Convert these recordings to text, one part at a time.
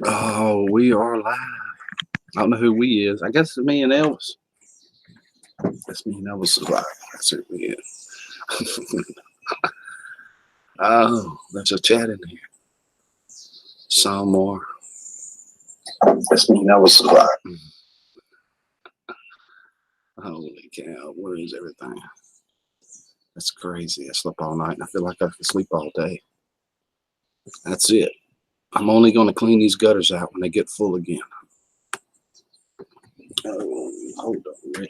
Oh, we are live. I don't know who we is. I guess it's me and Elvis. That's me and Elvis is live. That's it. Yeah. Oh, there's a chat in here. Some more. That's me and Elvis is live. Holy cow, where is everything? That's crazy. I slept all night and I feel like I could sleep all day. That's it. I'm only going to clean these gutters out when they get full again. Oh, hold on, Rick.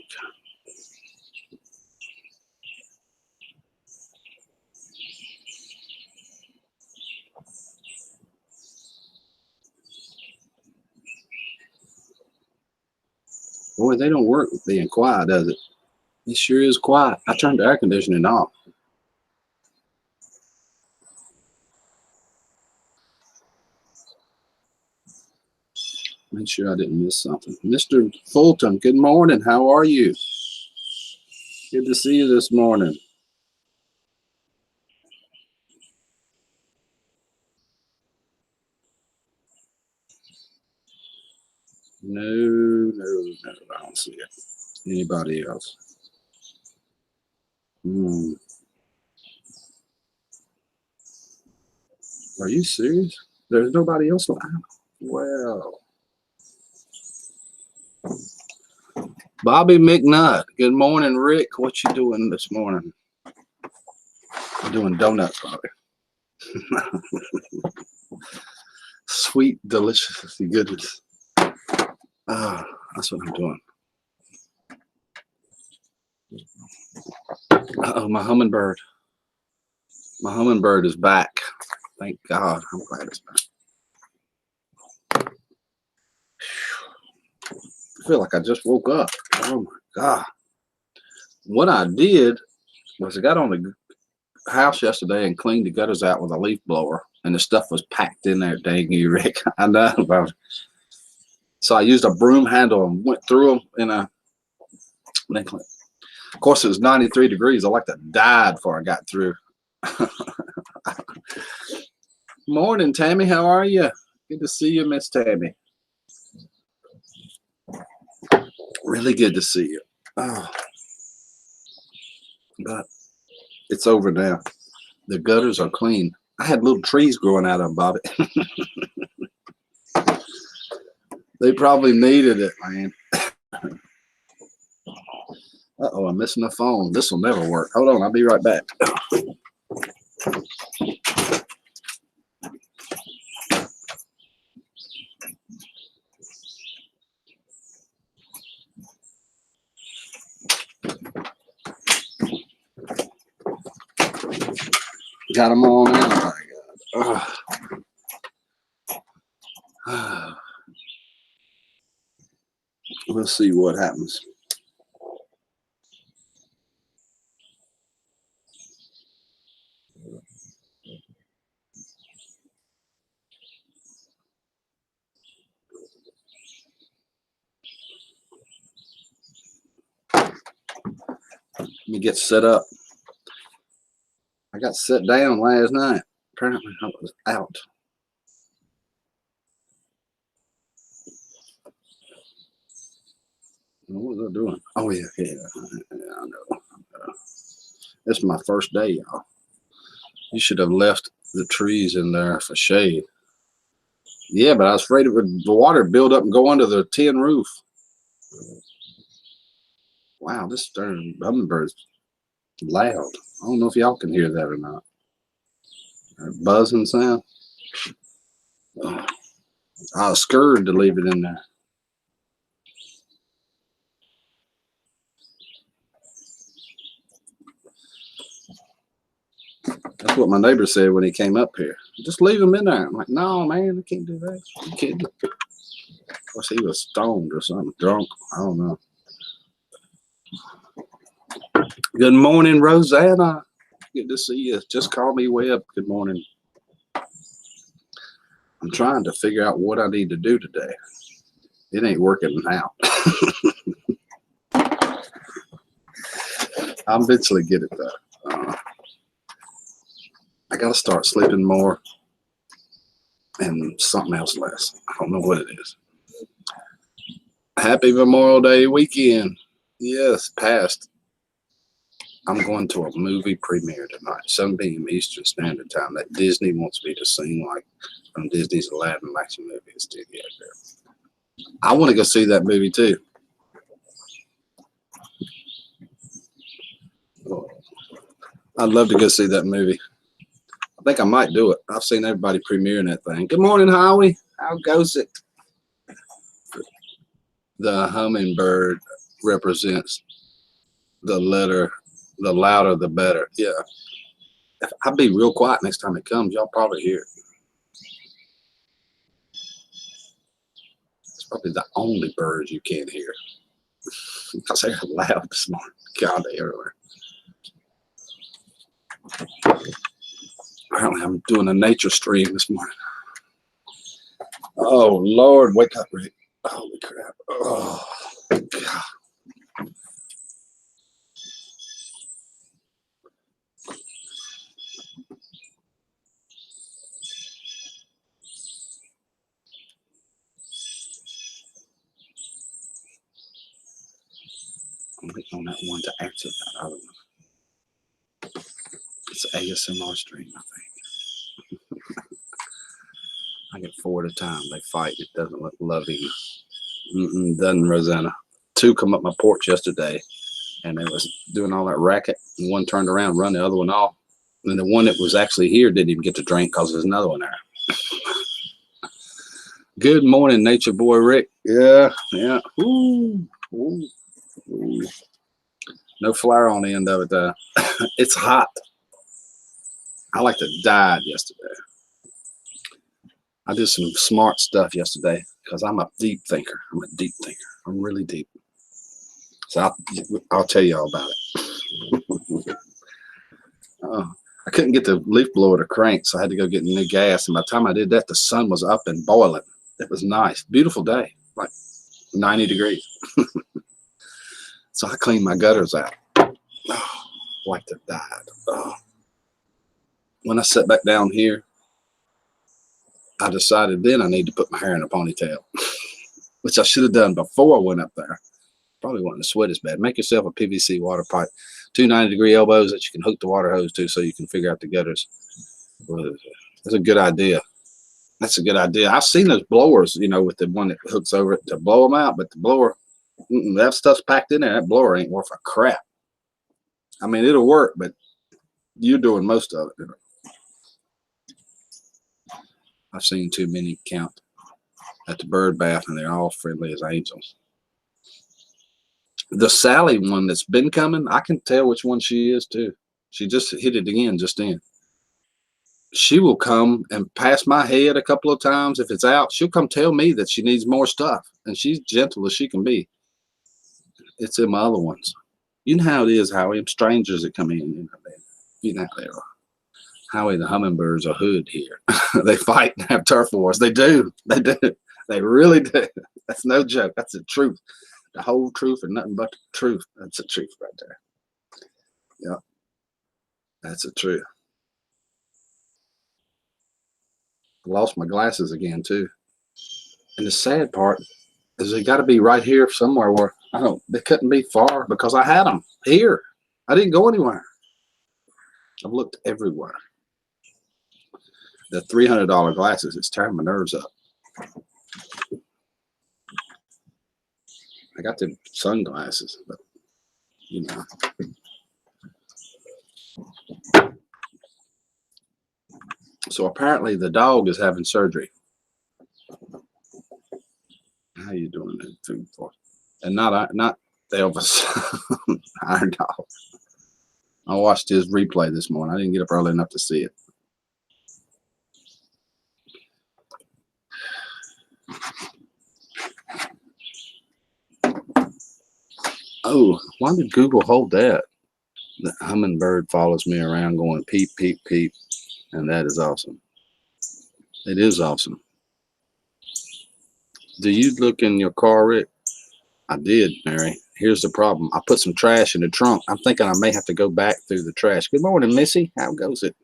Boy, they don't work being quiet, does it? It sure is quiet. I turned the air conditioning off. Make sure I didn't miss something. Mr. Fulton, good morning. How are you? Good to see you this morning. No, I don't see it. Anybody else? Are you serious? There's nobody else live? Well. Bobby McNutt. Good morning, Rick. What you doing this morning? I'm doing donuts, Bobby. Sweet, delicious goodness. Ah, that's what I'm doing. Uh-oh, my hummingbird. My hummingbird is back. Thank God. I'm glad it's back. I feel like I just woke up. Oh my God. What I did was I got on the house yesterday and cleaned the gutters out with a leaf blower, and the stuff was packed in there. Dang you, Rick. I know about it. So I used a broom handle and went through them of course it was 93 degrees. I like to die before I got through. Morning, Tammy. How are you? Good to see you, Miss Tammy. Really good to see you. Oh. But it's over now. The gutters are clean. I had little trees growing out of them, Bobby. They probably needed it, man. Uh-oh, I'm missing the phone. This will never work. Hold on, I'll be right back. Got them all now. Oh my God. We'll see what happens. Let me get set up. I got set down last night. Apparently I was out. What was I doing? Oh yeah, I know. This is my first day, y'all. You should have left the trees in there for shade. Yeah, but I was afraid of the water build up and go under the tin roof. Wow, this darn hummingbird's loud. I don't know if y'all can hear that or not. That buzzing sound. Oh, I was scared to leave it in there. That's what my neighbor said when he came up here. Just leave them in there. I'm like, no, man, I can't do that. You kidding? Of course, he was stoned or something, drunk. I don't know. Good morning, Rosanna. Good to see you. Just call me Webb. Good morning. I'm trying to figure out what I need to do today. It ain't working out. I'll eventually get it though. I got to start sleeping more and something else less. I don't know what it is. Happy Memorial Day weekend. Yes, past. I'm going to a movie premiere tonight, 7 p.m. Eastern Standard Time, that Disney wants me to sing like from Disney's Aladdin action movie. It's TV out there. I want to go see that movie too. I'd love to go see that movie. I think I might do it. I've seen everybody premiering that thing. Good morning, Howie. How goes it? The hummingbird represents the letter, the louder the better. Yeah. If I'll be real quiet next time it comes, y'all probably hear it. It's probably the only bird you can't hear. Because they're loud this morning. God, they everywhere. Apparently I'm doing a nature stream this morning. Oh Lord, wake up, Rick. Holy crap. Oh God. I'm waiting on that one to answer that other one. It's an ASMR stream, I think. I get 4 at a time. They fight. It doesn't look loving. Doesn't Rosanna. 2 come up my porch yesterday, and they was doing all that racket. And one turned around, run the other one off. And the one that was actually here didn't even get to drink because there's another one there. Good morning, nature boy Rick. Yeah. Ooh. No flour on the end of it though. It's hot. I like to died yesterday. I did some smart stuff yesterday because I'm a deep thinker. I'm really deep. So I'll tell you all about it. I couldn't get the leaf blower to crank, so I had to go get new gas. And by the time I did that, the sun was up and boiling. It was nice. Beautiful day, like 90 degrees. So I cleaned my gutters out. Oh, like to die. Oh. When I sat back down here, I decided then I need to put my hair in a ponytail, which I should have done before I went up there. Probably wasn't to sweat as bad. Make yourself a PVC water pipe, 2 90-degree elbows that you can hook the water hose to so you can figure out the gutters. That's a good idea. That's a good idea. I've seen those blowers, you know, with the one that hooks over it to blow them out, but the blower, that stuff's packed in there. That blower ain't worth a crap. I mean, it'll work, but you're doing most of it. You know? I've seen too many count at the bird bath, and they're all friendly as angels. The Sally one that's been coming, I can tell which one she is too. She just hit it again just then. She will come and pass my head a couple of times. If it's out, she'll come tell me that she needs more stuff, and she's gentle as she can be. It's in my other ones. You know how it is, Howie. Strangers that come in, you know how they are. Howie, the hummingbirds are hood here. They fight and have turf wars. They do. They do. They really do. That's no joke. That's the truth. The whole truth and nothing but the truth. That's the truth right there. Yeah. That's the truth. I lost my glasses again too. And the sad part is they got to be right here somewhere where they couldn't be far because I had them here. I didn't go anywhere. I've looked everywhere. The $300 glasses, it's tearing my nerves up. I got the sunglasses, but you know. So apparently the dog is having surgery. How you doing that food for? And not Elvis, Iron Dog. I watched his replay this morning. I didn't get up early enough to see it. Oh, why did Google hold that? The hummingbird follows me around going peep, peep, peep. And that is awesome. It is awesome. Do you look in your car, Rick? I did, Mary. Here's the problem. I put some trash in the trunk. I'm thinking I may have to go back through the trash. Good morning, Missy. How goes it?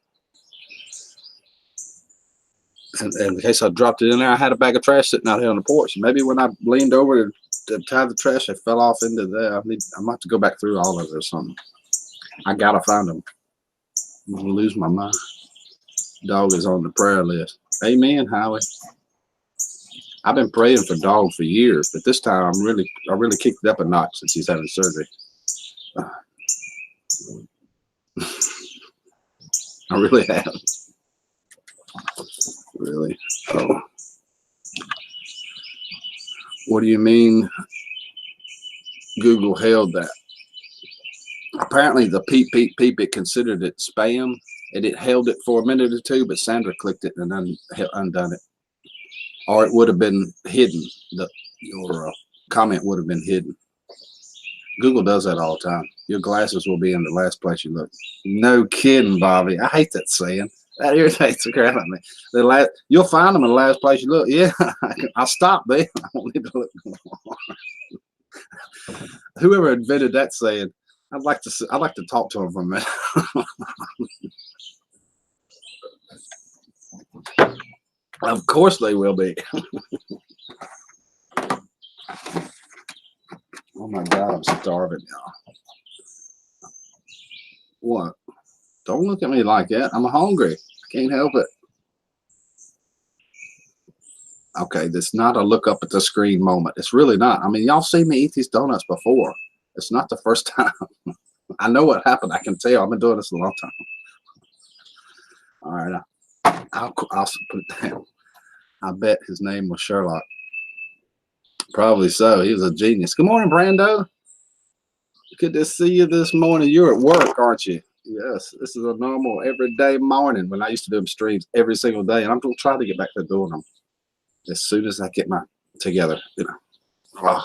And in case I dropped it in there, I had a bag of trash sitting out here on the porch. Maybe when I leaned over to tie the trash, it fell off into there. I'm going to have to go back through all of it or something. I got to find them. I'm going to lose my mind. Dog is on the prayer list. Amen, Howie. I've been praying for Dog for years, but this time I really kicked it up a notch since he's having surgery. I really have. Really. Oh. What do you mean Google held that? Apparently the peep, it considered it spam, and it held it for a minute or two, but Sandra clicked it and undone it. Or it would have been hidden. Your comment would have been hidden. Google does that all the time. Your glasses will be in the last place you look. No kidding, Bobby. I hate that saying. That irritates the crap out of me. You'll find them in the last place you look. Yeah, I'll stop there. I won't need to look more. Whoever invented that saying, I'd like to talk to him for a minute. Of course they will be. Oh my God, I'm starving now. What? Don't look at me like that. I'm hungry. I can't help it. Okay, that's not a look up at the screen moment. It's really not. I mean, y'all seen me eat these donuts before. It's not the first time. I know what happened. I can tell. I've been doing this a long time. All right, I'll put it down. I bet his name was Sherlock. Probably so. He was a genius. Good morning, Brando. Good to see you this morning. You're at work, aren't you? Yes. This is a normal everyday morning when I used to do streams every single day, and I'm going to try to get back to doing them as soon as I get my together. You know.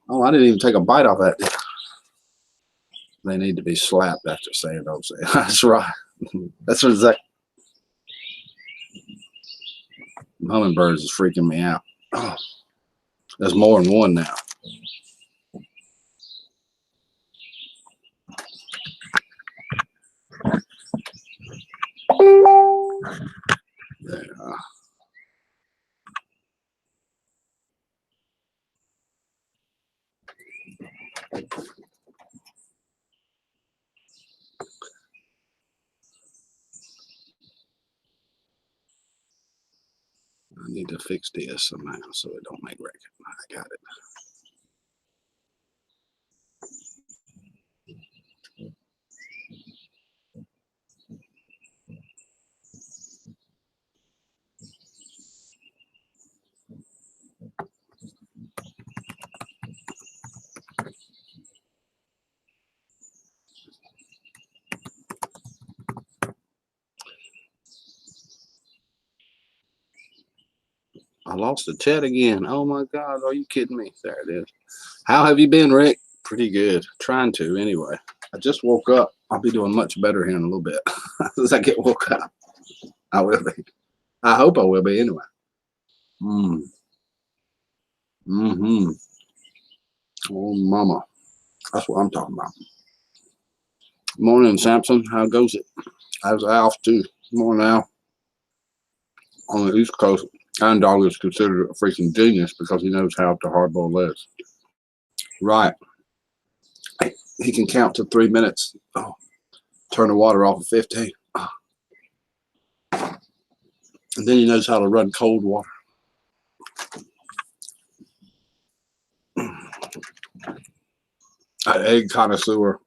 Oh, I didn't even take a bite off that. They need to be slapped after saying those things. That's right. That's exactly. Hummingbirds is freaking me out. Oh, there's more than one now. There. I need to fix this somehow so it don't make record. I got it. I lost the chat again. Oh my God, are you kidding me? There it is. How have you been, Rick? Pretty good. Trying to, anyway. I just woke up. I'll be doing much better here in a little bit. As I get woke up, I will be. I hope I will be anyway. Oh, mama. That's what I'm talking about. Morning, Samson. How goes it? How's Alf, too? Morning, Al. On the East Coast, Iron Dog is considered a freaking genius because he knows how to hardboil lettuce. Right. He can count to 3 minutes. Oh, turn the water off at 15. Oh. And then he knows how to run cold water. An egg connoisseur.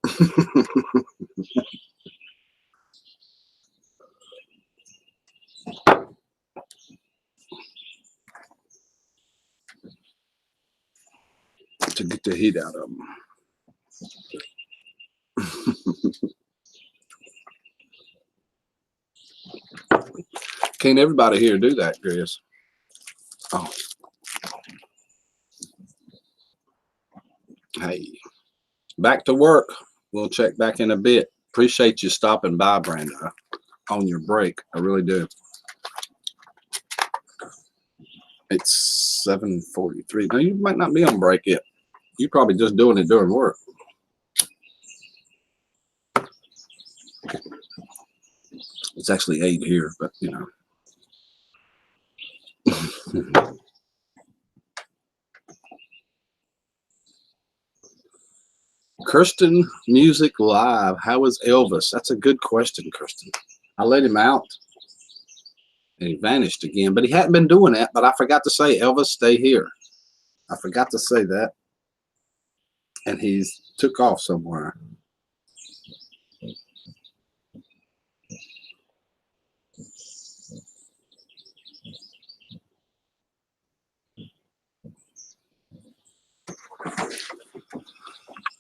To get the heat out of them. Can't everybody here do that, Chris? Oh. Hey, back to work. We'll check back in a bit. Appreciate you stopping by, Brenda, on your break. I really do. It's 7:43. Now, you might not be on break yet. You're probably just doing it during work. It's actually 8 here, but you know. Kirsten Music Live. How is Elvis? That's a good question, Kirsten. I let him out and he vanished again, but he hadn't been doing that. But I forgot to say, Elvis, stay here. I forgot to say that. And he's took off somewhere.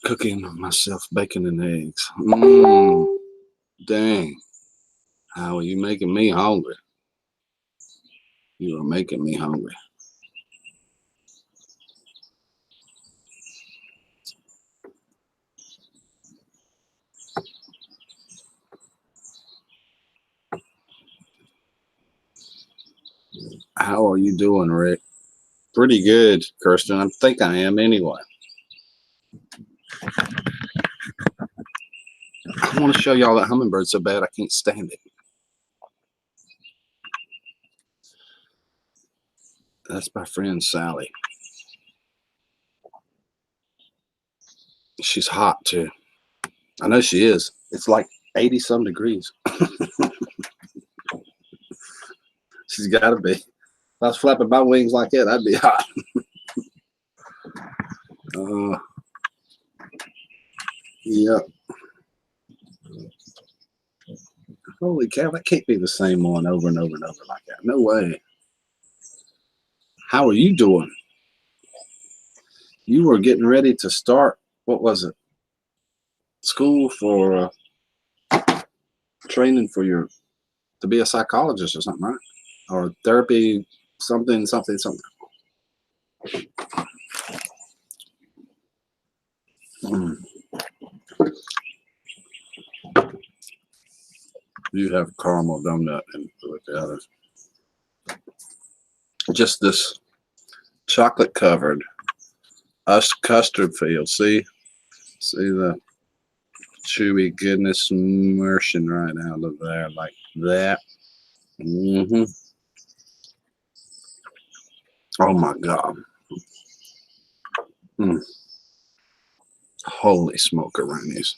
Cooking myself bacon and eggs. Dang. How are you making me hungry? You are making me hungry. How are you doing, Rick? Pretty good, Kirsten. I think I am anyway. I want to show y'all that hummingbird so bad I can't stand it. That's my friend Sally. She's hot too. I know she is. It's like 80 some degrees. She's got to be. If I was flapping my wings like that, I'd be hot. Yep. Holy cow, that can't be the same one over and over and over like that. No way. How are you doing? You were getting ready to start, what was it? School for training for to be a psychologist or something, right? Or therapy, something. You have caramel donut and with the others. Just this chocolate covered custard field. See the chewy goodness immersion right out of there like that. Oh my God. Holy smoke-a-roonies.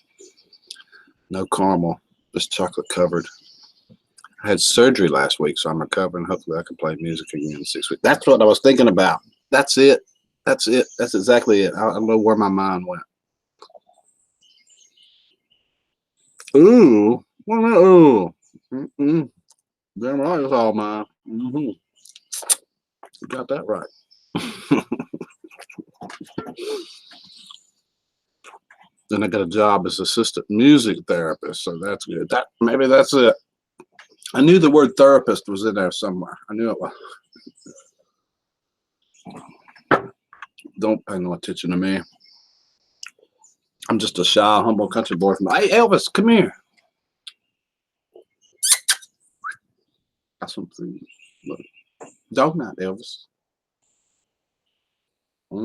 No caramel, just chocolate covered. I had surgery last week, so I'm recovering. Hopefully I can play music again in 6 weeks. That's what I was thinking about. That's it. That's it. That's exactly it. I don't know where my mind went. Ooh. Well, ooh. Damn right, it's all mine. You got that right. Then I got a job as assistant music therapist, so that's good. Maybe that's it. I knew the word therapist was in there somewhere. I knew it was. Don't pay no attention to me. I'm just a shy, humble country boy from. Hey, Elvis, come here. Got some food. Look. Donut, Elvis. I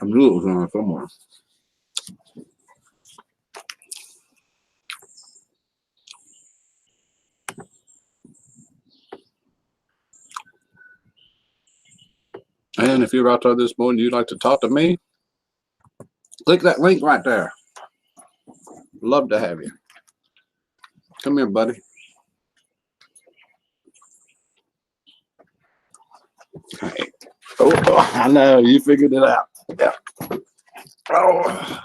knew it was on somewhere. And if you're out there this morning, you'd like to talk to me, click that link right there. Love to have you. Come here, buddy. Hey. Oh, I know. You figured it out. Yeah. Oh.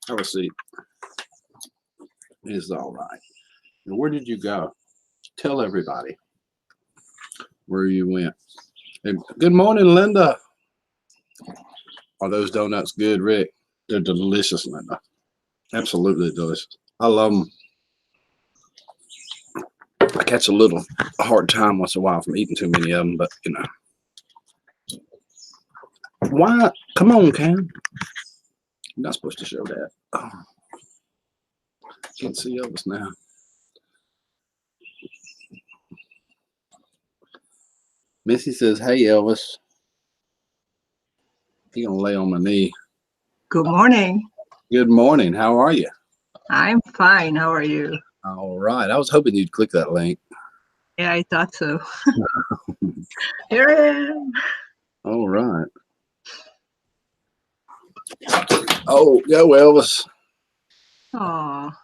Have a seat. It's all right. And where did you go? Tell everybody where you went. Hey, good morning, Linda. Are those donuts good, Rick? They're delicious, Linda. Absolutely delicious. I love them. I catch a hard time once in a while from eating too many of them, but you know. Why? Come on, Cam. You're not supposed to show that. Oh. Can't see Elvis now. Missy says, hey, Elvis. He gonna lay on my knee. Good morning. Good morning. How are you? I'm fine. How are you? All right. I was hoping you'd click that link. Yeah, I thought so. Here I am. All right. Oh, go Elvis. Aw,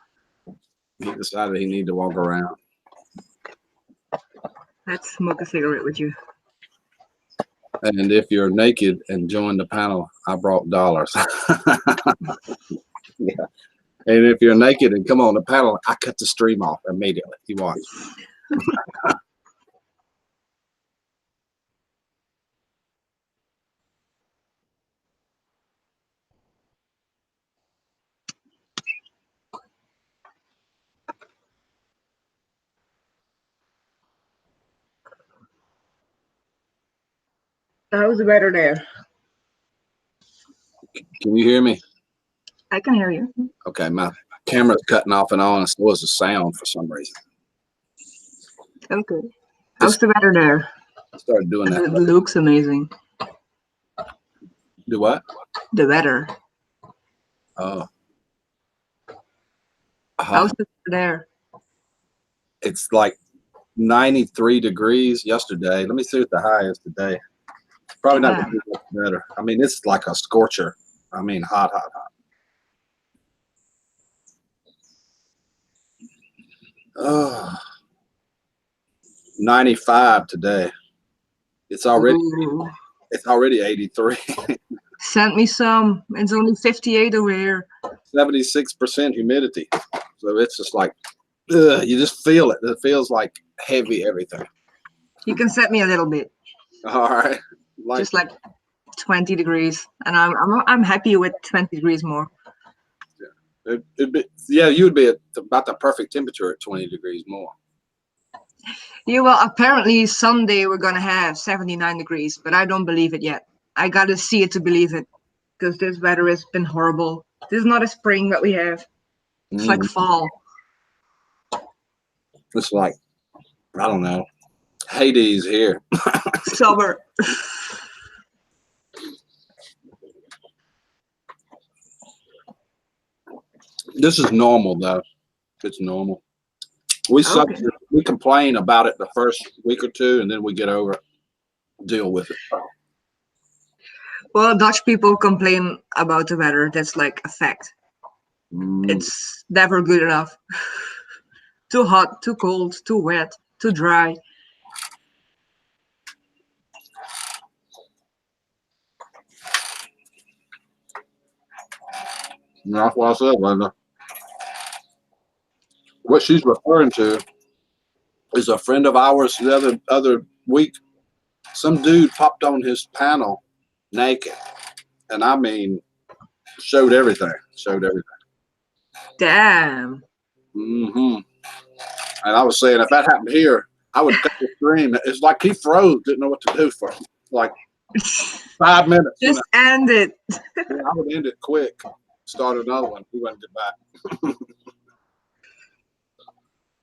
He decided he needed to walk around. let's smoke a cigarette with you. And if you're naked and join the panel, I brought dollars. Yeah. And if you're naked and come on the panel, I cut the stream off immediately. You watch. How's the weather there? Can you hear me? I can hear you. Okay, my camera's cutting off and on, and so was the sound for some reason. Okay. How's the weather there? I started doing It that. looks amazing. Do what? The weather. Oh. How's the weather there? It's like 93 degrees yesterday. Let me see what the high is today. Probably not gonna be much better. I mean, it's like a scorcher. I mean, hot, hot, hot. Oh, 95 today. It's already Ooh. It's already 83. Send me some. It's only 58 over here. 76% humidity. So it's just like, ugh, you just feel it. It feels like heavy everything. You can set me a little bit. All right. Just like 20 degrees. And I'm happy with 20 degrees more. Yeah, you would be at about the perfect temperature at 20 degrees more. Yeah, well, apparently Sunday we're gonna have 79 degrees, but I don't believe it yet. I gotta see it to believe it, because this weather has been horrible. This is not a spring that we have. It's like fall. It's like, I don't know, Hades here. Summer. This is normal though. It's normal. We complain about it the first week or two, and then we get over it, deal with it. Well, Dutch people complain about the weather. That's like a fact. It's never good enough. Too hot, too cold, too wet, too dry. That's what I said, Linda. What she's referring to is a friend of ours the other week. Some dude popped on his panel naked, and I mean, showed everything. Damn. And I was saying, if that happened here, I would cut the stream. It's like he froze, didn't know what to do for like 5 minutes. Just end it. Yeah, I would end it quick. Start another one. We wouldn't get back.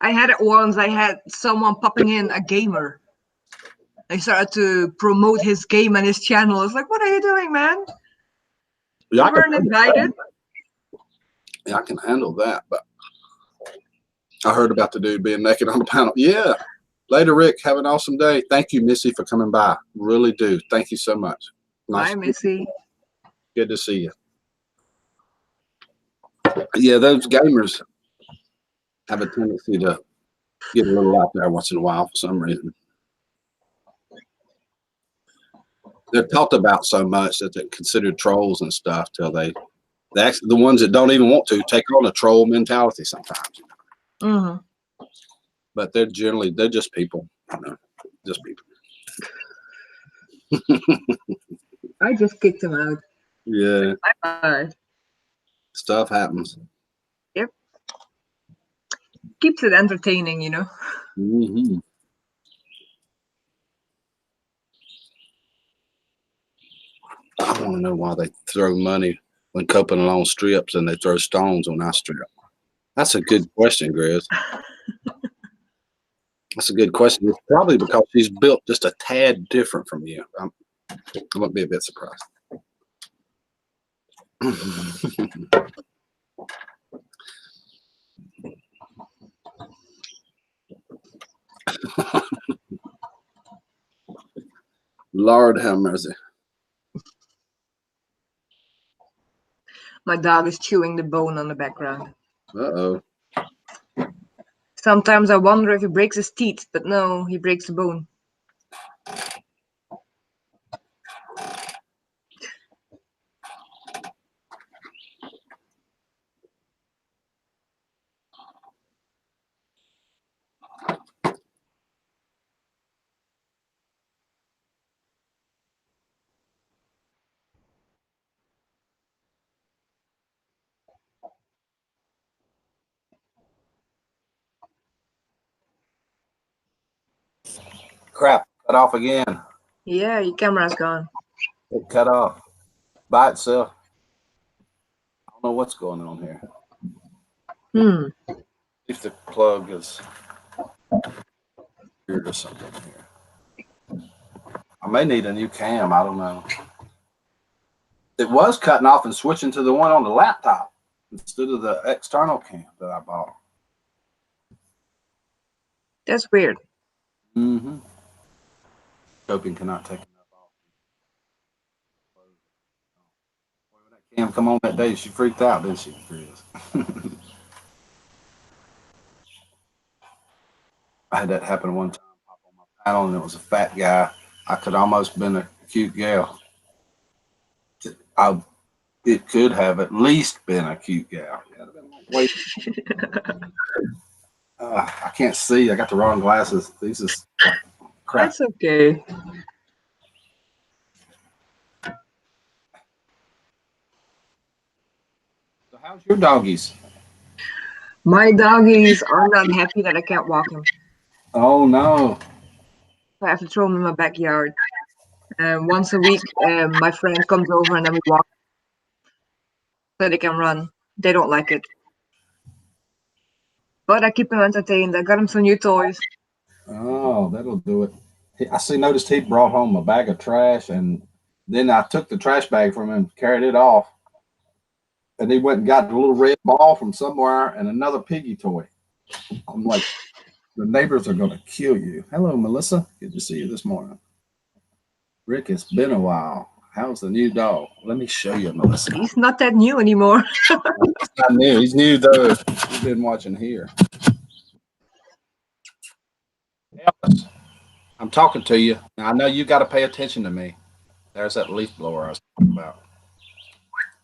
I had it once. I had someone popping in, a gamer. I started to promote his game and his channel. I was like, what are you doing, man? Yeah, You weren't invited. Yeah, I can handle that, but I heard about the dude being naked on the panel. Yeah. Later, Rick. Have an awesome day. Thank you, Missy, for coming by. Really do. Thank you so much. Nice. Bye, Missy. Good to see you. Yeah, those gamers have a tendency to get a little out there once in a while for some reason. They're talked about so much that they're considered trolls and stuff till they actually, the ones that don't even want to take on a troll mentality sometimes. But they're just people. You know, just people. I just kicked him out. Yeah. Bye-bye. Stuff happens. Yep. Keeps it entertaining, you know. I want to know why they throw money when coping along strips and they throw stones on our strip. That's a good question, Grizz. That's a good question. It's probably because she's built just a tad different from you. I wouldn't be a bit surprised. Lord have mercy. My dog is chewing the bone on the background. Uh-oh. Sometimes I wonder if he breaks his teeth, but no, he breaks the bone. Crap. Cut off again. Yeah, your camera's gone. It cut off by itself. I don't know what's going on here. If the plug is weird or something here. I may need a new cam. I don't know. It was cutting off and switching to the one on the laptop instead of the external cam that I bought. That's weird. Mm-hmm. Hoping cannot take enough off. When that cam come on that day, she freaked out, didn't she, Chris? I had that happen one time. Pop on my panel, and it was a fat guy. I could almost been a cute gal. It could have at least been a cute gal. Wait, I can't see. I got the wrong glasses. These is crap. That's okay. So how's your doggies? My doggies are not happy that I can't walk them. Oh no. I have to throw them in my backyard. Once a week, my friend comes over and then we walk so they can run. They don't like it. But I keep them entertained. I got them some new toys. Oh, that'll do it. Noticed he brought home a bag of trash, and then I took the trash bag from him, carried it off, and he went and got a little red ball from somewhere and another piggy toy. I'm like, the neighbors are going to kill you. Hello, Melissa. Good to see you this morning. Rick, it's been a while. How's the new dog? Let me show you, Melissa. He's not that new anymore. He's not new. He's new, though. You've been watching here. Elvis, I'm talking to you. Now, I know you got to pay attention to me. There's that leaf blower I was talking about.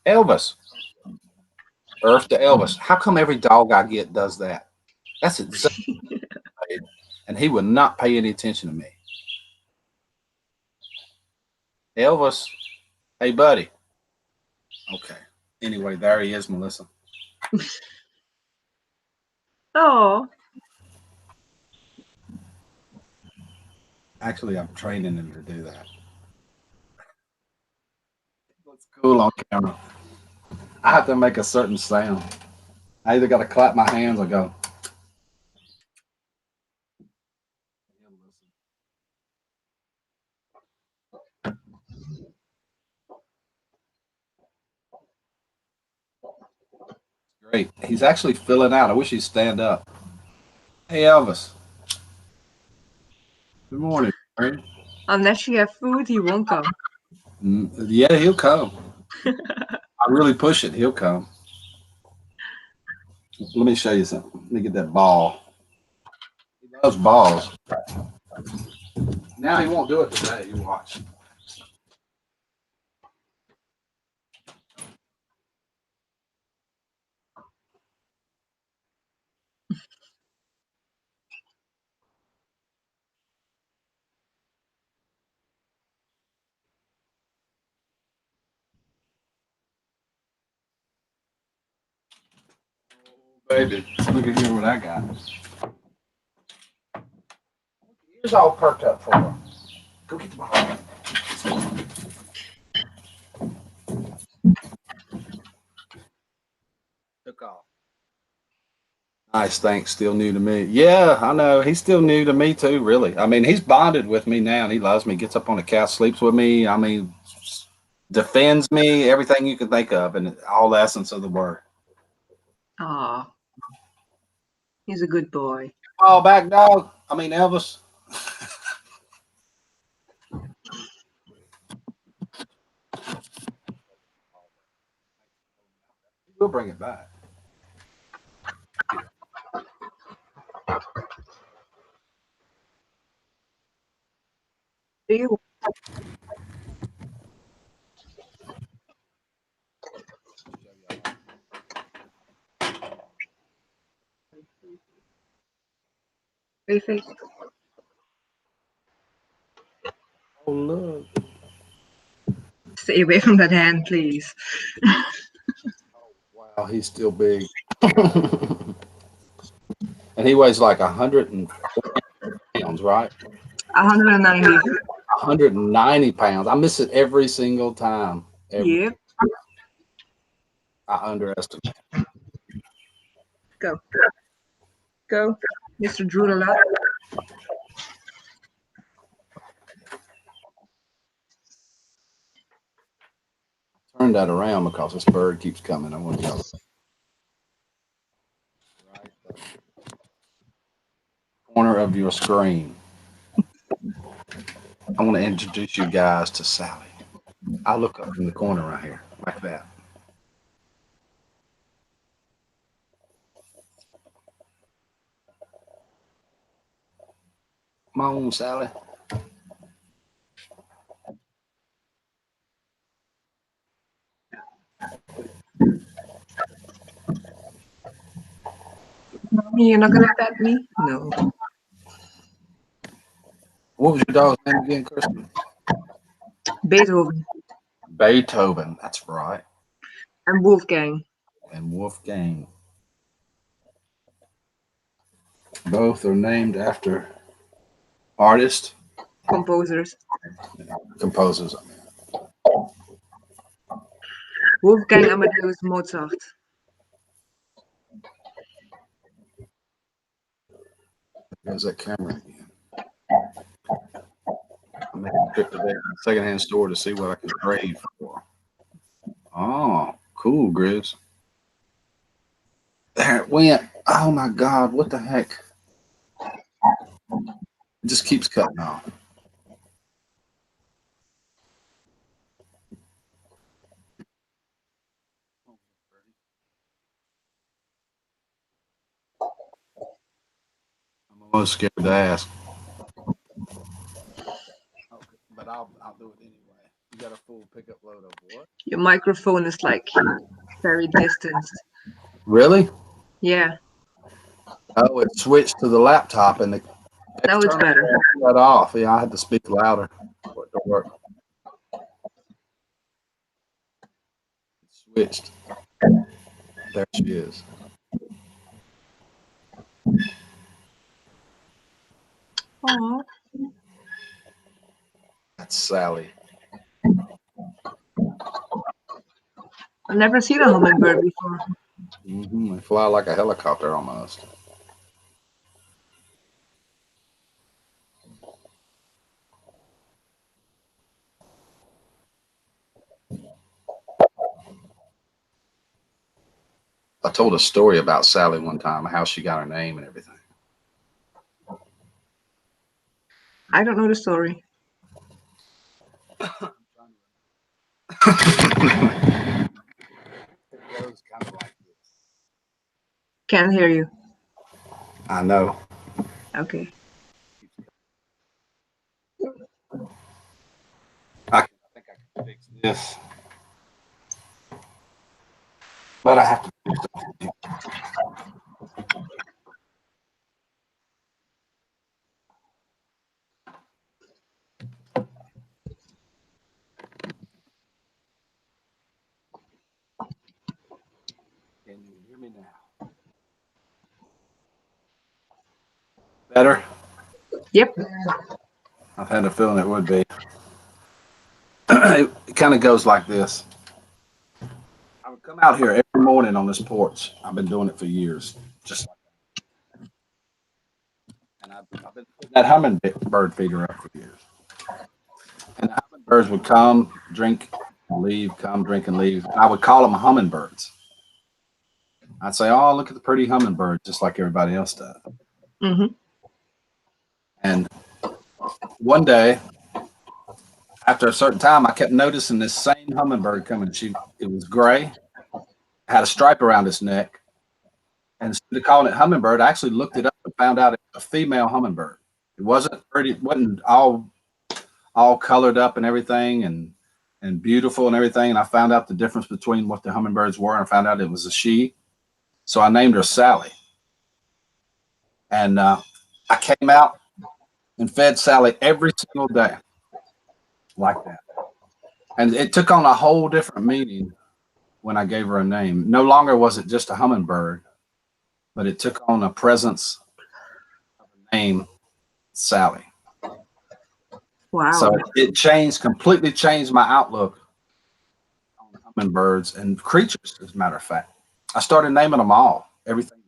Elvis. Earth to Elvis. How come every dog I get does that? That's exactly. And he would not pay any attention to me. Elvis, hey, buddy. Okay. Anyway, there he is, Melissa. Oh. Actually, I'm training him to do that. Looks cool on camera. I have to make a certain sound. I either got to clap my hands or go. Great. He's actually filling out. I wish he'd stand up. Hey, Elvis. Good morning. Barry. Unless you have food, he won't come. Yeah, he'll come. I really push it. He'll come. Let me show you something. Let me get that ball. He loves balls. Now he won't do it today. You watch. Baby, look at here what I got. Ears all perked up for her. Go get the ball. Took off. Nice, thanks. Still new to me. Yeah, I know. He's still new to me too, really. I mean, he's bonded with me now and he loves me, gets up on the couch, sleeps with me. I mean, defends me, everything you can think of, and all the essence of the word. Aw. He's a good boy. Ball back, dog. I mean, Elvis. We'll bring it back. Do you? Face. Oh, look. Stay away from that hand, please. Wow, he's still big. And he weighs like 140 pounds, right? 190. 190 pounds. I miss it every single time. Yep. I underestimate. Go. Go. Mr. Droolala. Turn that around because this bird keeps coming. I want to go right there. Corner of your screen. I want to introduce you guys to Sally. I look up in the corner right here, like that. Come on, Sally. You're not gonna pet me? No. What was your dog's name again, Kristen? Beethoven Beethoven. That's right. and Wolfgang. And Wolfgang. Both are named after artists, Composers. composers. Wolfgang Amadeus Mozart. There's that camera again. I'm making a trip to the secondhand store to see what I can trade for. Oh, cool, Grizz. There it went. Oh my God, what the heck? It just keeps cutting off. I'm almost scared to ask. Okay, but I'll do it anyway. You got a full pickup load of what? Your microphone is like very distanced. Really? Yeah. Oh, it switched to the laptop and the Now it's better. cut off. Yeah, I had to speak louder for it to work. It switched. There she is. Aww. That's Sally. I've never seen a hummingbird before. They fly like a helicopter almost. I told a story about Sally one time, how she got her name and everything. I don't know the story. It goes kind of like this. Can't hear you. I know. Okay. I think I can fix this. But I have to do something. Can you hear me now? Better? Yep. I've had a feeling it would be. It kind of goes like this. I would come out here every morning on this porch. I've been doing it for years, just like that. And I've been putting that hummingbird feeder up for years. And the hummingbirds would come, drink, and leave, come, drink, and leave. And I would call them hummingbirds. I'd say, "Oh, look at the pretty hummingbird," just like everybody else does. Mm-hmm. And one day, after a certain time, I kept noticing this same hummingbird coming. It was gray, had a stripe around its neck. And instead of calling it hummingbird, I actually looked it up and found out it was a female hummingbird. It wasn't pretty, it wasn't all colored up and everything and beautiful and everything. And I found out the difference between what the hummingbirds were, and I found out it was a she. So I named her Sally. And I came out and fed Sally every single day like that. And it took on a whole different meaning when I gave her a name. No longer was it just a hummingbird, but it took on a presence of a name, Sally. Wow. So it completely changed my outlook on hummingbirds and creatures, as a matter of fact. I started naming them all, everything.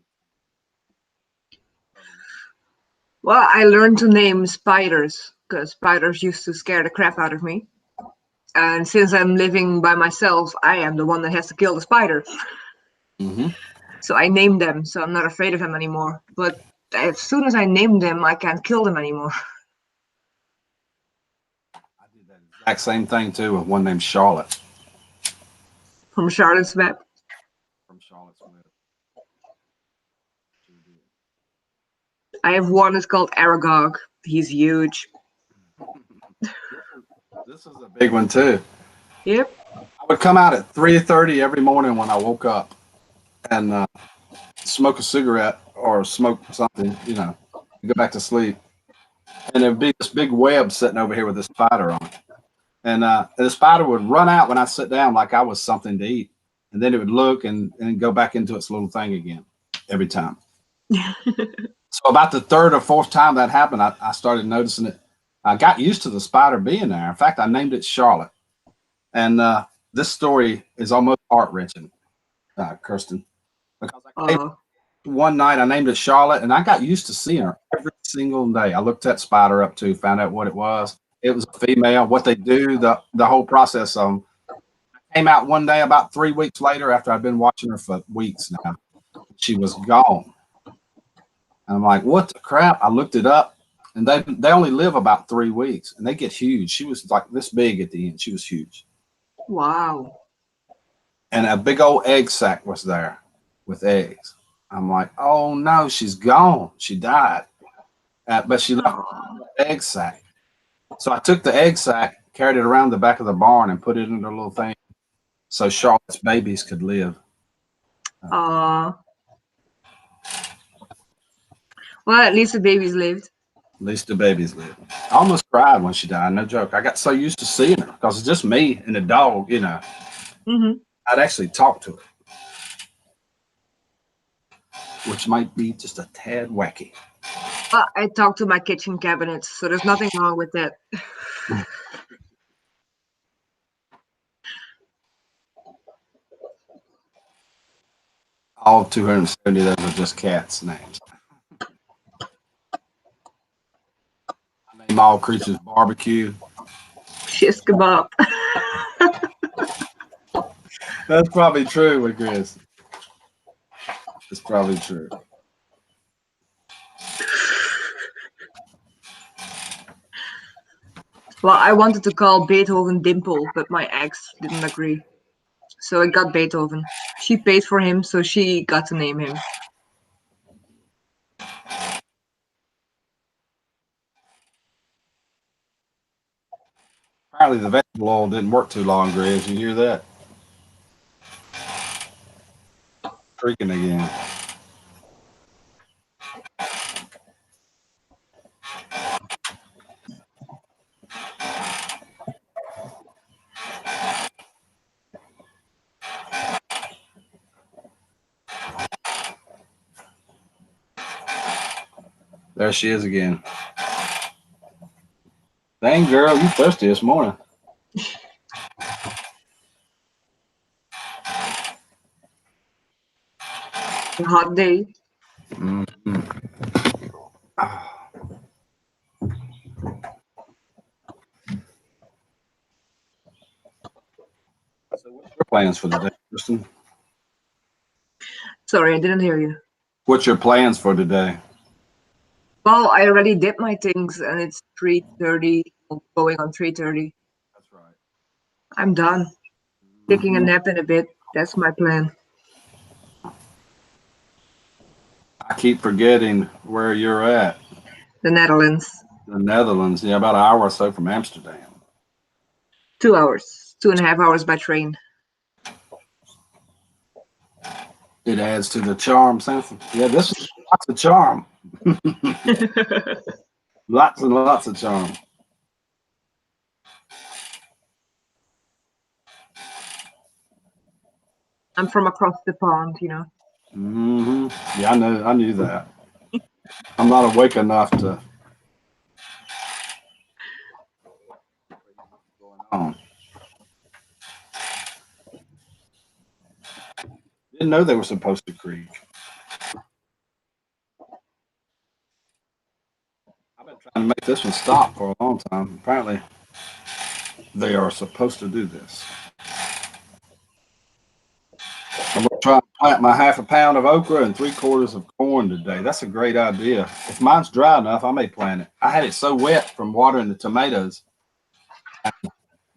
Well, I learned to name spiders because spiders used to scare the crap out of me. And since I'm living by myself, I am the one that has to kill the spider. Mm-hmm. So I named them, so I'm not afraid of them anymore. But as soon as I named them, I can't kill them anymore. I did that exact same thing too with one named Charlotte. From Charlotte's Web. From Charlotte's Web. I have one that's called Aragog. He's huge. This is a big one too. Yep. I would come out at 3:30 every morning when I woke up and smoke a cigarette or smoke something, go back to sleep. And there'd be this big web sitting over here with a spider on it. And the spider would run out when I sit down like I was something to eat. And then it would look and go back into its little thing again every time. So about the third or fourth time that happened, I started noticing it. I got used to the spider being there. In fact, I named it Charlotte. And this story is almost heart-wrenching, Kirsten. Because I came one night, I named it Charlotte, and I got used to seeing her every single day. I looked that spider up too, found out what it was. It was a female, what they do, the whole process. I came out one day about 3 weeks later after I'd been watching her for weeks now. She was gone. And I'm like, what the crap? I looked it up, and they only live about 3 weeks, and they get huge. She was like this big at the end. She was huge. Wow. And a big old egg sac was there with eggs. I'm like, oh no, she's gone. She died. But she left the egg sac. So I took the egg sac, carried it around the back of the barn, and put it in a little thing so Charlotte's babies could live. Well, at least the babies lived. At least the babies lived. I almost cried when she died, no joke. I got so used to seeing her because it's just me and the dog, Mm-hmm. I'd actually talk to her, which might be just a tad wacky. Well, I talk to my kitchen cabinets, so there's nothing wrong with that. All 270 of those are just cats' names. I name all creatures barbecue. Shish kebab. That's probably true with Chris. It's probably true. Well, I wanted to call Beethoven Dimple, but my ex didn't agree. So I got Beethoven. She paid for him, so she got to name him. Apparently the vegetable oil didn't work too long, Grizz. You hear that? Creaking again. There she is again. Dang, girl, you thirsty this morning. A hot day. Mm-hmm. So what's your plans for the day, Kristen? Sorry, I didn't hear you. What's your plans for today? Well, I already did my things, and it's 3:30, going on 3:30. That's right. I'm done. Taking a nap in a bit. That's my plan. I keep forgetting where you're at. The Netherlands. The Netherlands. Yeah, about an hour or so from Amsterdam. 2 hours, 2.5 hours by train. It adds to the charm, Samson. Yeah, this is lots of charm. Lots and lots of charm. I'm from across the pond, you know. Yeah, I knew that. I'm not awake enough to going on. Didn't know they were supposed to creek. I've been trying to make this one stop for a long time. Apparently, they are supposed to do this. I'm gonna try to plant my half a pound of okra and 3/4 of corn today. That's a great idea. If mine's dry enough, I may plant it. I had it so wet from watering the tomatoes,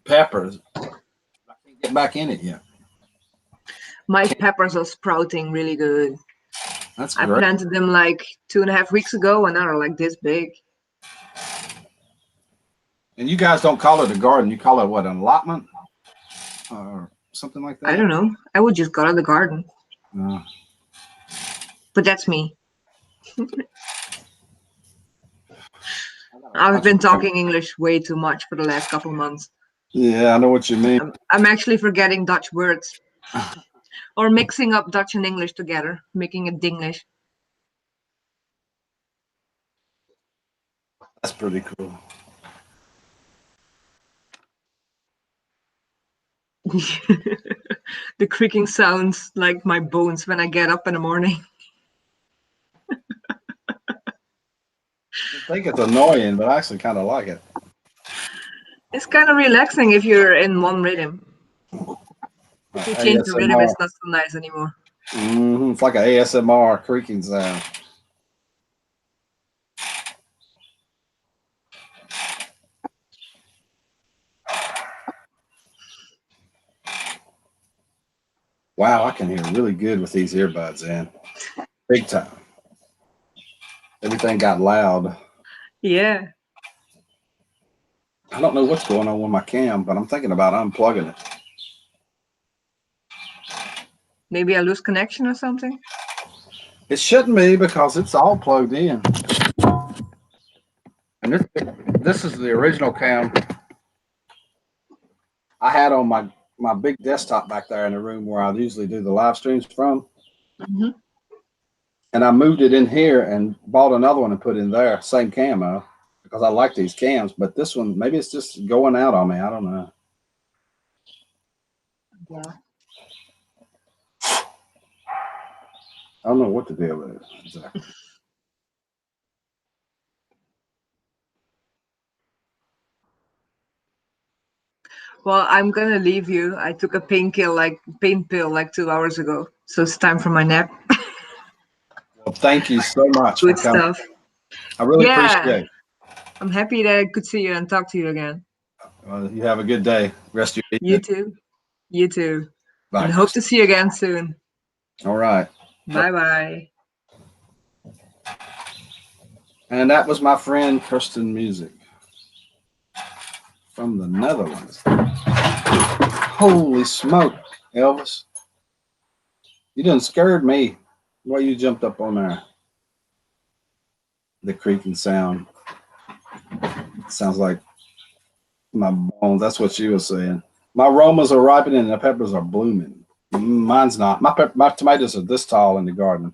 peppers. I can't get back in it yet. My peppers are sprouting really good. That's I great. planted them like 2.5 weeks ago, and now they're like this big. And you guys don't call it a garden. You call it what, an allotment or something like that? I don't know. I would just go to the garden. Uh, But that's me. I've been talking English way too much for the last couple of months. Yeah, I know what you mean. I'm actually forgetting Dutch words. Or mixing up Dutch and English together, making it Dinglish. That's pretty cool. The creaking sounds like my bones when I get up in the morning. I think it's annoying, but I actually kind of like it. It's kind of relaxing if you're in one rhythm. If you change the rhythm, ASMR. it's not so nice anymore. It's like an ASMR creaking sound. Wow, I can hear really good with these earbuds in. Big time. Everything got loud. Yeah. I don't know what's going on with my cam, but I'm thinking about unplugging it. Maybe I lose connection or something? It shouldn't be because it's all plugged in. And this is the original cam I had on my big desktop back there in the room where I usually do the live streams from. Mm-hmm. And I moved it in here and bought another one and put in there, same camo, because I like these cams. But this one, maybe it's just going out on me. I don't know. Yeah. I don't know what the deal is exactly. Well, I'm gonna leave you. I took a pain pill like 2 hours ago, so it's time for my nap. Well, thank you so much for Good coming. stuff. I really Yeah, appreciate it. I'm happy that I could see you and talk to you again. You have a good day. Rest of your You evening. too. You too. Bye, And hope Chris. to see you again soon. All right. Bye bye. And that was my friend Kirsten Music from the Netherlands. Holy smoke, Elvis. You done scared me. Why you jumped up on there? The creaking sound. Sounds like my bones. That's what she was saying. My aromas are ripening and the peppers are blooming. Mine's not. My tomatoes are this tall in the garden.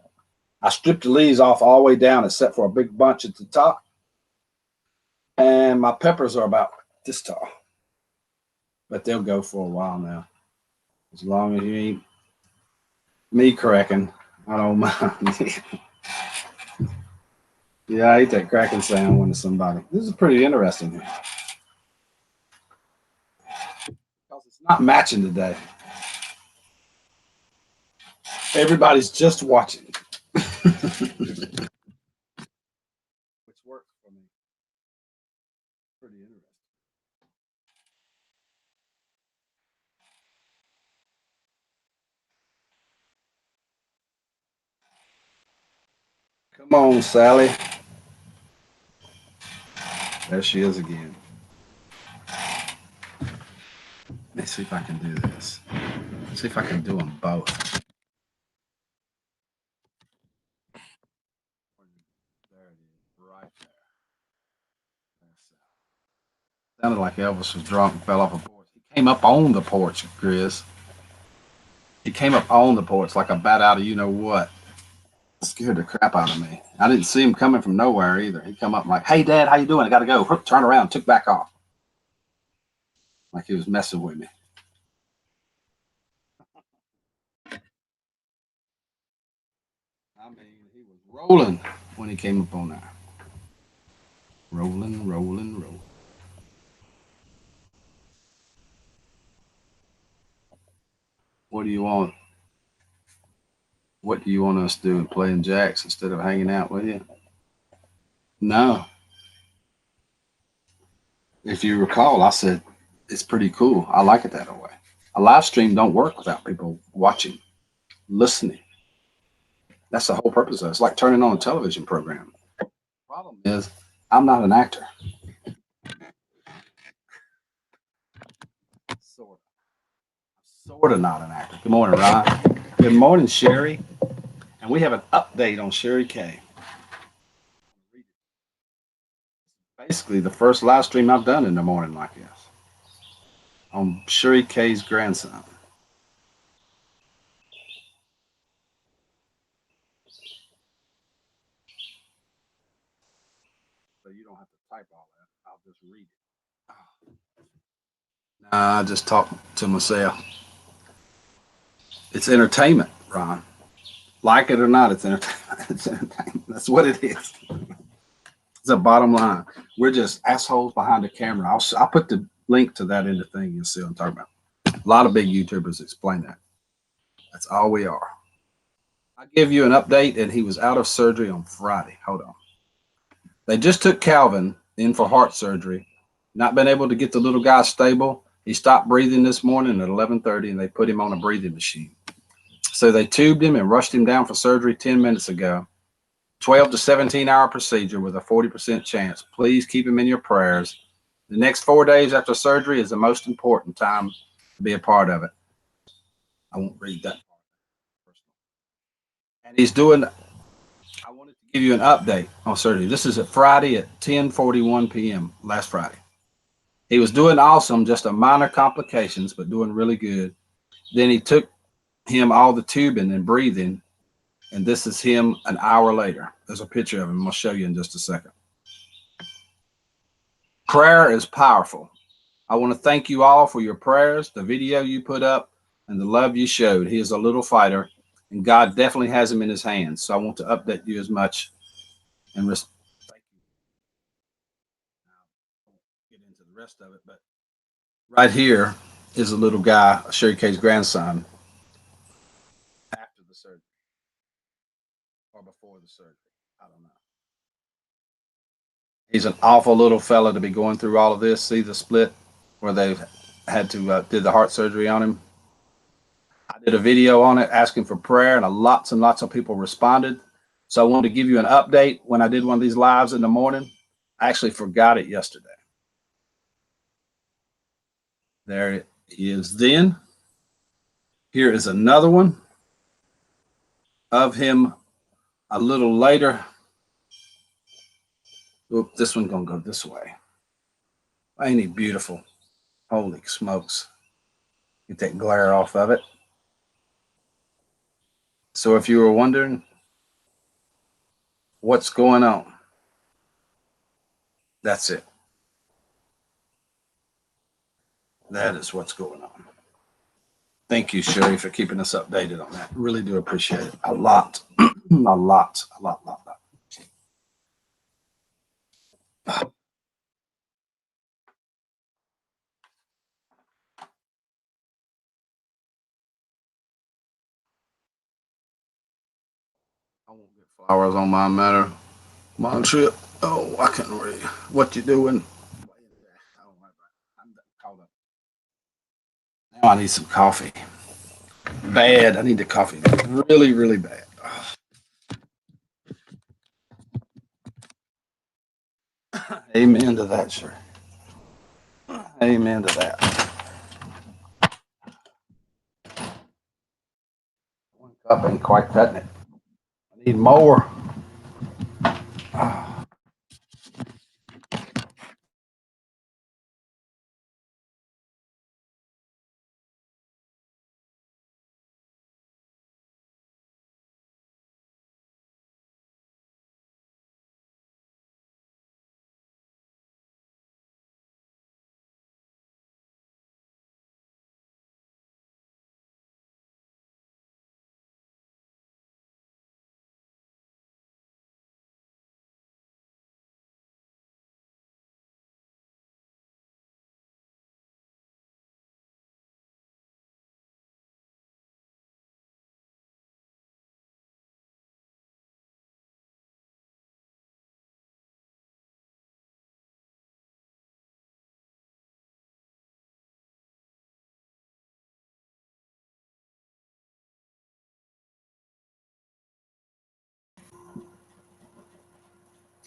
I stripped the leaves off all the way down except for a big bunch at the top. And my peppers are about this tall. But they'll go for a while now. As long as you ain't me cracking, I don't mind. Yeah, I hate that cracking sound when it's somebody. This is pretty interesting here. Because it's not matching today. Everybody's just watching. Which works for me. Pretty interesting. Come on, Sally. There she is again. Let me see if I can do this. See if I can do them both. There it is, right there. Sounded like Elvis was drunk and fell off a porch. He came up on the porch, Chris. He came up on the porch like a bat out of you know what. Scared the crap out of me. I didn't see him coming from nowhere either. He come up like, "Hey, Dad, how you doing? I got to go." Turn around, took back off. Like he was messing with me. I mean, he was rolling when he came up on there. Rolling, rolling, rolling. What do you want? What do you want us doing? Playing jacks instead of hanging out with you? No. If you recall, I said it's pretty cool. I like it that way. A live stream don't work without people watching, listening. That's the whole purpose of it. It's like turning on a television program. The problem is, I'm not an actor. Sort of not an actor. Good morning, Ron. Good morning, Sherry. And we have an update on Sherry K. Basically, the first live stream I've done in the morning like this on Sherry K's grandson. So you don't have to type all that. I'll just read it. Nah, I just talk to myself. It's entertainment, Ron. Like it or not, it's entertainment. It's entertainment. That's what it is. It's a bottom line. We're just assholes behind the camera. I'll put the link to that in the thing. You'll see what I'm talking about. A lot of big YouTubers explain that. That's all we are. I give you an update, and he was out of surgery on Friday. Hold on. They just took Calvin in for heart surgery. Not been able to get the little guy stable. He stopped breathing this morning at 11:30, and they put him on a breathing machine. So they tubed him and rushed him down for surgery 10 minutes ago. 12 to 17-hour procedure with a 40% chance. Please keep him in your prayers. The next 4 days after surgery is the most important time to be a part of it. I won't read that. And he's doing, I wanted to give you an update on surgery. This is at Friday at 10:41 p.m. last Friday. He was doing awesome, just a minor complications, but doing really good. Then he took him all the tubing and breathing, and this is him an hour later. There's a picture of him. I'll show you in just a second. Prayer is powerful. I want to thank you all for your prayers, the video you put up, and the love you showed. He is a little fighter, and God definitely has him in his hands. So I want to update you as much and thank you. I'll get into the rest of it, but right here is a little guy, Sherry K's grandson, after the surgery or before the surgery. I don't know. He's an awful little fella to be going through all of this. See the split where they've had to did the heart surgery on him. I did a video on it asking for prayer, and lots of people responded. So I wanted to give you an update when I did one of these lives in the morning. I actually forgot it yesterday. There it is then. Here is another one of him a little later. Oop, this one's going to go this way. Ain't he beautiful? Holy smokes. Get that glare off of it. So if you were wondering what's going on, that's it. That is what's going on. Thank you, Sherry, for keeping us updated on that. Really do appreciate it. A lot. a lot. I won't get flowers on my matter. My trip. Oh, I can't read. What you doing? I'm caught up. Now I need some coffee. Bad. I need the coffee. Really, really bad. Amen to that, sir. Amen to that. One cup ain't quite cutting it. I need more.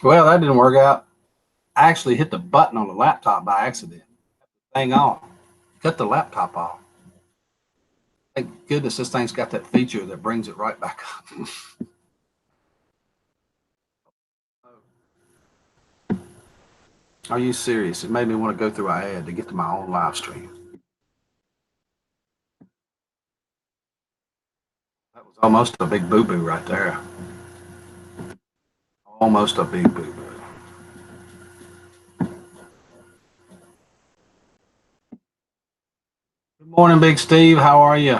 Well, that didn't work out. I actually hit the button on the laptop by accident. Hang on. Cut the laptop off. Thank goodness this thing's got that feature that brings it right back up. Are you serious? It made me want to go through our ad to get to my own live stream. That was almost a big boo-boo right there. Almost a big boo-boo. Good morning, Big Steve. How are you?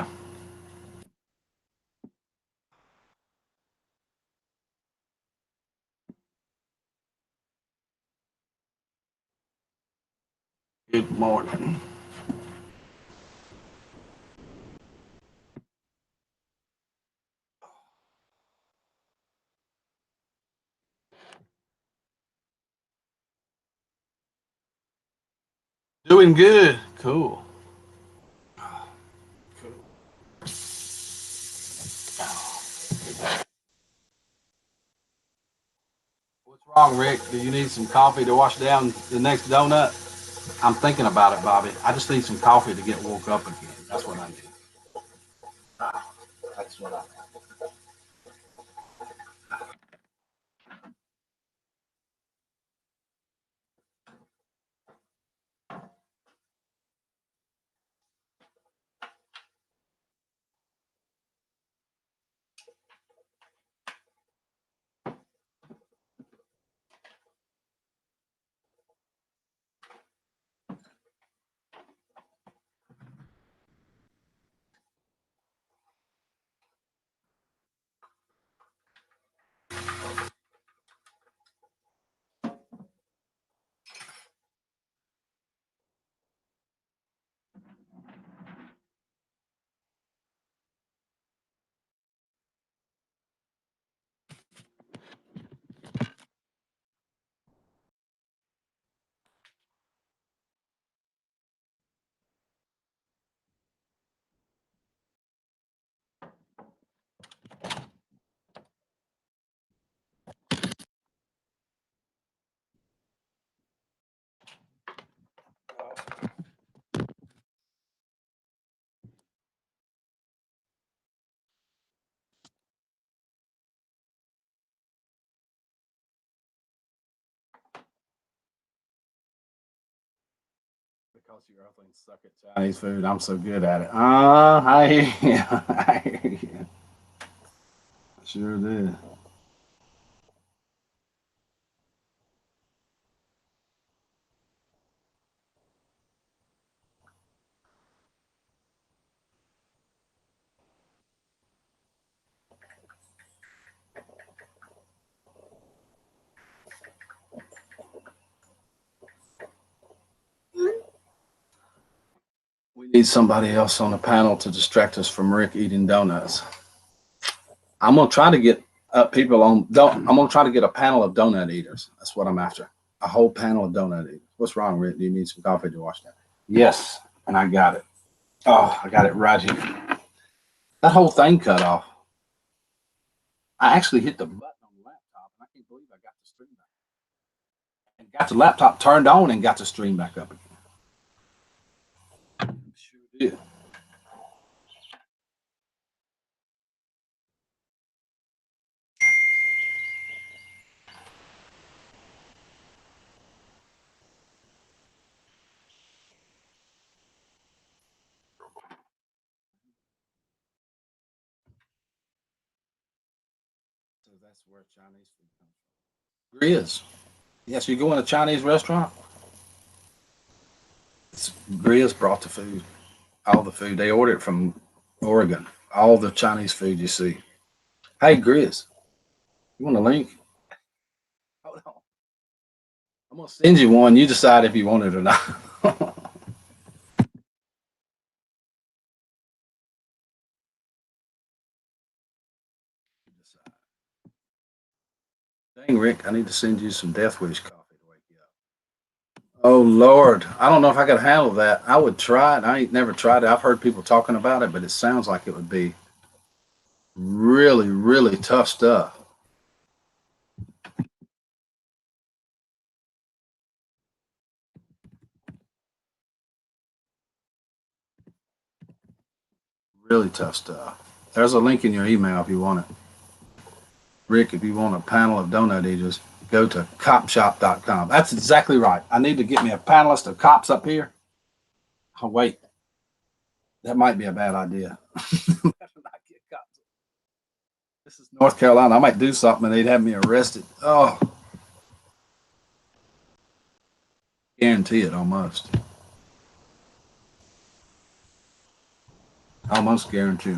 Good morning. Doing good. Cool. What's wrong, Rick? Do you need some coffee to wash down the next donut? I'm thinking about it, Bobby. I just need some coffee to get woke up again. That's what I need. That's what I need. Because you earthlings suck at Chinese food, I'm so good at it. I hear you. I hear you. Sure did. We need somebody else on the panel to distract us from Rick eating donuts. I'm gonna try to get people on. I'm gonna try to get a panel of donut eaters. That's what I'm after. A whole panel of donut eaters. What's wrong, Rick? Do you need some coffee to wash that? Yes, and I got it. Oh, I got it right here. That whole thing cut off. I actually hit the button on the laptop, and I can't believe I got the stream back. Got the laptop turned on and got the stream back up again. Sure did. So that's where Chinese food comes from. Grizz. Yes, you go in a Chinese restaurant. Grizz brought the food, all the food. They ordered it from Oregon. All the Chinese food you see. Hey, Grizz, you want a link? Hold on. I'm gonna send you one. You decide if you want it or not. Dang, Rick, I need to send you some Death Wish coffee to wake you up. Oh Lord, I don't know if I could handle that. I would try it. I ain't never tried it. I've heard people talking about it, but it sounds like it would be really, really tough stuff. Really tough stuff. There's a link in your email if you want it. Rick, if you want a panel of donut eaters, go to copshop.com. That's exactly right. I need to get me a panelist of cops up here. Oh, wait. That might be a bad idea. This is North Carolina. I might do something and they'd have me arrested. Oh, guarantee it almost. Almost guarantee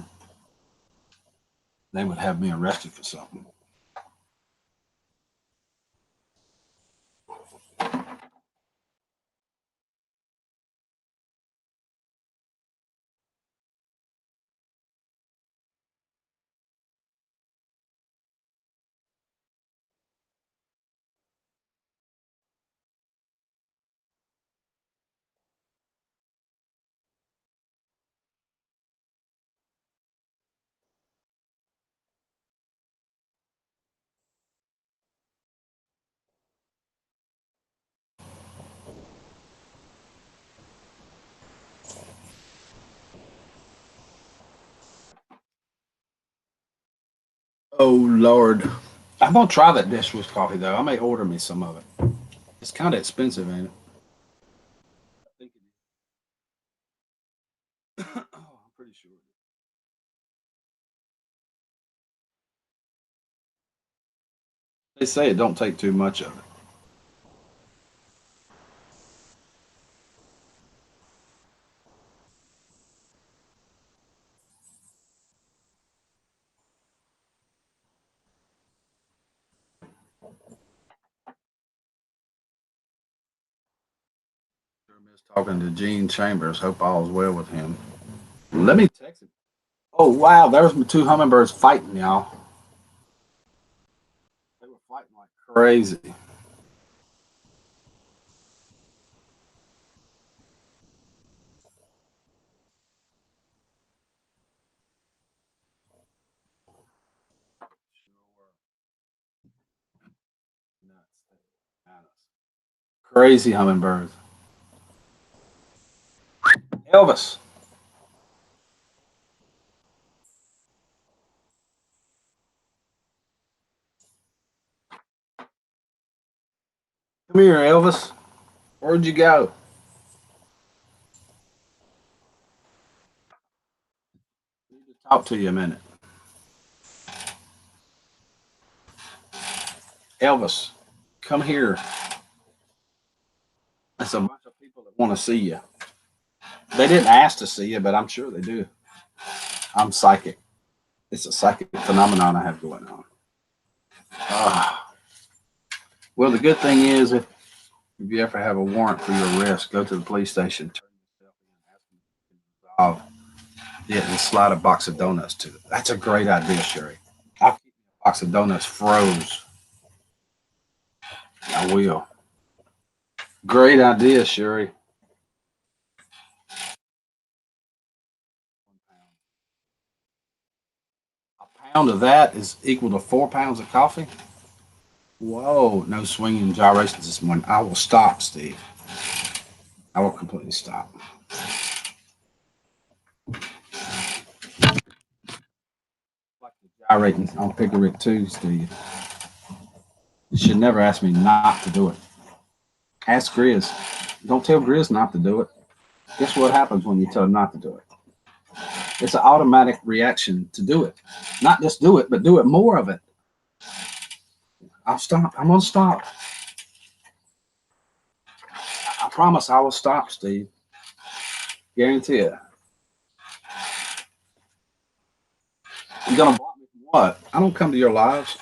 they would have me arrested for something. Oh, Lord. I'm going to try that dishwasher coffee, though. I may order me some of it. It's kind of expensive, ain't it? I think it is. Oh, I'm pretty sure. They say it don't take too much of it. Sure miss talking to Gene Chambers. Hope all is well with him. Let me text him. Oh, wow. There's my two hummingbirds fighting, y'all. They were fighting like crazy. Crazy hummingbirds. Elvis, come here, Elvis. Where'd you go? I need to talk to you a minute. Elvis, come here. There's a bunch of people that want to see you. They didn't ask to see you, but I'm sure they do. I'm psychic. It's a psychic phenomenon I have going on. Ah. Well, the good thing is, if you ever have a warrant for your arrest, go to the police station, turn yourself in, ask them to resolve it, and slide a box of donuts to it. That's a great idea, Sherry. I'll keep a box of donuts froze. I will. Great idea, Sherry. A pound of that is equal to 4 pounds of coffee. Whoa, no swinging gyrations this morning. I will stop, Steve. I will completely stop. Like the gyrating on Pickerick too, Steve. You should never ask me not to do it. Ask Grizz. Don't tell Grizz not to do it. Guess what happens when you tell him not to do it? It's an automatic reaction to do it. Not just do it, but do it more of it. I'll stop. I'm going to stop. I promise I will stop, Steve. Guarantee it. You going to block me from what? I don't come to your lives.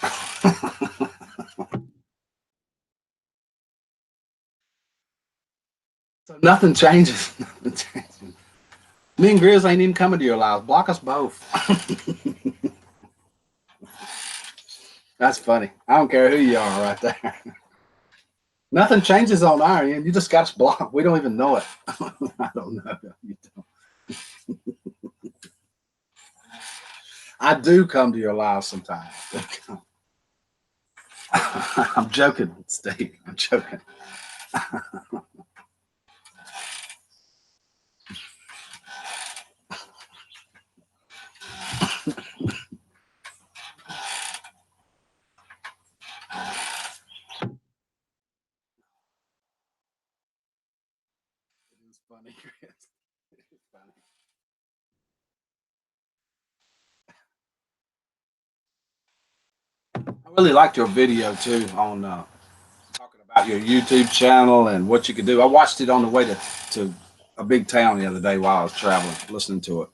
So nothing changes. Nothing changes. Me and Grizz ain't even coming to your lives. Block us both. That's funny. I don't care who you are right there. Nothing changes on our end. You just got us blocked. We don't even know it. I don't know. You don't. I do come to your live sometimes. I'm joking, Steve. I'm joking. It's funny, Chris. It's funny. I really liked your video too on talking about your YouTube channel and what you could do. I watched it on the way to a big town the other day while I was traveling, listening to it.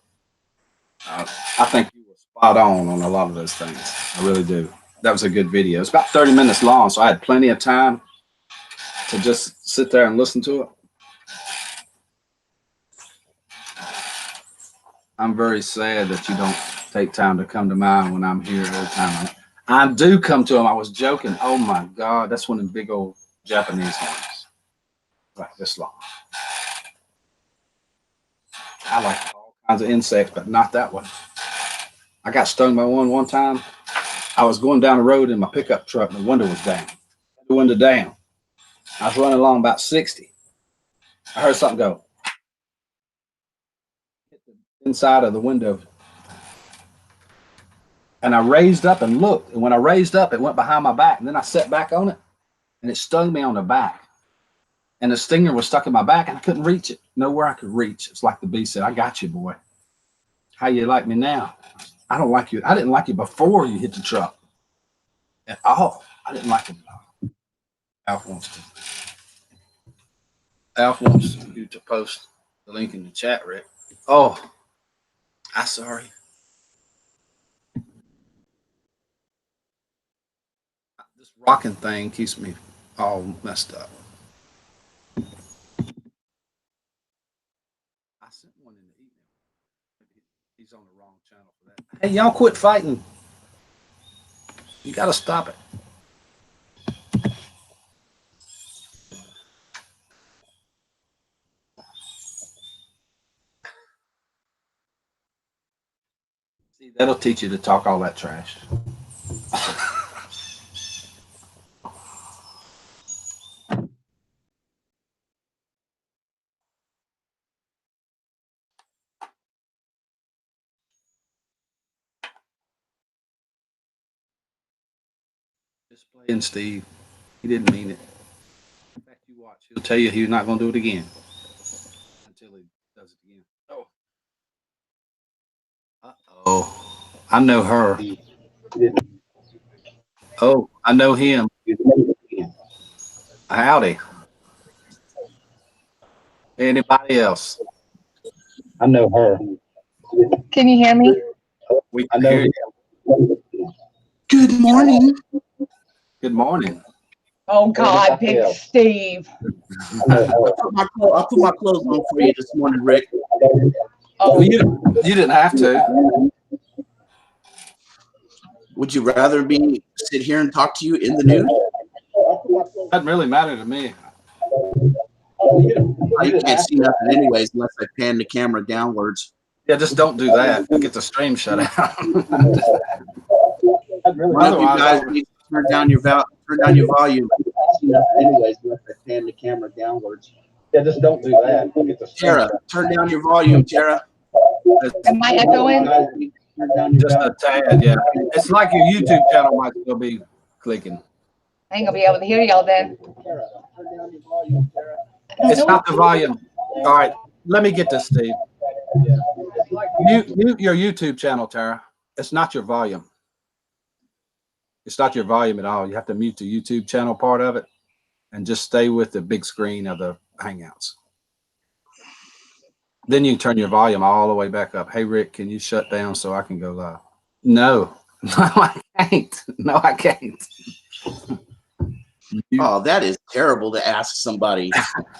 I think you were spot on a lot of those things. I really do. That was a good video. It's about 30 minutes long, so I had plenty of time to just sit there and listen to it. I'm very sad that you don't take time to come to mine when I'm here every time. I do come to them. I was joking. Oh my God, that's one of the big old Japanese ones, like this long. I like all kinds of insects, but not that one. I got stung by one time. I was going down the road in my pickup truck and the window was down. The window down. I was running along about 60. I heard something go. Hit the inside of the window. And I raised up and looked. And when I raised up, it went behind my back. And then I sat back on it and it stung me on the back. And the stinger was stuck in my back and I couldn't reach it. Nowhere I could reach. It's like the bee said, I got you, boy. How you like me now? I don't like you. I didn't like you before you hit the truck at all. I didn't like it at all. Alf wants you to post the link in the chat, Rick. Oh, I'm sorry. This rocking thing keeps me all messed up. I sent one in the email. He's on the wrong channel for that. Hey, y'all quit fighting. You got to stop it. See, that'll teach you to talk all that trash. Just playing, Steve. He didn't mean it. In fact, you watch. He'll tell you he's not going to do it again until he does it again. Oh. Uh-oh. I know her. Oh, I know him. Howdy. Anybody else? I know her. Can you hear me? We can hear you. Good morning. Good morning. Oh God, Big Steve. I put my clothes on for you this morning, Rick. Oh, Well, you didn't have to. Would you rather me sit here and talk to you in the news? Doesn't really matter to me. You can't see nothing anyways unless I pan the camera downwards. Yeah, just don't do that. You'll get the stream shut out. One of you guys needs to turn turn down your volume. Anyways, unless I pan the camera downwards. Yeah, just don't do that. Look at the Tara, turn down your volume, Tara. Am I echoing? Turn down your Just a tad, yeah. It's like your YouTube channel might still be clicking. I ain't gonna be able to hear y'all then. Tara, turn down your volume, Tara. It's not the volume. All right, let me get this, Steve. Mute your YouTube channel, Tara. It's not your volume. It's not your volume at all. You have to mute the YouTube channel part of it and just stay with the big screen of the Hangouts. Then you can turn your volume all the way back up. Hey, Rick, can you shut down so I can go live? No, no, I can't. No, I can't. Oh, that is terrible to ask somebody.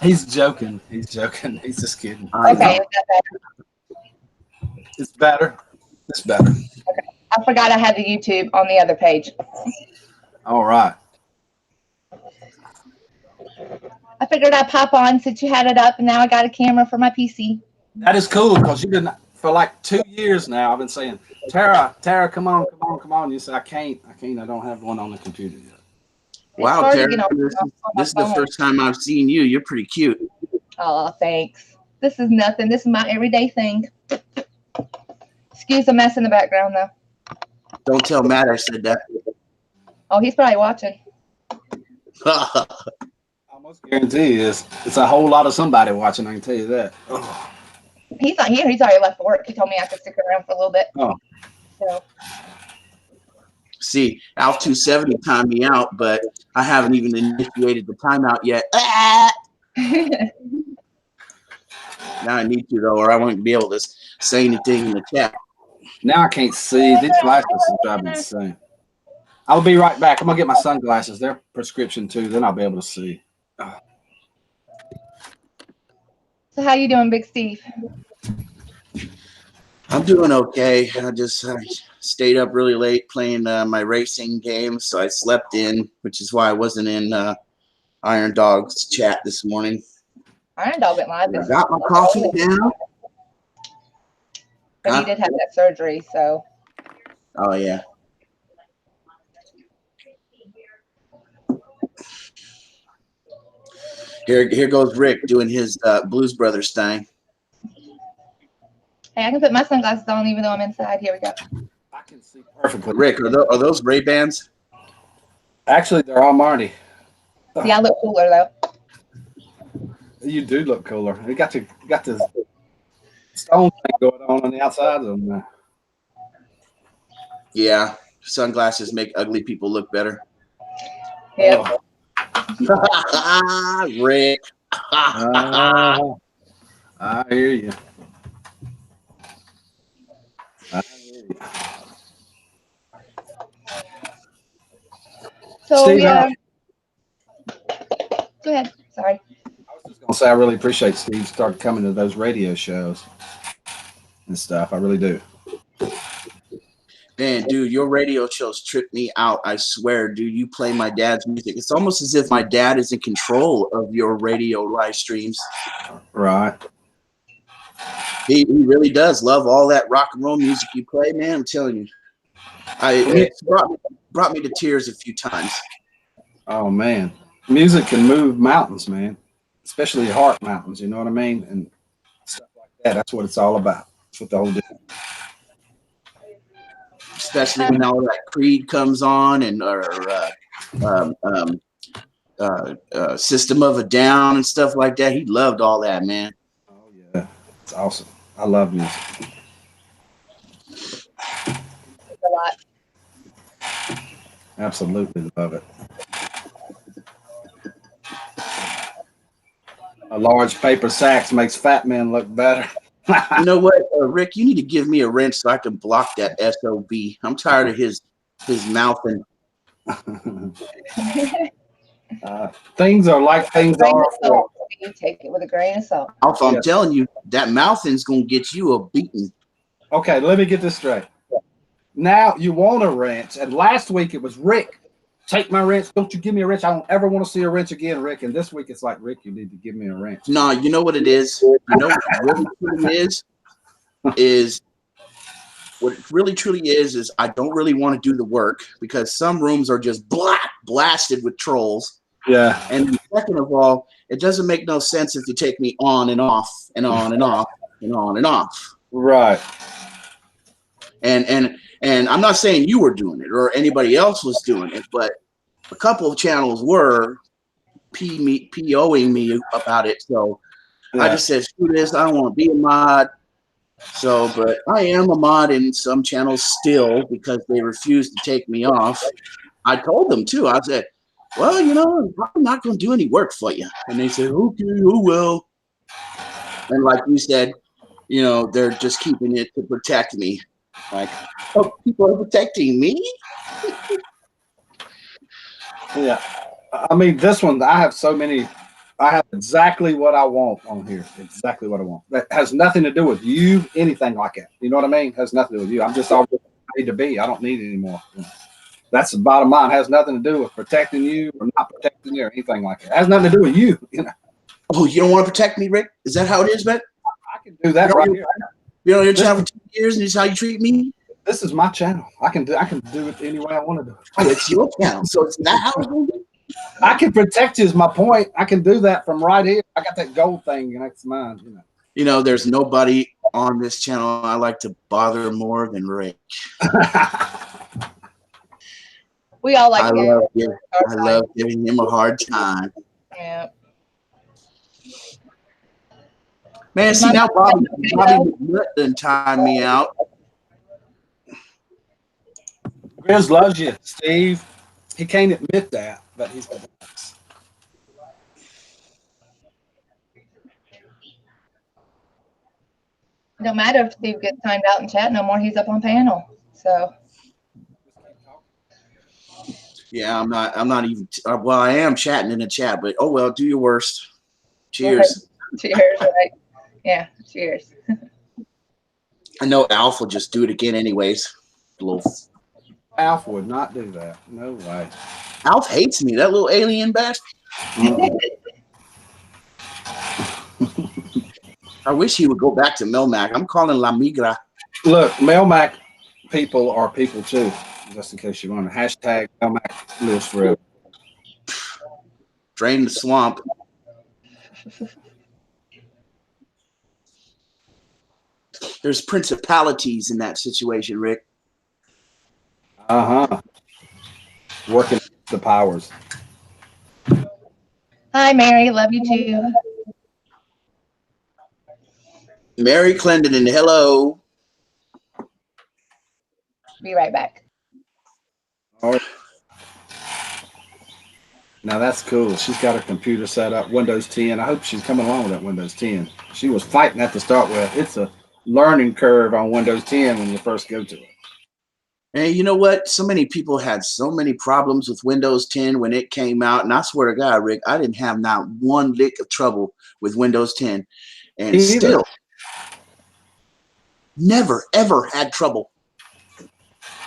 He's joking. He's joking. He's just kidding. Okay, is that better? It's better. It's better. Okay. I forgot I had the YouTube on the other page. All right. I figured I'd pop on since you had it up, and now I got a camera for my PC. That is cool because you've been for like 2 years now. I've been saying, Tara, come on, come on, come on. You say, I can't. I don't have one on the computer yet. Wow, hard to Tara, get on this is the phone. first time I've seen you. You're pretty cute. Oh, thanks. This is nothing. This is my everyday thing. Excuse the mess in the background, though. Don't tell Matt I said that. Oh, he's probably watching. I almost guarantee you it's a whole lot of somebody watching. I can tell you that. Oh. He's not here. He's already left for work. He told me I could stick around for a little bit. Oh. So. See, Alf 270 timed me out, but I haven't even initiated the timeout yet. Ah! Now I need to, though, or I won't be able to say anything in the chat. Now I can't see. These glasses are driving me insane. I'll be right back. I'm going to get my sunglasses. They're prescription, too. Then I'll be able to see. Oh. So how you doing, Big Steve? I'm doing okay. I stayed up really late playing my racing game, so I slept in, which is why I wasn't in Iron Dog's chat this morning. Iron Dog went live. I got my coffee down. But he did have that surgery, so. Oh, yeah. Here goes Rick doing his Blues Brothers thing. Hey, I can put my sunglasses on even though I'm inside. Here we go. I can see perfectly. Rick, are those Ray-Bans? Actually, they're all Marty. Yeah, I look cooler, though. You do look cooler. You got the stone thing going on the outside of them. Yeah, sunglasses make ugly people look better. Yeah. Oh. Rick. I hear you. So, Steve, yeah. Go ahead. Sorry. I was just going to say I really appreciate Steve started coming to those radio shows and stuff. I really do. Man, dude, your radio shows trip me out. I swear, dude, you play my dad's music. It's almost as if my dad is in control of your radio live streams. Right. He really does love all that rock and roll music you play, man. I'm telling you. It's brought me to tears a few times. Oh, man. Music can move mountains, man, especially heart mountains. You know what I mean? And stuff like that. That's what it's all about. That's what the whole deal. Especially when all that Creed comes on and System of a Down and stuff like that. He loved all that, man. Oh, yeah. It's awesome. I love music. A lot. Absolutely love it. A large paper sax makes fat men look better. You know what, Rick? You need to give me a wrench so I can block that SOB. I'm tired of his mouth and. Things are like things are. You take it with a grain of salt. Alpha, I'm telling you, that mouthing's gonna get you a beating. Okay, let me get this straight. Now you want a wrench, and last week it was Rick. Take my wrench. Don't you give me a wrench. I don't ever want to see a wrench again, Rick. And this week it's like, Rick, you need to give me a wrench. No, you know what it is? You know what it really is what it really truly is I don't really want to do the work because some rooms are just blasted with trolls. Yeah. And second of all, it doesn't make no sense if you take me on and off and on and off and on and off. Right. And I'm not saying you were doing it or anybody else was doing it, but a couple of channels were POing me about it. So Yeah. I just said, screw this. I don't want to be a mod. So, but I am a mod in some channels still because they refuse to take me off. I told them too. I said, well, you know, I'm not going to do any work for you. And they said, okay, who will? And like you said, you know, they're just keeping it to protect me. Like, oh, people are protecting me? Yeah. I mean, this one, I have so many. I have exactly what I want on here. Exactly what I want. That has nothing to do with you, anything like that. You know what I mean? Has nothing to do with you. I'm just all I need to be. I don't need it anymore. That's the bottom line. It has nothing to do with protecting you or not protecting you or anything like that. It has nothing to do with you. You know. Oh, you don't want to protect me, Rick? Is that how it is, man? I can do that right here. Been on your channel for 2 years and this is how you treat me? This is my channel. I can do it any way I want to do it. Oh, it's your channel. So it's not how it's going to be? I can protect you is my point. I can do that from right here. I got that gold thing and that's mine. You know. You know, there's nobody on this channel I like to bother more than Rick. We all like I love giving him a hard time. Yeah. Man, see now Bobby didn't time me out. Grizz loves you, Steve. He can't admit that, but he's the best. It don't matter if Steve gets timed out in chat no more. He's up on panel. So Yeah, I'm not even. Well, I am chatting in the chat, but oh well. Do your worst. Cheers. cheers, right? Yeah, cheers. I know Alf will just do it again, anyways. Alf would not do that. No way. Alf hates me. That little alien bastard. I wish he would go back to Melmac. I'm calling La Migra. Look, Melmac people are people too. Just in case you want to hashtag Melmac lives forever. Drain the swamp. There's principalities in that situation, Rick. Working the powers. Hi, Mary. Love you too. Mary Clendon, hello. Be right back. All right. Now that's cool. She's got her computer set up, Windows 10. I hope she's coming along with that Windows 10. She was fighting that to start with. It's a learning curve on Windows 10 when you first go to it. Hey, you know what? So many people had so many problems with Windows 10 when it came out. And I swear to God, Rick, I didn't have not one lick of trouble with Windows 10. And still, never, ever had trouble.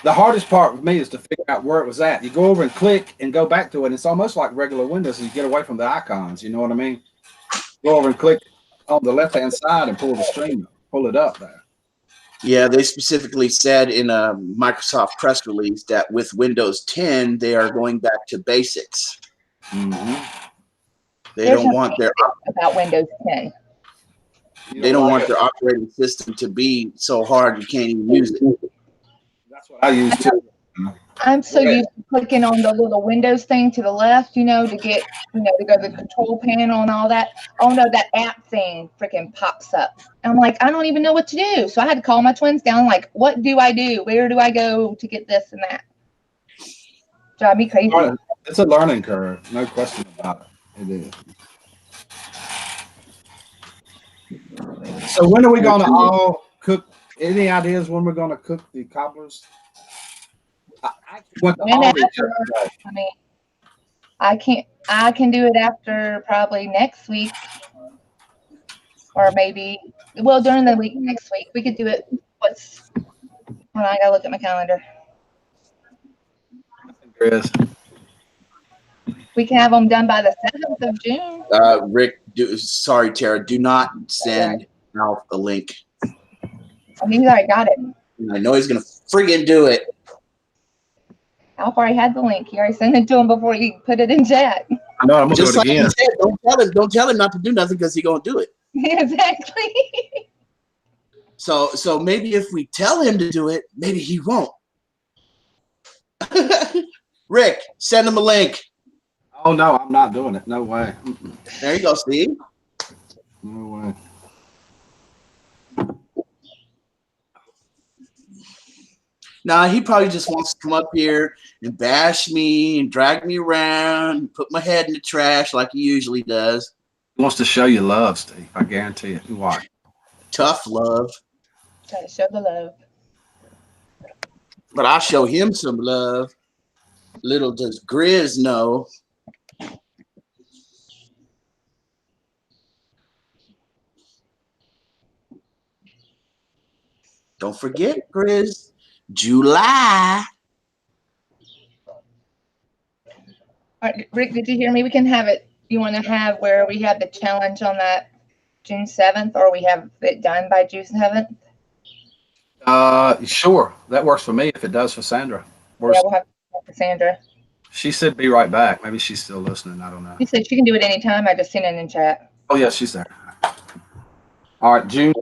The hardest part with me is to figure out where it was at. You go over and click and go back to it. And it's almost like regular Windows. You get away from the icons. You know what I mean? Go over and click on the left-hand side and pull the stream, pull it up there. Yeah, they specifically said in a Microsoft press release that with Windows 10, they are going back to basics. They don't want their about Windows 10. They don't want their operating system to be so hard you can't even use it. That's what I use too. I'm so used to clicking on the little Windows thing to the left, you know, to get, you know, to go to the control panel and all that. Oh no, that app thing freaking pops up. I'm like, I don't even know what to do. So I had to call my twins down, like, what do I do? Where do I go to get this and that? Drive me crazy. It's a learning curve, no question about it. It is. So when are we going to all cook? Any ideas when we're going to cook the cobblers? I mean, I can do it after probably next week, or maybe, well, during the week next week. We could do it. When I gotta look at my calendar. Chris. We can have them done by the 7th of June. Rick, sorry, Tara, do not send Alf a link. I mean, he's already got it. And I know he's gonna friggin' do it. Alf already had the link. He already sent it to him before he put it in chat. I know I'm gonna Just do it like again. he said, don't tell him not to do nothing because he's gonna do it. Exactly. So maybe if we tell him to do it, maybe he won't. Rick, send him a link. Oh no, I'm not doing it. No way. There you go, Steve. No way. Nah, he probably just wants to come up here and bash me and drag me around and put my head in the trash like he usually does. He wants to show you love, Steve. I guarantee it. You watch. Tough love. Try to show the love. But I'll show him some love. Little does Grizz know. Don't forget, Grizz, July. All right, Rick, did you hear me? We can have it. You want to have where we have the challenge on that June 7th, or we have it done by June 7th? Sure. That works for me if it does for Sandra. Yeah, we'll have to talk to Sandra. She said be right back. Maybe she's still listening. I don't know. She said she can do it anytime. I just seen it in chat. Oh yeah, she's there. All right, June.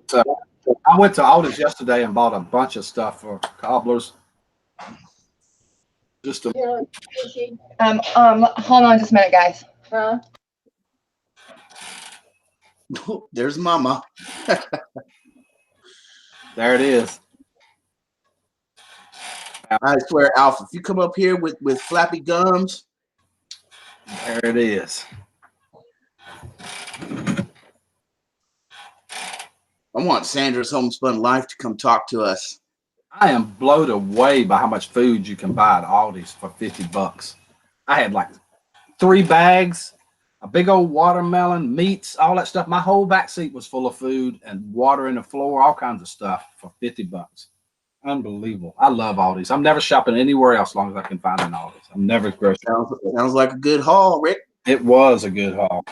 I went to Aldi's yesterday and bought a bunch of stuff for cobblers. Just a Hold on just a minute, guys. There's Mama. there it is. I swear, Alf, if you come up here with flappy gums. There it is. I want Sandra's Homespun Life to come talk to us. I am blown away by how much food you can buy at Aldi's for $50. I had like 3 bags, a big old watermelon, meats, all that stuff. My whole back seat was full of food and water in the floor, all kinds of stuff for $50. Unbelievable. I love Aldi's. I'm never shopping anywhere else as long as I can find an Aldi's. I'm never grocery. Sounds like a good haul, Rick. It was a good haul.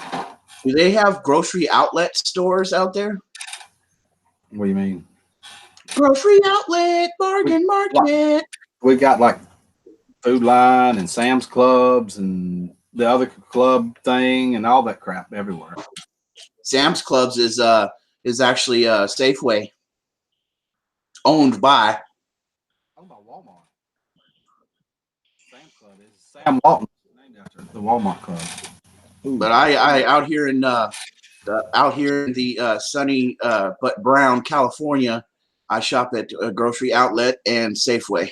Do they have grocery outlet stores out there? What do you mean? Grocery outlet, bargain market. We got like Food Line and Sam's Clubs and the other club thing and all that crap everywhere. Sam's Clubs is actually Safeway, owned by Walmart. Sam's Club is Sam Walton, named after the Walmart Club. Ooh. But I out here in the sunny but brown California, I shop at a grocery outlet and Safeway.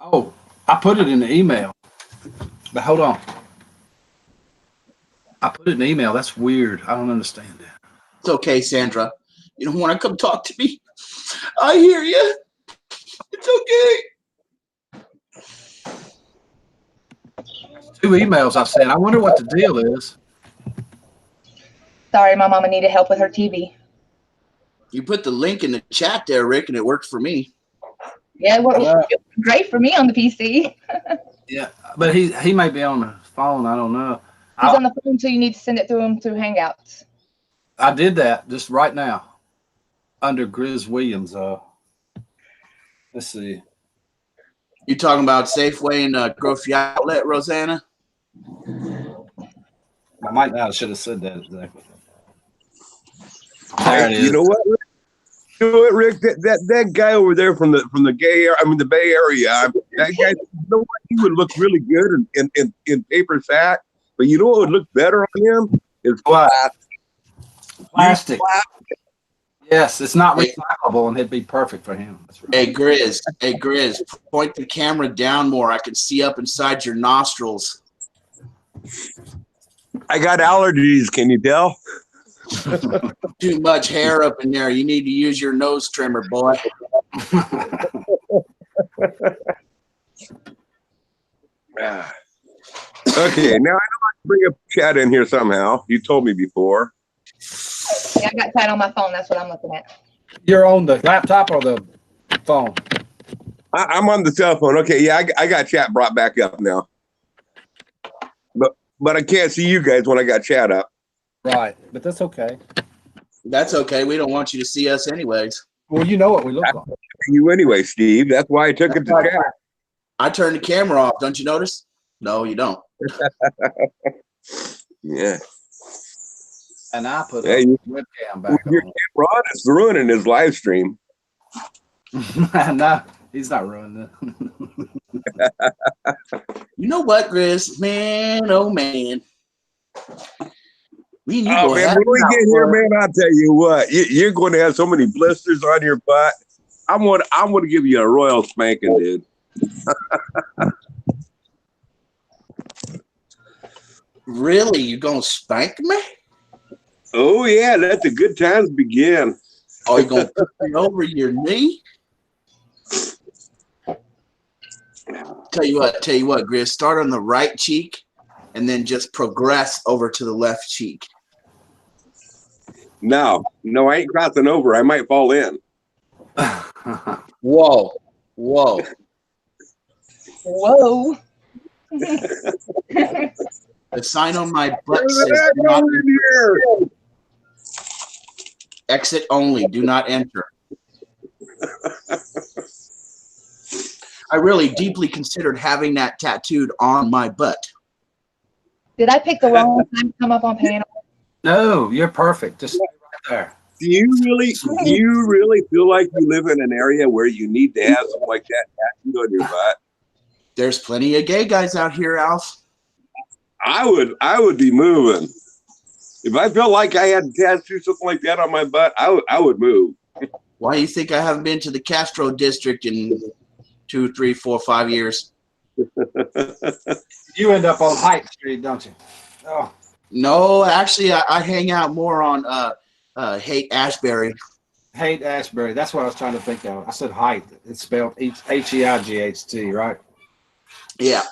Oh, I put it in the email. But hold on. I put it in the email. That's weird. I don't understand that. It's okay, Sandra. You don't want to come talk to me? I hear you. It's okay. 2 emails I sent. I wonder what the deal is. Sorry, my mama needed help with her TV. You put the link in the chat there, Rick, and it worked for me. Yeah, it worked great for me on the PC. Yeah, but he may be on the phone. I don't know. He's on the phone, so you need to send it through him through Hangouts. I did that just right now under Grizz Williams. Let's see. You talking about Safeway and grocery outlet, Rosanna? I might not. I should have said that exactly. There it is. You know what, Rick? That guy over there from the gay area, the Bay Area, that guy, you know what, he would look really good in paper sack, but you know what would look better on him? Is plastic. Yes, it's not recyclable, and it'd be perfect for him. That's right. Hey, Grizz, point the camera down more. I can see up inside your nostrils. I got allergies, can you tell? Too much hair up in there. You need to use your nose trimmer, boy. Okay, now I know I can bring a chat in here somehow. You told me before. Yeah, I got chat on my phone. That's what I'm looking at. You're on the laptop or the phone? I'm on the cell phone. Okay, yeah, I got chat brought back up now. But I can't see you guys when I got chat up. Right, but that's okay. That's okay. We don't want you to see us anyways. Well, you know what we look like. You anyway, Steve. That's why I took it to That's chat. I turned the camera off. Don't you notice? No, you don't. Yeah. And I put Yeah, a you- webcam back Your on. Ron is ruining his live stream. No, he's not ruining it. You know what, Grizz? Man, oh man. Me and you Oh go man, ahead. when we get here, man, I'll tell you what, you're going to have so many blisters on your butt. I'm going to give you a royal spanking, dude. Really? You gonna spank me? Oh yeah, let the good times begin. Oh, you gonna put me over your knee? Tell you what, Grizz. Start on the right cheek, and then just progress over to the left cheek. No, I ain't crossing over. I might fall in. Whoa, whoa. Whoa. The sign on my butt Get says back do not over here. exit only. Do not enter. I really deeply considered having that tattooed on my butt. Did I pick the wrong time to come up on panel? No, you're perfect. Just stay right there. Do you really feel like you live in an area where you need to have something like that tattooed on your butt? There's plenty of gay guys out here, Alf. I would be moving. If I felt like I had to tattoo something like that on my butt, I would move. Why do you think I haven't been to the Castro district in 2, 3, 4, 5 years? You end up on Hype Street, don't you? Oh, No, actually, I hang out more on Haight Ashbury. Haight Ashbury. That's what I was trying to think of. I said height. It's spelled Height, right? Yeah.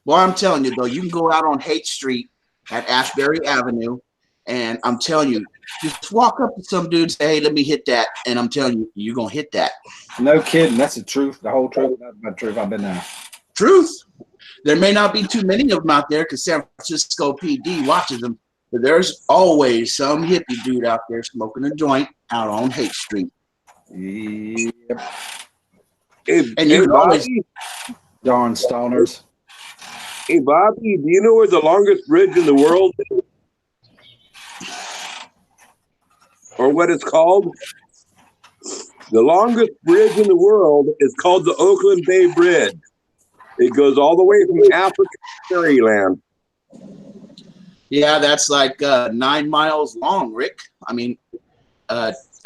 Well, I'm telling you, though, you can go out on Haight Street at Ashbury Avenue, and I'm telling you, just walk up to some dude, say, hey, let me hit that, and I'm telling you, you're going to hit that. No kidding. That's the truth. The whole truth. That's the truth. I've been there. Truth. There may not be too many of them out there because San Francisco PD watches them, but there's always some hippie dude out there smoking a joint out on Haight Street. Yep. And you can always Darn stoners. Hey, Bobby, do you know where the longest bridge in the world is? Or what it's called? The longest bridge in the world is called the Oakland Bay Bridge. It goes all the way from Africa to Maryland. Yeah, that's like 9 miles long, Rick. I mean,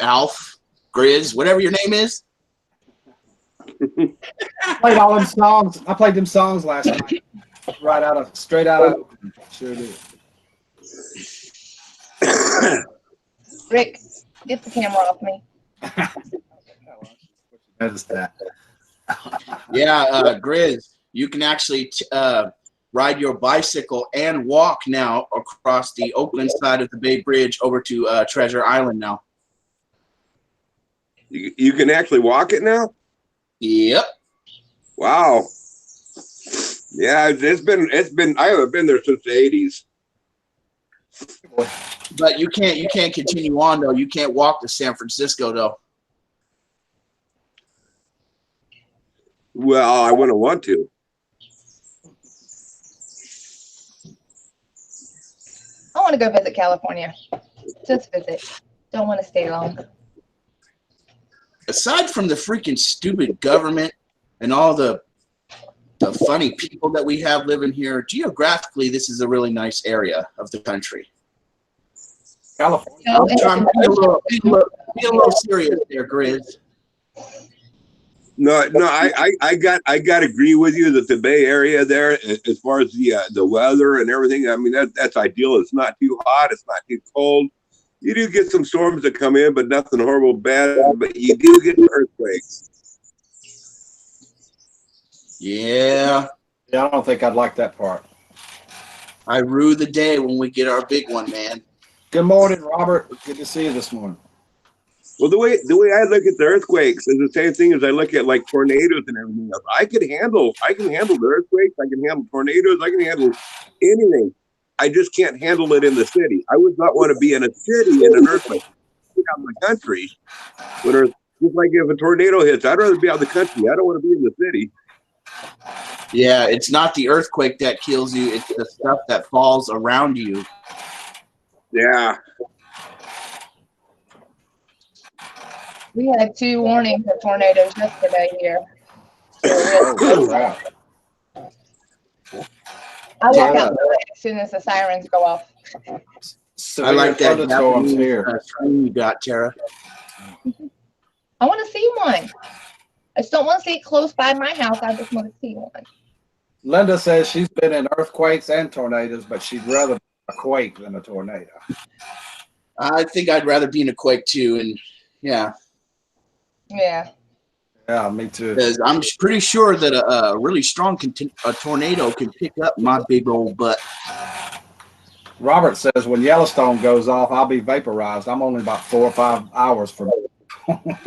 Alf, Grizz, whatever your name is. I played all them songs. I played them songs last night. Straight out of. Sure did. Rick, get the camera off me. Notice that. Yeah, Grizz, you can actually ride your bicycle and walk now across the Oakland side of the Bay Bridge over to Treasure Island now. You can actually walk it now? Yep. Wow. Yeah, I haven't been there since the 80s. But you can't continue on though. You can't walk to San Francisco though. Well, I wouldn't want to. I want to go visit California. Just visit. Don't want to stay long. Aside from the freaking stupid government and all the funny people that we have living here, geographically, this is a really nice area of the country. California. No, I'm trying to be a little serious there, Grizz. No, I got to agree with you that the Bay Area there, as far as the weather and everything, I mean that's ideal. It's not too hot, it's not too cold. You do get some storms that come in, but nothing horrible bad. But you do get earthquakes. Yeah, Yeah, I don't think I'd like that part. I rue the day when we get our big one, man. Good morning, Robert. Good to see you this morning. Well, the way I look at the earthquakes is the same thing as I look at like tornadoes and everything else. I can handle the earthquakes. I can handle tornadoes. I can handle anything. I just can't handle it in the city. I would not want to be in a city in an earthquake. be out in the country. Just like if a tornado hits, I'd rather be out in the country. I don't want to be in the city. Yeah, it's not the earthquake that kills you. It's the stuff that falls around you. Yeah. We had 2 warnings of tornadoes yesterday here. Oh, crap. I walk Yeah. out as soon as the sirens go off. I like that thunderstorms Japanese here. screen you got, Tara. I want to see one. I just don't want to see it close by my house. I just want to see one. Linda says she's been in earthquakes and tornadoes, but she'd rather a quake than a tornado. I think I'd rather be in a quake too, and yeah. Yeah. Yeah, me too. Because I'm pretty sure that a really strong tornado can pick up my big old butt. Robert says when Yellowstone goes off, I'll be vaporized. I'm only about 4 or 5 hours from.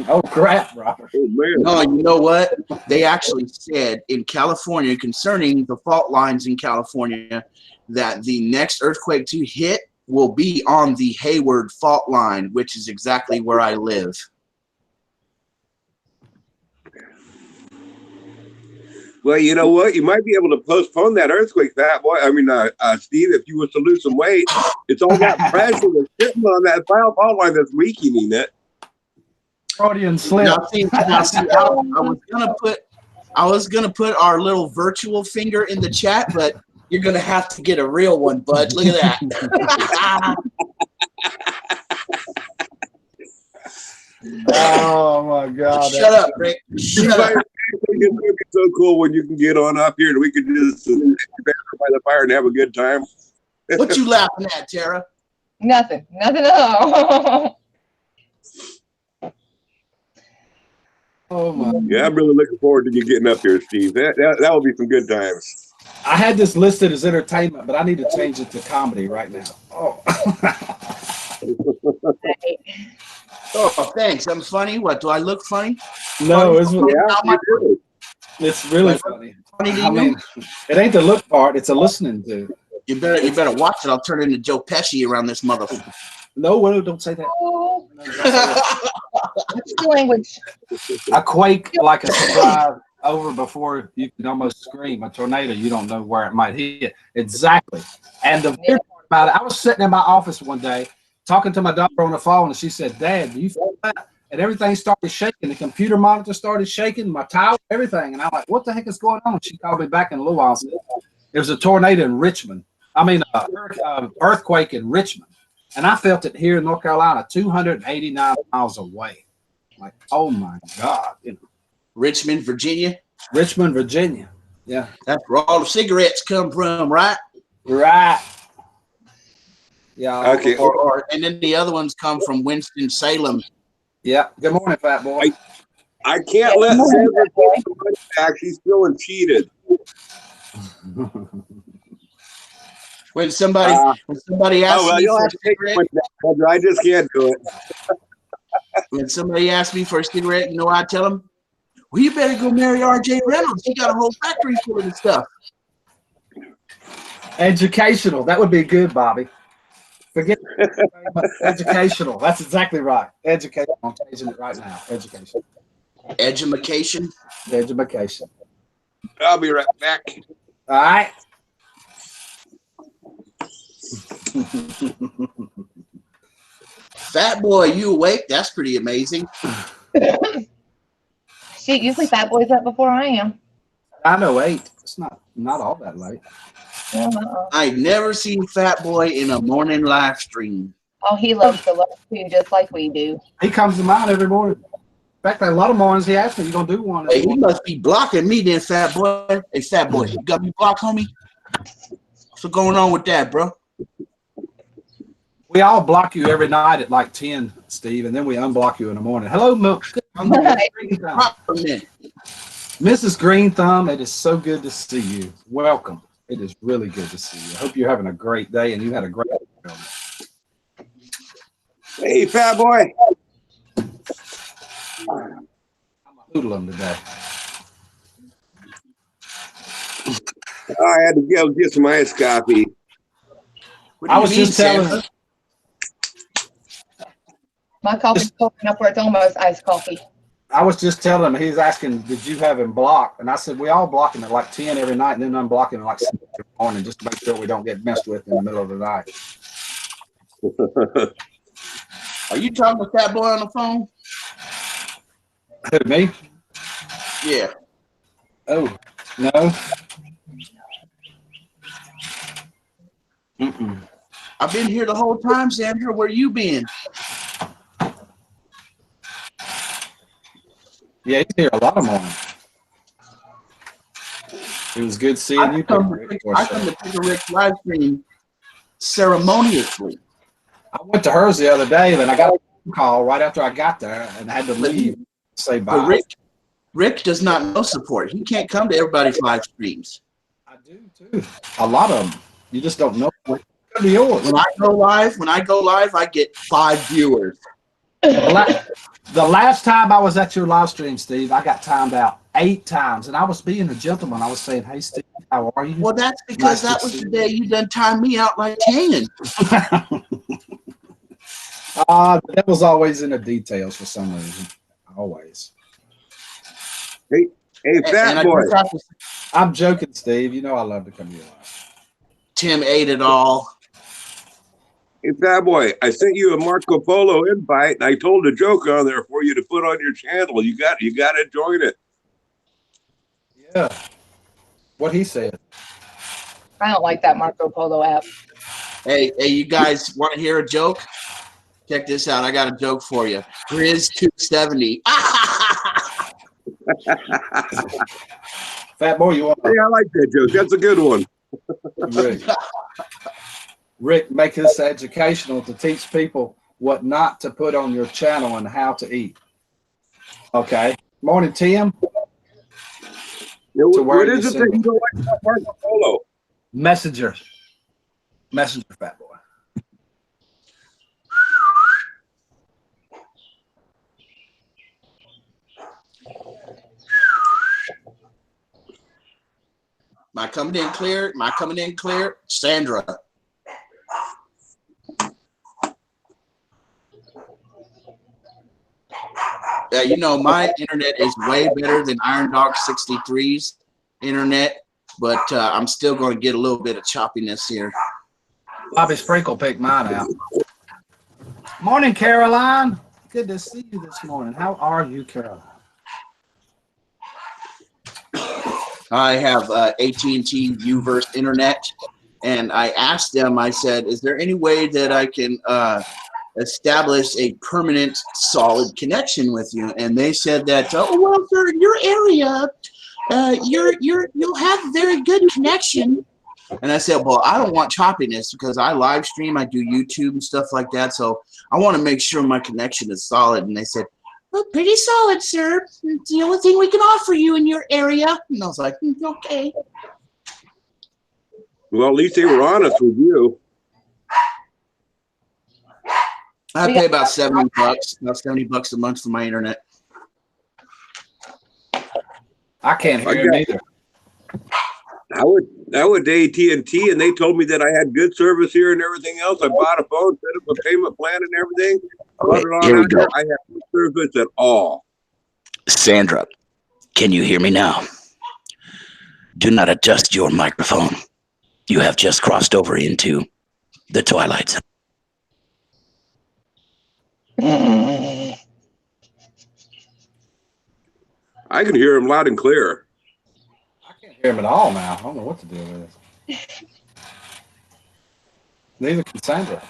Oh crap, Robert! Oh man. No, you know what? They actually said in California concerning the fault lines in California that the next earthquake to hit will be on the Hayward fault line, which is exactly where I live. Well, you know what? You might be able to postpone that earthquake, Fat Boy. I mean, Steve, if you was to lose some weight, it's all that pressure that's sitting on that fault line that's weakening it. Freudian slip. Now, see, I was gonna put our little virtual finger in the chat, but you're gonna have to get a real one, bud. Look at that. Oh my God! Shut up, Rick. Shut up. It's gonna be so cool when you can get on up here and we can just sit by the fire and have a good time. What you laughing at, Tara? Nothing. Nothing at all. Oh my! Yeah, I'm really looking forward to you getting up here, Steve. That will be some good times. I had this listed as entertainment, but I need to change it to comedy right now. Oh. Oh, thanks. I'm funny. What, do I look funny? No, it's Yeah, it's really funny. Funny to I mean, it ain't the look part; it's a listening to. You better watch it. I'll turn into Joe Pesci around this motherfucker. No, don't say that. Oh, what's the language? A quake like a surprise over before you can almost scream. A tornado, you don't know where it might hit. Exactly. And the weird part about it, I was sitting in my office one day talking to my daughter on the phone, and she said, "Dad, do you feel that?" And everything started shaking. The computer monitor started shaking, my tower, everything. And I'm like, "What the heck is going on?" She called me back in a little while. There was a tornado in Richmond. I mean, earthquake in Richmond. And I felt it here in North Carolina, 289 miles away. Like, oh my God. You know, Richmond, Virginia. Richmond, Virginia. Yeah. That's where all the cigarettes come from, right? Right. Yeah. Okay. And then the other ones come from Winston-Salem. Yeah. Good morning, fat boy. I can't let Sandra take the money back. She's feeling cheated. When somebody asks me you'll for a have to take cigarette, it back, Sandra. I just can't do it. when somebody asks me for a cigarette, you know what I tell them? Well, you better go marry R.J. Reynolds. He got a whole factory full of this stuff. Educational. That would be good, Bobby. Forget educational. That's exactly right. Educational. I'm changing it right now. Education. Edumacation. Education. I'll be right back. All right. Fat boy, you awake? That's pretty amazing. Shit, usually Fat Boy's up before I am. I know 8. It's not all that late. I've never seen Fat Boy in a morning live stream. Oh, he loves to love too, just like we do. He comes to mine every morning. In fact, a lot of mornings he asks me, "You gonna do one?" Hey, he must be blocking me then, Fat Boy. Hey, Fat Boy, you got me blocked, homie? What's going on with that, bro? We all block you every night at like 10, Steve, and then we unblock you in the morning. Hello, Milk. Mrs. Green Thumb, it is so good to see you. Welcome. It is really good to see you. I hope you're having a great day and you had a great day. Hey, Fat Boy. I'm hoodlum today. I had to go get some iced coffee. I was just telling her. My coffee's poking up where it's almost iced coffee. I was just telling him, he's asking, did you have him blocked? And I said, we all block him at like 10 every night and then unblock him at like 6 in the morning just to make sure we don't get messed with in the middle of the night. Are you talking with that boy on the phone? Who, me? Yeah. Oh, no. Mm-mm. I've been here the whole time, Sandra. Where you been? Yeah, he's here a lot of mornings. It was good seeing you. I come to Pickerick live stream ceremoniously. I went to hers the other day, then I got a phone call right after I got there and had to leave. Say bye. But Rick does not know support. He can't come to everybody's live streams. I do too. A lot of them. You just don't know what could be yours. When I go live, I get 5 viewers. The last time I was at your live stream, Steve, I got timed out 8 times, and I was being a gentleman. I was saying, "Hey, Steve, how are you?" Well, that's because that was the day you done timed me out like 10. That was always in the details for some reason. Always. Hey, fat boy. I'm joking, Steve. You know I love to come to your live. Tim ate it all. Hey, fat boy, I sent you a Marco Polo invite, and I told a joke on there for you to put on your channel. You got to join it. Yeah. What he said. I don't like that Marco Polo app. Hey, you guys want to hear a joke? Check this out. I got a joke for you. Grizz 270. Fat boy, you want? Hey, I like that joke. That's a good one. Rick, make this educational to teach people what not to put on your channel and how to eat. Okay. Morning, Tim. Yeah, what is it that you don't like about Marco Polo? Messenger, fat boy. Am I coming in clear? Am I coming in clear? Sandra. You know, my internet is way better than Iron Dog 63's internet, but I'm still going to get a little bit of choppiness here. Bobby Sprinkle picked mine out. Morning, Caroline. Good to see you this morning. How are you, Caroline? I have AT&T Uverse internet, and I asked them, I said, is there any way that I can establish a permanent solid connection with you? And they said that, oh, well, for your area, you'll have a very good connection. And I said, well, I don't want choppiness because I live stream, I do YouTube and stuff like that, so I want to make sure my connection is solid. And they said, well, pretty solid, sir. It's the only thing we can offer you in your area. And I was like, okay. Well, at least they were honest with you. I pay about $70, about $70 a month for my internet. I can't hear him either. I went to AT&T, and they told me that I had good service here and everything else. I bought a phone, set up a payment plan and everything. Here we go. I have no service at all. Sandra, can you hear me now? Do not adjust your microphone. You have just crossed over into the twilight zone. I can hear him loud and clear. I can't hear him at all now. I don't know what to do with this. Neither can Sandra.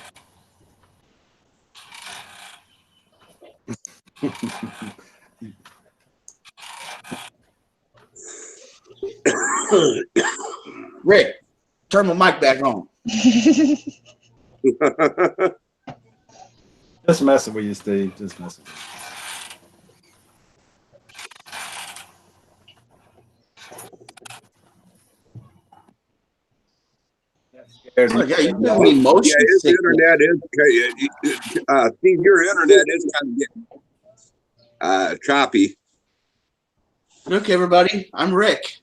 Rick, turn my mic back on. Just messing with you, Steve. Just messing with you. Oh, yeah, you got me motion Yeah, his sickness. internet is, Steve, your internet is kind of getting choppy. Look, everybody, I'm Rick.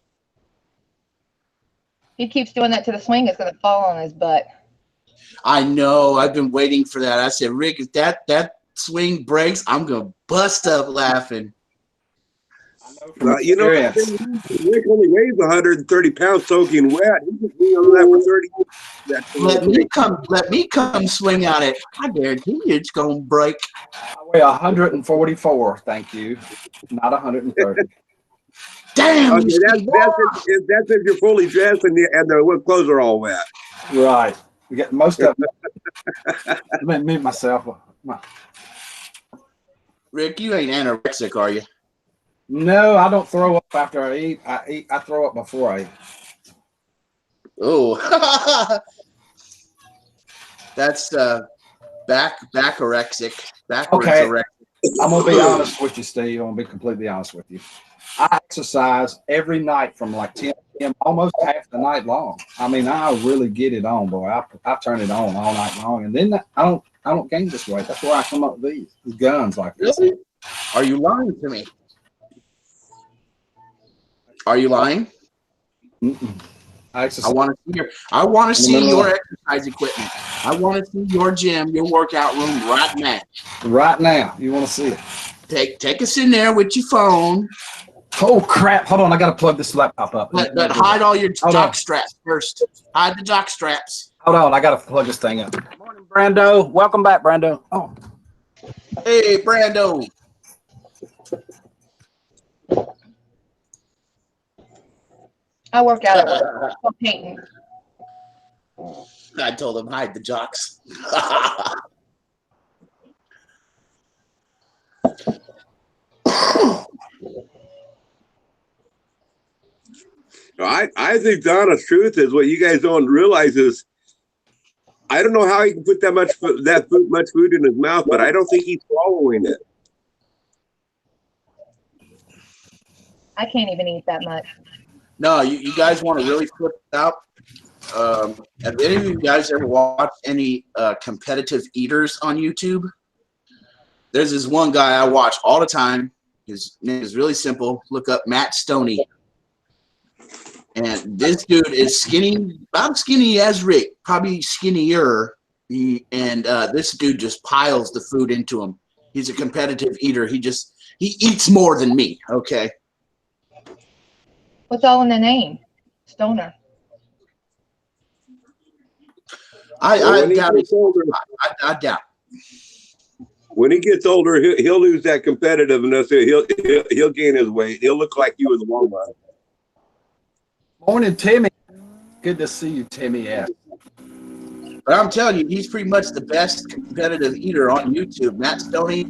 He keeps doing that to the swing. It's going to fall on his butt. I know. I've been waiting for that. I said, Rick, if that swing breaks, I'm gonna bust up laughing. You know, Rick only weighs 130 pounds soaking wet. He's just being on that for 30 years. Let me come swing out it. I guarantee you it's gonna break. I weigh 144, thank you. Not 130. Damn, Okay, that's if you're fully dressed and the clothes are all wet. Right. We get most of them. Let me myself. Rick, you ain't anorexic, are you? No, I don't throw up after I eat. I throw up before I eat. Oh, that's backorexic. Okay. Anorexic. I'm gonna be honest with you, Steve. I'm gonna be completely honest with you. I exercise every night from like 10 p.m. almost half the night long. I mean, I really get it on, boy. I turn it on all night long, and then I don't gain this weight. That's where I come up with these guns like this. Really? Are you lying to me? Are you lying? Mm-mm. I I exercise. want to see your exercise equipment. I want to see your gym, your workout room right now. Right now. You want to see it? Take us in there with your phone. Oh crap! Hold on, I gotta plug this laptop up. But hide all your Hold jock on. straps first. Hide the jock straps. Hold on, I gotta plug this thing up. Good morning, Brando. Welcome back, Brando. Oh, Hey, Brando. I work out at work. I'm painting. I told him hide the jocks. I think the honest truth is what you guys don't realize is I don't know how he can put much food in his mouth, but I don't think he's swallowing it. I can't even eat that much. No, you guys want to really flip it out? Have any of you guys ever watched any competitive eaters on YouTube? There's this one guy I watch all the time. His name is really simple. Look up Matt Stoney. And this dude is skinny, about skinny as Rick, probably skinnier. This dude just piles the food into him. He's a competitive eater. He eats more than me, okay? What's all in the name? Stoner. Well, I doubt it. I doubt. When he gets older, he'll lose that competitiveness. He'll gain his weight. He'll look like you in the long run. morning, Timmy. Good to see you, Timmy. Yeah. But I'm telling you, he's pretty much the best competitive eater on YouTube. Matt Stoney,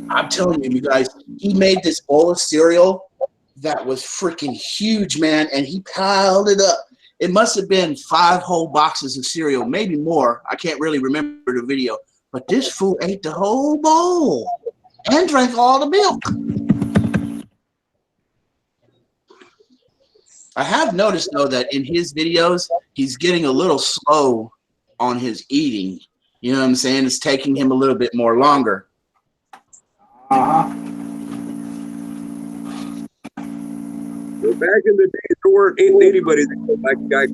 I'm telling you, you guys, he made this bowl of cereal that was freaking huge, man, and he piled it up. It must have been 5 whole boxes of cereal, maybe more. I can't really remember the video. But this fool ate the whole bowl and drank all the milk. I have noticed, though, that in his videos, he's getting a little slow on his eating. You know what I'm saying? It's taking him a little bit more longer. Uh-huh. Well, back in the days, there weren't anybody that could like the guy did.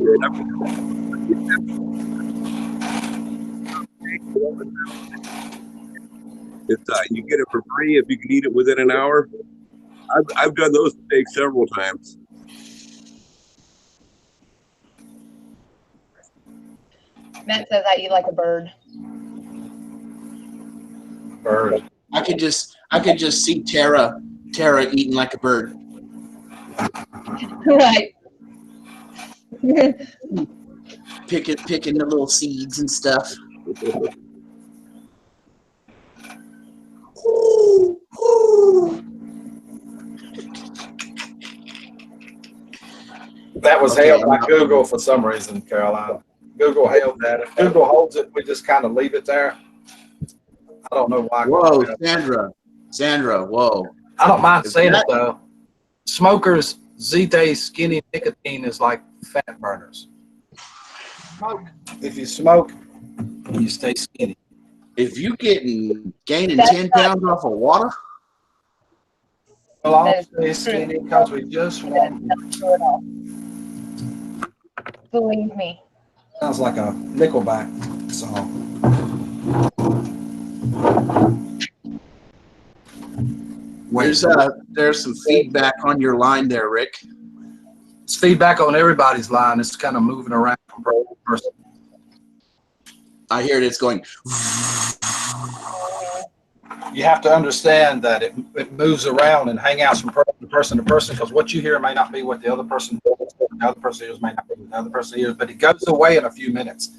You get it for free if you can eat it within an hour. I've done those mistakes several times. Matt says I eat like a bird. Bird. I could just see Tara eating like a bird. Right. Picking the little seeds and stuff. That was held by Google for some reason, Caroline. Google held that. If Google holds it, we just kind of leave it there. I don't know why. Whoa, Sandra, whoa. I don't mind saying it though. Smokers these days, skinny nicotine is like fat burners. If you smoke, you stay skinny. If you gaining 10 pounds off of water, Well, I'll stay skinny because we just want. Believe me. Sounds like a Nickelback song. There's some feedback on your line there, Rick. It's feedback on everybody's line. It's kind of moving around from person to person. I hear it. It's going. You have to understand that it moves around and hangouts from person to person, because what you hear may not be what the other person hears, may not be what the other person hears, but it goes away in a few minutes.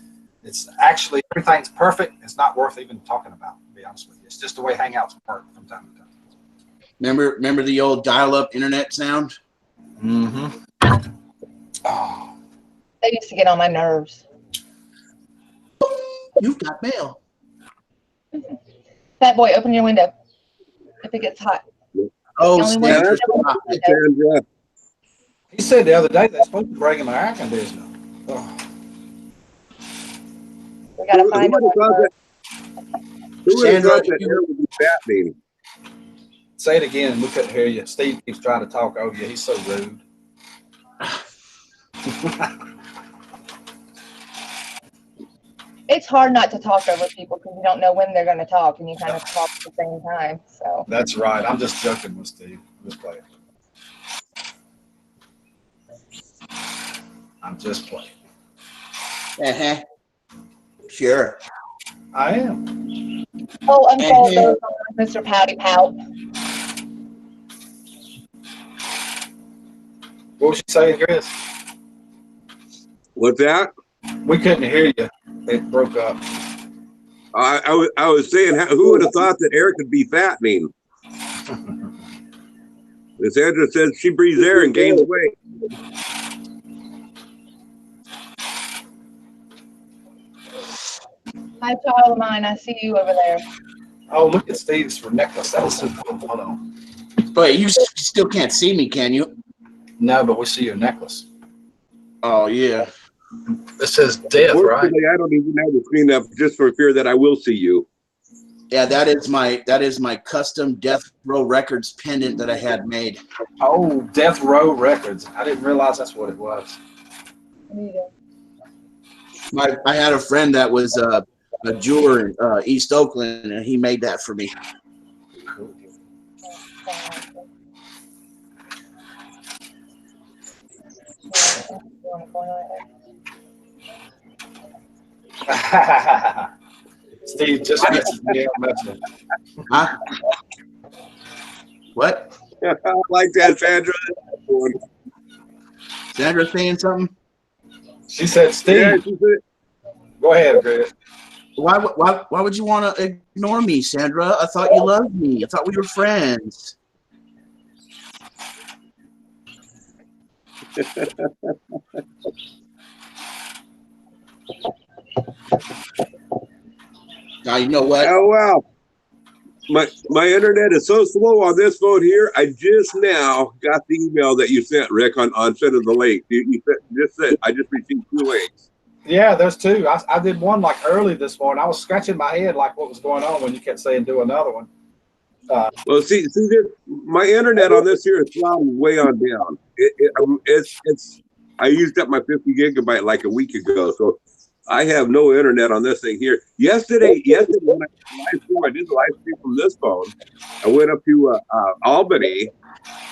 It's actually, everything's perfect. It's not worth even talking about, to be honest with you. It's just the way hangouts work from time to time. Remember the old dial-up internet sound? Mm-hmm. Oh. They used to get on my nerves. You've got mail. Fat boy, open your window if it gets hot. Oh, The only Sandra. He said the other day they're supposed to bring him an air conditioner. Oh. We gotta find Who would have Sandra, thought that air would be fattening? Say it again. We couldn't hear you. Steve keeps trying to talk over you. He's so rude. It's hard not to talk over people because you don't know when they're going to talk, and you kind of talk at the same time. So That's right. I'm just joking with Steve. Just playing. I'm just playing. Uh-huh. Sure. I am. oh, unfold those on Mr. Pouty Pout. What was she saying, Chris? What's that? We couldn't hear you. It broke up. I was saying, who would have thought that air could be fattening? As Sandra says, she breathes air and gains weight. Hi, child of mine. I see you over there. Oh, look at Steve's for necklace. That was so cool. Hold on. But you still can't see me, can you? No, but we see your necklace. Oh, yeah. It says death, right? Fortunately, I don't even have the screen up just for fear that I will see you. Yeah, that is my custom Death Row Records pendant that I had made. Oh, Death Row Records. I didn't realize that's what it was. I had a friend that was a jeweler in East Oakland, and he made that for me. Cool. Steve just messaged me on Messenger. Huh? What? I like that, Sandra. Sandra saying something? She said, Steve. Yeah, she said, Go ahead, Chris. Why would you want to ignore me, Sandra? I thought you loved me. I thought we were friends. Now you know what? oh wow. My internet is so slow on this phone here. I just now got the email that you sent, Rick, on sending the link. You just said I just received 2 links. Yeah, there's 2. I did one like early this morning. I was scratching my head like what was going on when you kept saying do another one. Well, see, my internet on this here is plowing way on down. It's. I used up my 50 gigabyte like a week ago, so I have no internet on this thing here. Yesterday when I did the live stream from this phone, I went up to Albany,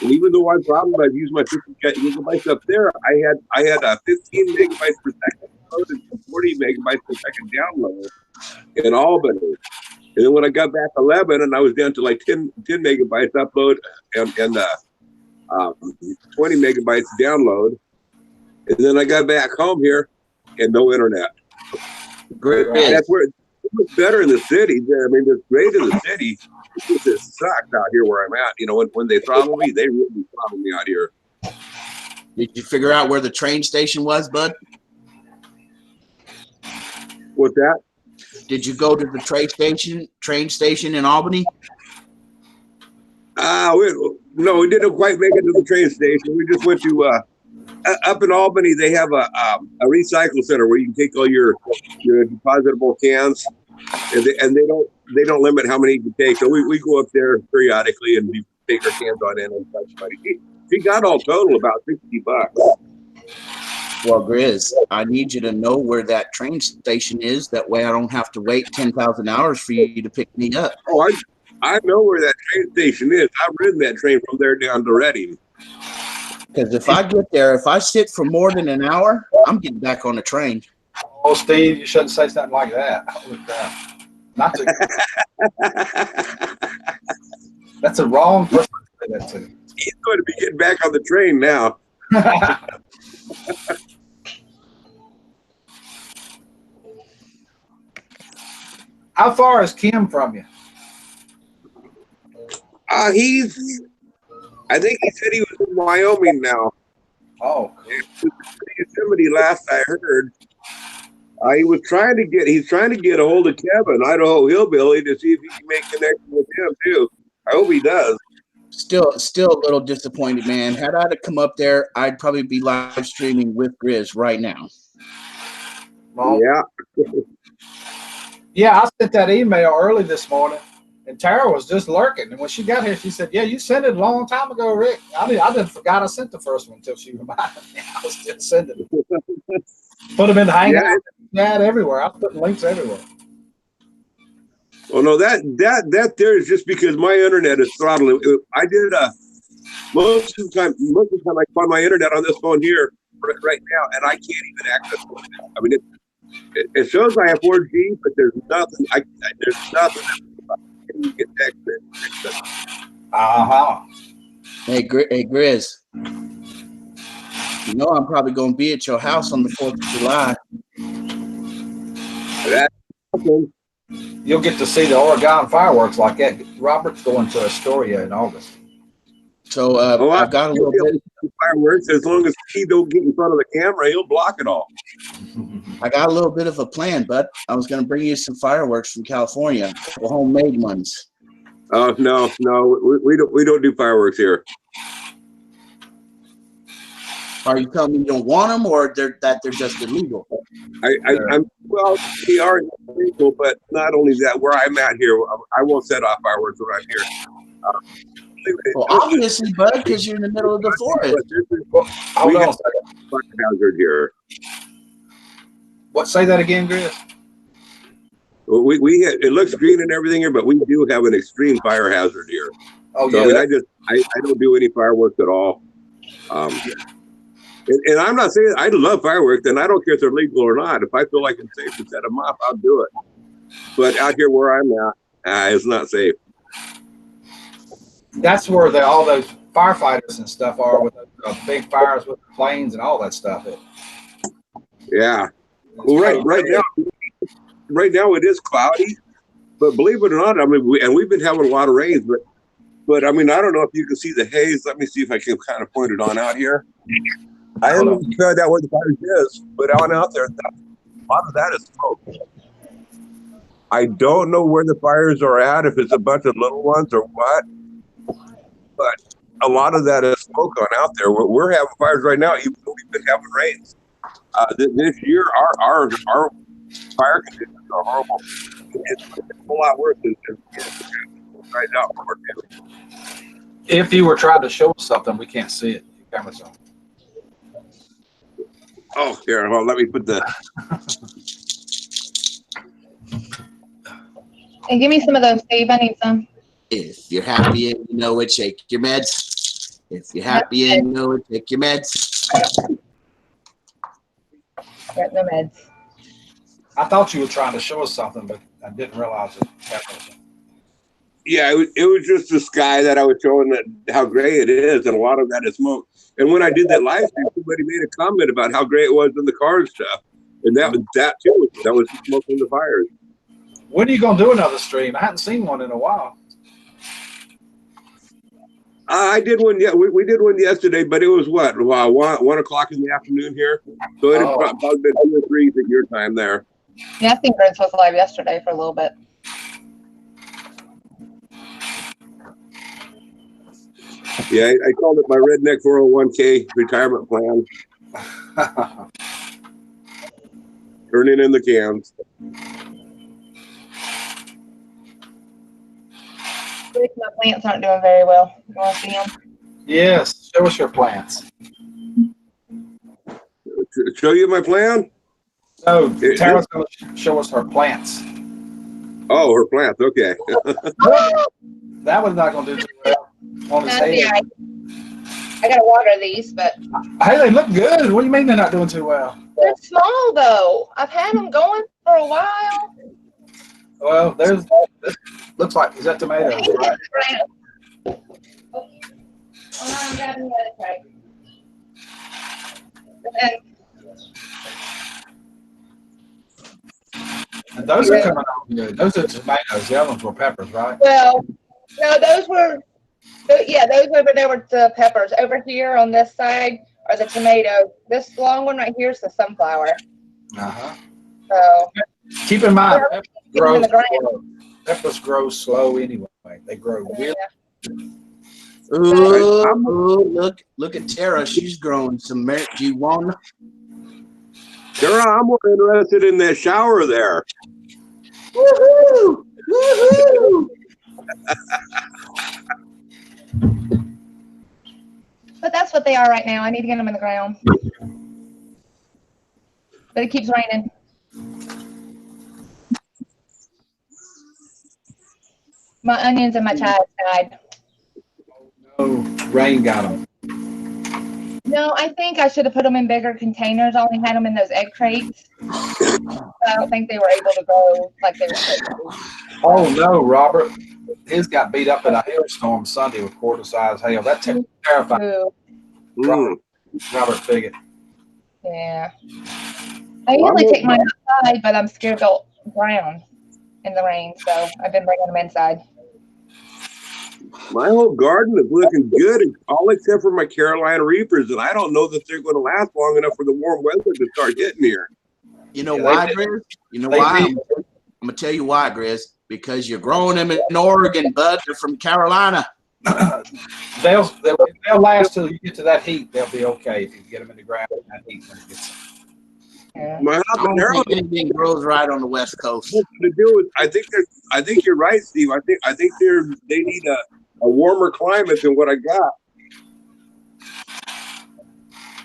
and even though I've used my 50 gigabytes up there, I had 15 megabytes per second upload and 40 megabytes per second download in Albany. And then when I got back 11, and I was down to like 10 megabytes upload and 20 megabytes download, and then I got back home here and no internet. Great. That's where it was better in the city. I mean, it's great in the city. It just sucks out here where I'm at. You know, when they throttle me, they really throttle me out here. Did you figure out where the train station was, bud? What's that? Did you go to the train station in Albany? No, we didn't quite make it to the train station. We just went to up in Albany. They have a recycle center where you can take all your depositable cans, and they don't limit how many you can take. So we go up there periodically and we take our cans on in and such money. She got all total about $60. Well, Grizz, I need you to know where that train station is. That way I don't have to wait 10,000 hours for you to pick me up. Oh, I know where that train station is. I've ridden that train from there down to Reading. Because if I get there, if I sit for more than an hour, I'm getting back on the train. Oh, Steve, you shouldn't say something like that. Holy crap. Not to, that's a wrong person to say that to. He's going to be getting back on the train now. How far is Kim from you? I think he said he was in Wyoming now. Oh, Yosemite last I heard. He's trying to get a hold of Kevin, Idaho Hillbilly, to see if he can make connection with him too. I hope he does. Still a little disappointed, man. Had I to come up there, I'd probably be live streaming with Grizz right now. well, Yeah. yeah, I sent that email early this morning, and Tara was just lurking. And when she got here, she said, "Yeah, you sent it a long time ago, Rick." I didn't forgot I sent the first one until she reminded me. I was still sending it. Put them in the hangout, chat everywhere. I was putting links everywhere. Well, no, that there is just because my internet is throttling. I did most of the time I find my internet on this phone here right now, and I can't even access it. I mean, it shows I have 4G, but there's nothing. There's nothing. I can't even get access. Hey, Grizz. You know I'm probably going to be at your house on the 4th of July. That's awesome. You'll get to see the Oregon fireworks like that. Robert's going to Astoria in August. So I've got a little bit of fireworks. As long as he don't get in front of the camera, he'll block it all. I got a little bit of a plan, bud. I was going to bring you some fireworks from California, the homemade ones. Oh no, we don't do fireworks here. Are you telling me you don't want them, or they're just illegal? Well, they are illegal, but not only that. Where I'm at here, I won't set off fireworks when I'm here. Well, obviously, bud, because you're in the middle of the forest. Hold on. Fire hazard here. What? Say that again, Chris. Well, it looks green and everything here, but we do have an extreme fire hazard here. Oh so, yeah. I mean, I don't do any fireworks at all. And I'm not saying I love fireworks, and I don't care if they're legal or not. If I feel like it's safe to set them off, I'll do it. But out here where I'm at, it's not safe. That's where all those firefighters and stuff are with big fires with planes and all that stuff. Yeah. Well, right now it is cloudy, but believe it or not, I mean, we've been having a lot of rains, but I mean, I don't know if you can see the haze. Let me see if I can kind of point it on out here. I haven't figured out where the fire is, but on out there, a lot of that is smoke. I don't know where the fires are at, if it's a bunch of little ones or what, but a lot of that is smoke on out there. We're having fires right now, even though we've been having rains. This year, our fire conditions are horrible. It's a whole lot worse than right now. If you were trying to show us something, we can't see it. Your camera's on. Oh, here, well, let me put the. And give me some of those, Steve. I need some. If you're happy and you know it, shake your meds. If you're happy and you know it, take your meds. Got no meds. I thought you were trying to show us something, but I didn't realize it. Yeah, it was just the sky that I was showing that how gray it is, and a lot of that is smoke. And when I did that live stream, somebody made a comment about how gray it was in the car and stuff, and that too. That was the smoke from the fires. When are you gonna do another stream? I hadn't seen one in a while. I did one. Yeah, we did one yesterday, but it was what 1 o'clock in the afternoon here. So it had probably been 2 or 3 at your time there. Yeah, I think Grizz was live yesterday for a little bit. Yeah, I called it my redneck 401k retirement plan. Turning in the cans. My plants aren't doing very well. You want to see them? Yes, show us your plants. Show you my plan? No, Tara's going to show us her plants. Oh, her plants. Okay. That one's not going to do too well. On his Yeah, head. I gotta water these, but Hey, they look good. What do you mean they're not doing too well? they're small though. I've had them going for a while. Well, there's. Looks like is that tomatoes, right? I'm grabbing the other tray. And And those are coming out good. Those are tomatoes. The other ones were peppers, right? well, no, those over there were the peppers. Over here on this side are the tomatoes. This long one right here is the sunflower. Uh-huh. So Keep in mind, Get them in the ground. peppers grow slow anyway. They grow really. Ooh, look at Tara. She's growing some marijuana. Tara, I'm more interested in that shower there. Woohoo! Woohoo! But that's what they are right now. I need to get them in the ground. But it keeps raining. My onions and my chives died. Oh, rain got them. No, I think I should have put them in bigger containers. I only had them in those egg crates. I don't think they were able to go like they were supposed to. Oh no, Robert. His got beat up in a hailstorm Sunday with quarter-size hail. That terrified Ooh, Robert Figgett. yeah. I usually take mine outside, but I'm scared they'll drown in the rain, so I've been bringing them inside. My whole garden is looking good, all except for my Carolina Reapers, and I don't know that they're going to last long enough for the warm weather to start hitting here. You know why, Grizz? You know why? I'm gonna tell you why, Grizz. Because you're growing them in Oregon, bud. They're from Carolina. They'll last till you get to that heat. They'll be okay if you get them in the ground in that heat when it gets. Yeah. My I don't think anything grows right on the West Coast. to do with, I think you're right, Steve. I think they need a warmer climate than what I got.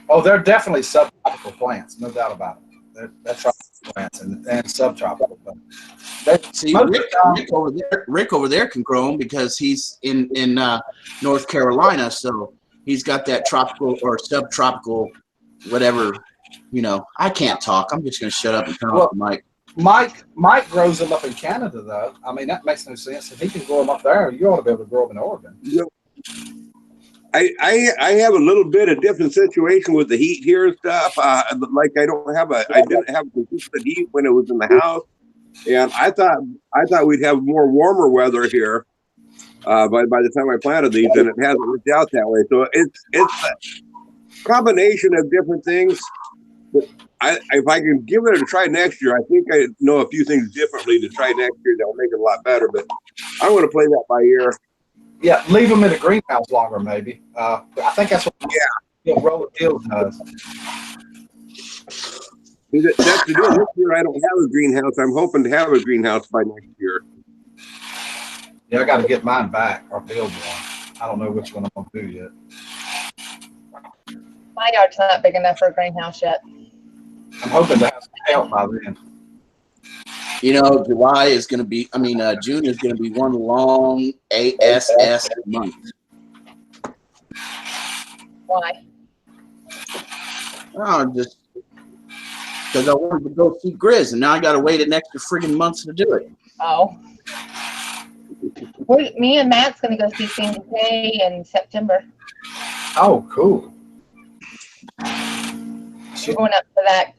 Oh, they're definitely subtropical plants, no doubt about it. They're tropical plants and subtropical. But See, Rick over there can grow them because he's in North Carolina, so he's got that tropical or subtropical, whatever. You know, I can't talk. I'm just going to shut up and turn off the mic. Mike grows them up in Canada, though. I mean, that makes no sense. If he can grow them up there, you ought to be able to grow them in Oregon. You know, I have a little bit of different situation with the heat here and stuff. Like I didn't have consistent heat when it was in the house, and I thought we'd have more warmer weather here by the time I planted these, and it hasn't worked out that way. So it's a combination of different things. But if I can give it a try next year, I think I know a few things differently to try next year that'll make it a lot better. But I'm going to play that by ear. Yeah, leave them in a greenhouse longer, maybe. I think that's what Roller Hills does. That's the deal. This year I don't have a greenhouse. I'm hoping to have a greenhouse by next year. Yeah, I got to get mine back or build one. I don't know which one I'm going to do yet. My yard's not big enough for a greenhouse yet. I'm hoping to have some help by then. You know, June is going to be one long ASS month. Why? Oh, just because I wanted to go see Grizz, and now I got to wait an extra friggin' month to do it. Oh. Me and Matt's going to go see Sandy Kay in September. Oh, cool. We're going up for that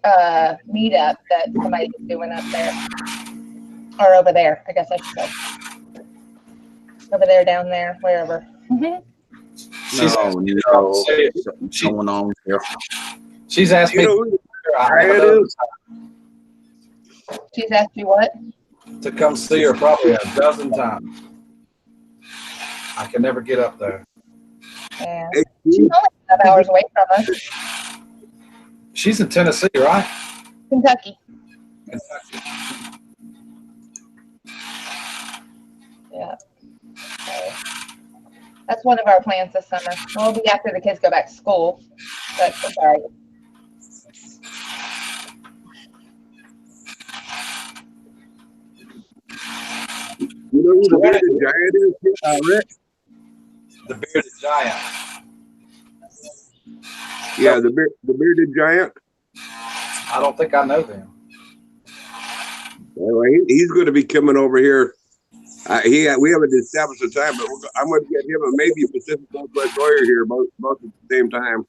meetup that somebody's doing up there. Or over there, I guess I should say. Over there, down there, wherever. Mm-hmm. She's Something's going on here. She's asked me. She's asked you what? To come see her probably a dozen times. I can never get up there. Yeah. She's only 5 hours away from us. She's in Tennessee, right? Kentucky. Yeah. So that's one of our plans this summer. Well, it'll be after the kids go back to school. But it's all right. You know who the bearded giant is, Rick? The bearded giant. Yeah, the bearded giant. I don't think I know them. Well, he's going to be coming over here. We haven't established a time, but I'm going to get him and maybe a Pacific Northwest Lawyer here both at the same time.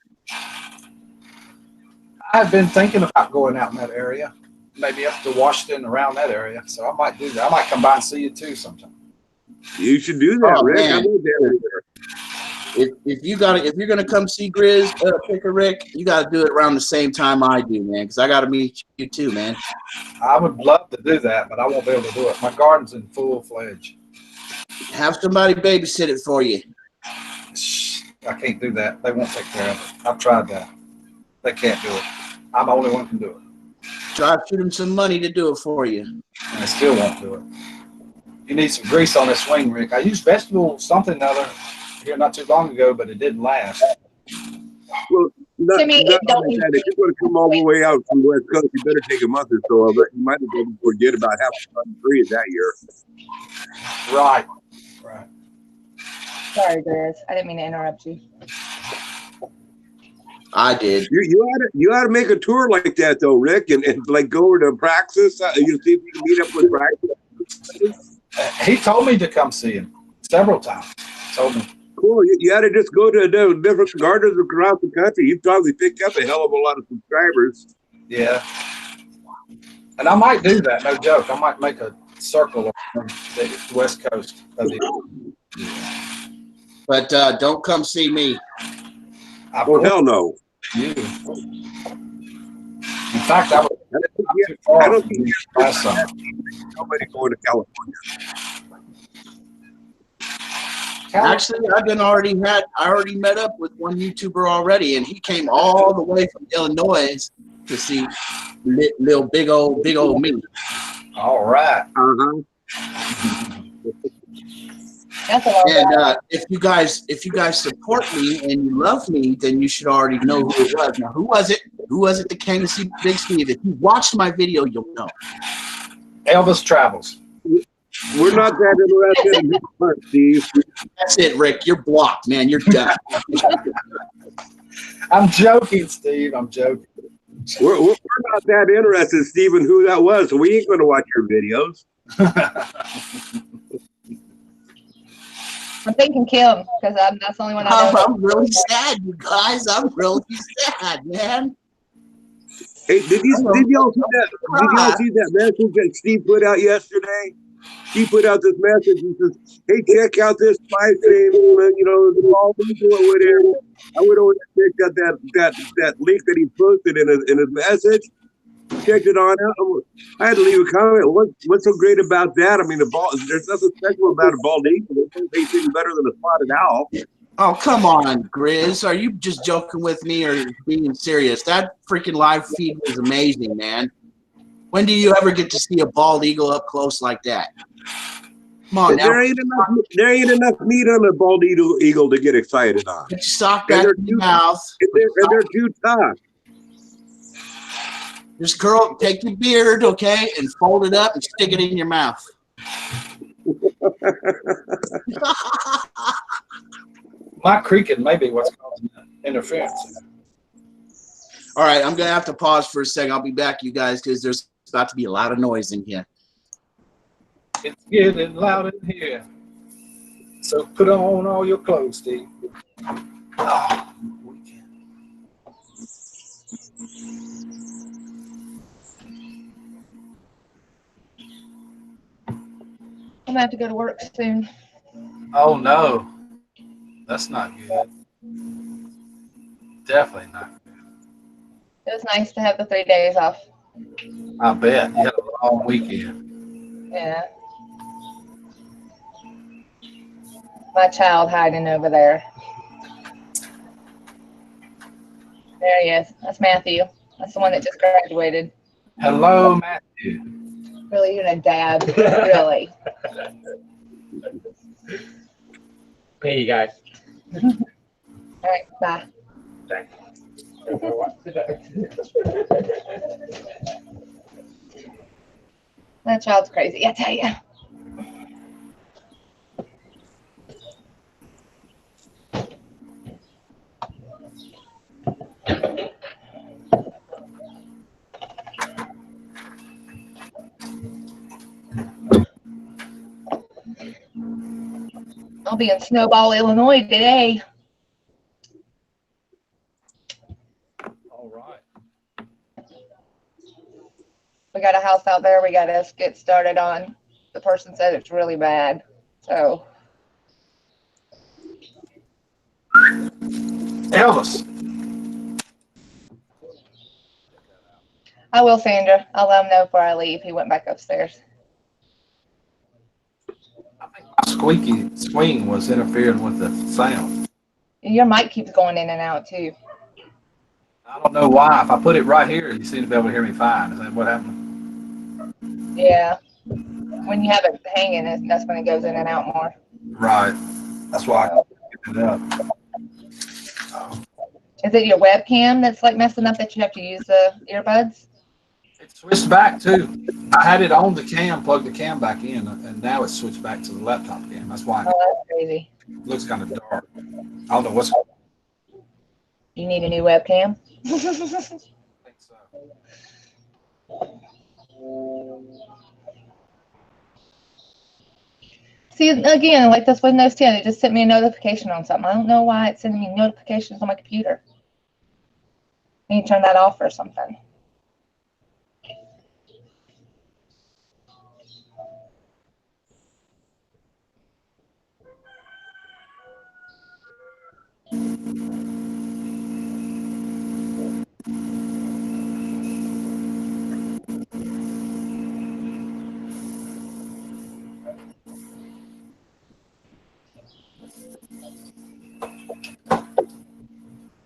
I've been thinking about going out in that area, maybe up to Washington, around that area. So I might do that. I might come by and see you too sometime. You should do that, Oh, Rick. man. I live there. If you're gonna come see Grizz, Pickerick, you gotta do it around the same time I do, man, because I gotta meet you too, man. I would love to do that, but I won't be able to do it. My garden's in full fledged. Have somebody babysit it for you. I can't do that. They won't take care of it. I've tried that. They can't do it. I'm the only one who can do it. Try to shoot them some money to do it for you. And they still won't do it. You need some grease on this swing, Rick. I used vegetable something or other here not too long ago, but it didn't last. Well, Timmy, if you're going to come all the way out from the West Coast, you better take a month or so of it. You might as well forget about half the free that year. Right. Sorry, Grizz. I didn't mean to interrupt you. I did. You ought to make a tour like that though, Rick, and like go over to Praxis. You see if you can meet up with Praxis. He told me to come see him several times. Told me. Cool. You ought to just go to different gardens across the country. You'd probably pick up a hell of a lot of subscribers. Yeah. And I might do that, no joke. I might make a circle on the West Coast of the. But don't come see me. Oh, hell no. You. In fact, I don't think last summer. Nobody going to California. Actually, I already met up with one YouTuber already, and he came all the way from Illinois to see little big old me. All right. That's a lot. And if you guys support me and you love me, then you should already know who it was. Now, who was it? Who was it that came to see Big Steve? If you watched my video, you'll know. Elvis Travels. We're not that interested in this part, Steve. That's it, Rick. You're blocked, man. You're done. I'm joking, Steve. I'm joking. We're not that interested, Steve, in who that was. So we ain't going to watch your videos. I'm thinking Kim because that's the only one I know. I'm really sad, you guys. I'm really sad, man. Hey, did y'all see that? Did y'all see that message that Steve put out yesterday? He put out this message. He says, "Hey, check out this live stream. You know, the ball legal or whatever." I went over and checked out that link that he posted in his message. Checked it on out. I had to leave a comment. What's so great about that? I mean, there's nothing special about a bald eagle. It doesn't taste any better than a spotted owl. Oh, come on, Grizz. Are you just joking with me or being serious? That freaking live feed was amazing, man. When do you ever get to see a bald eagle up close like that? Come on now. There ain't enough meat on a bald eagle to get excited on. You sock that in your mouth. And they're too tough. Just curl, take your beard, okay, and fold it up and stick it in your mouth. My creaking may be what's causing interference. All right, I'm going to have to pause for a second. I'll be back, you guys, because there's about to be a lot of noise in here. It's getting loud in here. So put on all your clothes, Steve. Oh. I'm gonna have to go to work soon. Oh no, that's not good. Definitely not. It was nice to have the 3 days off. I bet you had a long weekend. Yeah. My child hiding over there. There he is. That's Matthew. That's the one that just graduated. Hello, Matthew. Really, you're a dad. Really. Hey, you guys. All right. Bye. Thanks. That child's crazy. I tell you. I'll be in Snowball, Illinois today. All right. We got a house out there we got to get started on. The person said it's really bad. So Elvis. I will, Sandra. I'll let him know before I leave. He went back upstairs. I think my squeaky swing was interfering with the sound. Your mic keeps going in and out too. I don't know why. If I put it right here, you seem to be able to hear me fine. Is that what happened? Yeah. When you have it hanging, that's when it goes in and out more. Right. That's why I picked it up. Is it your webcam that's like messing up that you have to use the earbuds? It switched back too. I had it on the cam, plugged the cam back in, and now it's switched back to the laptop cam. That's why Oh, that's crazy. it looks kind of dark. I don't know what's. You need a new webcam? I think so. See, again, like this Windows 10, it just sent me a notification on something. I don't know why it's sending me notifications on my computer. I need to turn that off or something.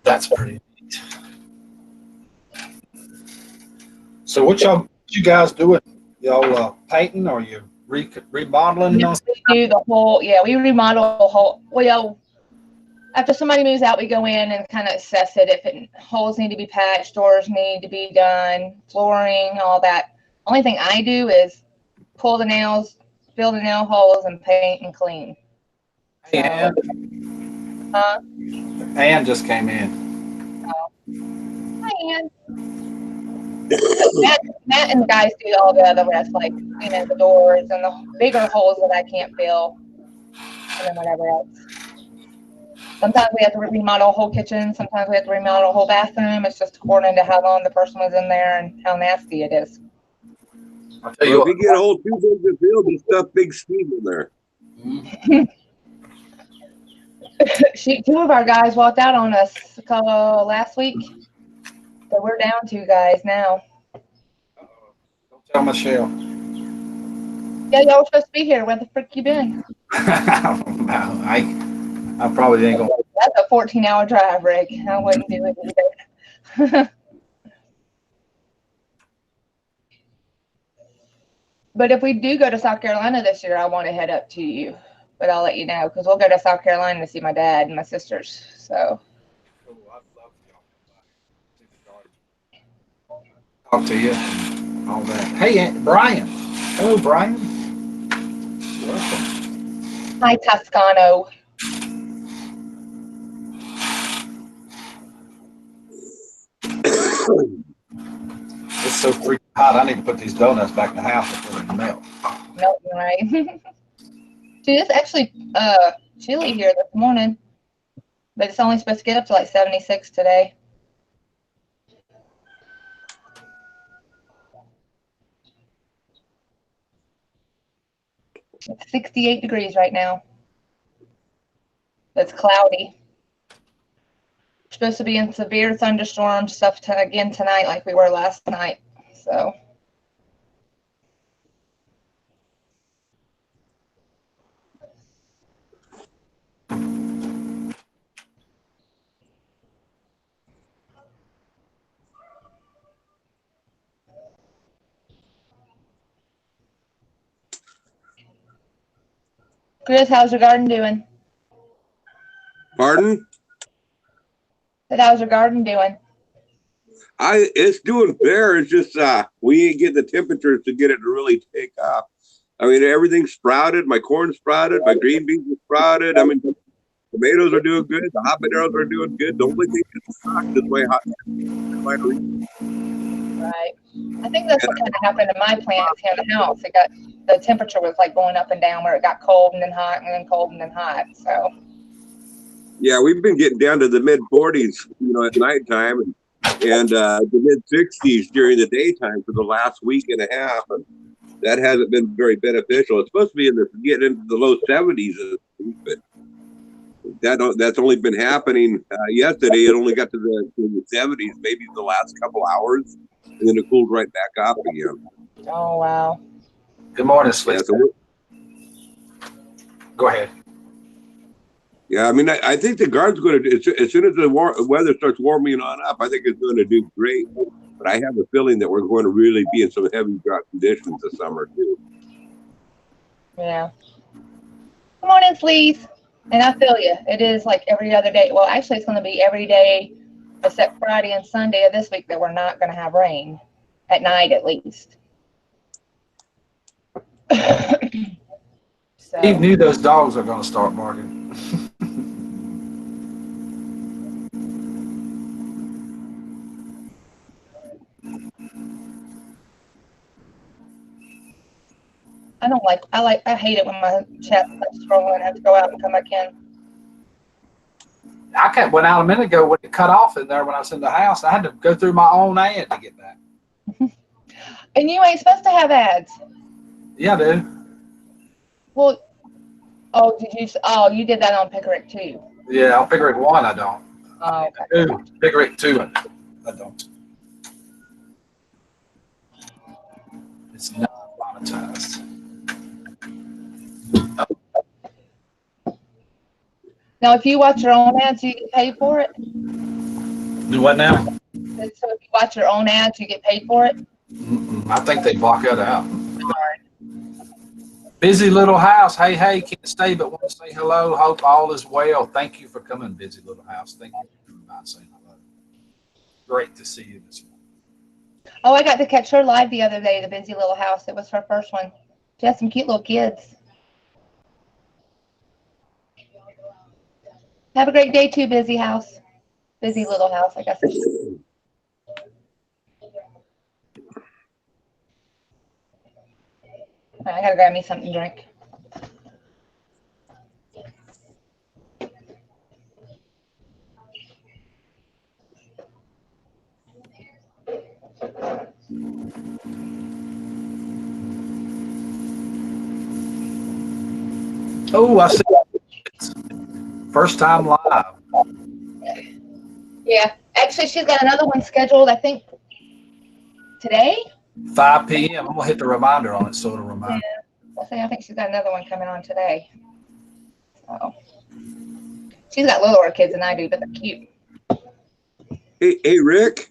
That's pretty neat. So what you guys doing? Y'all painting or you remodeling? We do the whole, yeah, we remodel the whole, well, after somebody moves out, we go in and kind of assess it. If holes need to be patched, doors need to be done, flooring, all that. Only thing I do is pull the nails, fill the nail holes, and paint and clean. Hey, Ann just came in. Hi, Ann. Matt and the guys do all the other rest, like, you know, the doors and the bigger holes that I can't fill, and then whatever else. Sometimes we have to remodel a whole kitchen. Sometimes we have to remodel a whole bathroom. It's just according to how long the person was in there and how nasty it is. I'll tell you Well, if you get a whole 2 things of field, just stuff Big Steve in there. Two of our guys walked out on us last week. So we're down 2 guys now. Don't tell Michelle. Yeah, y'all were supposed to be here. Where the frick you been? I don't know. I probably ain't gonna. That's a 14-hour drive, Rick. I wouldn't do it either. But if we do go to South Carolina this year, I want to head up to you. But I'll let you know because we'll go to South Carolina to see my dad and my sisters. So. Talk to you. All that. Hey, Brian. Hello, Brian. Welcome. Hi, Toscano. It's so freaking hot. I need to put these donuts back in the house before they melt. Nope, right. Dude, it's actually chilly here this morning, but it's only supposed to get up to like 76 today. It's 68 degrees right now. It's cloudy. We're supposed to be in severe thunderstorm stuff again tonight like we were last night. So. Chris, how's your garden doing? Pardon? How's your garden doing? It's doing fair. It's just we ain't getting the temperatures to get it to really take off. I mean, everything's sprouted. My corn sprouted. My green beans are sprouted. I mean, tomatoes are doing good. The habaneros are doing good. The only thing that's not this way hot. Right. I think that's what kind of happened to my plants here in the house. It got the temperature was like going up and down, where it got cold and then hot and then cold and then hot. So Yeah, we've been getting down to the mid 40s, at nighttime, and the mid 60s during the daytime for the last week and a half. And that hasn't been very beneficial. It's supposed to be getting into the low 70s, but that's only been happening. Yesterday, it only got to the 70s, maybe the last couple hours, and then it cooled right back up again. oh wow. Good morning, Slick. Yeah, Go ahead. Yeah, I mean, I think the guard's going to, as soon as the weather starts warming on up, I think it's going to do great. But I have a feeling that we're going to really be in some heavy drought conditions this summer, too. Yeah. Good morning, Sleeth. And I feel you. It is like every other day. Well, actually, it's going to be every day except Friday and Sunday of this week that we're not going to have rain at night, at least. So. Steve knew those dogs are going to start barking. I hate it when my chat starts scrolling and I have to go out and come back in. I went out a minute ago when it cut off in there when I was in the house. I had to go through my own ad to get back. And you ain't supposed to have ads. Yeah, dude. Well, you did that on Pickerick too. Yeah, on Pickerick 1, I don't. Oh, okay. 2, Pickerick 2, I don't. It's not monetized. Now, if you watch your own ads, you get paid for it? Do what now? So if you watch your own ads, you get paid for it? I think they block that out. Busy little house. Hey, can't stay but want to say hello. Hope all is well. Thank you for coming, busy little house. Thank you for coming by and saying hello. Great to see you this morning. Oh, I got to catch her live the other day, the busy little house. It was her first one. She has some cute little kids. Have a great day too, busy house. Busy little house, I guess. I gotta grab me something to drink. Oh, I see. First time live. Yeah, actually, she's got another one scheduled, I think, today. 5 p.m. I'm going to hit the reminder on it so it'll remind me. I think she's got another one coming on today. So she's got littler kids than I do, but they're cute. Hey, Rick,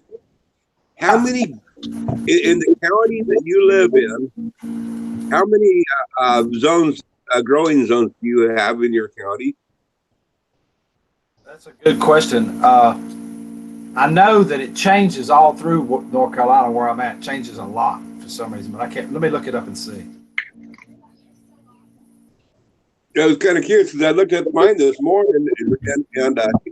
how many, in the county that you live in, how many growing zones do you have in your county? That's a good question. I know that it changes all through North Carolina where I'm at. It changes a lot for some reason, but I can't. Let me look it up and see. I was kind of curious because I looked at mine this morning, and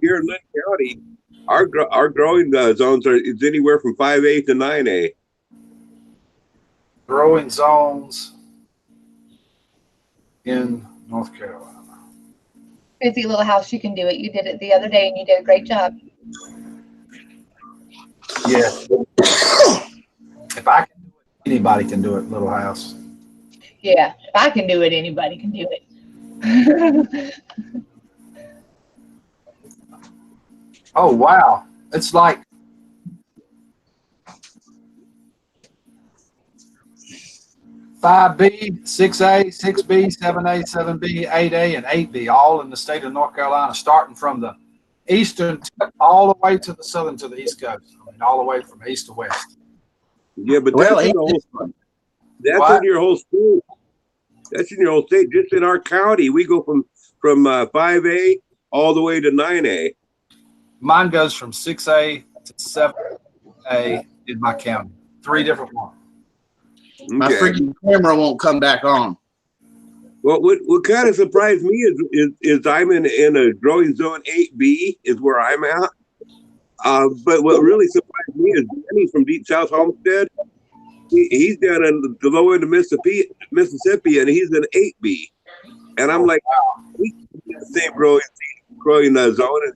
here in Lynn County, our growing zones is anywhere from 5A to 9A. Growing zones in North Carolina. Busy little house, you can do it. You did it the other day, and you did a great job. Yeah. If I can do it, anybody can do it, little house. Yeah, if I can do it, anybody can do it. Oh, wow. It's like $5B, $6A, $6B, $7A, $7B, $8A, and $8B, all in the state of North Carolina, starting from the eastern tip all the way to the southern to the east coast. I mean, all the way from east to west. Yeah, but Well, that's in your whole state. That's in your whole state. Just in our county, we go from 5A all the way to 9A. Mine goes from 6A to 7A in my county. 3 different ones. My freaking camera won't come back on. Well, what kind of surprised me is I'm in a growing zone 8B is where I'm at. But what really surprised me is Danny from Deep South Homestead. he's down in the low end of Mississippi, and he's an 8B. And I'm like, we in the same growing zone. And,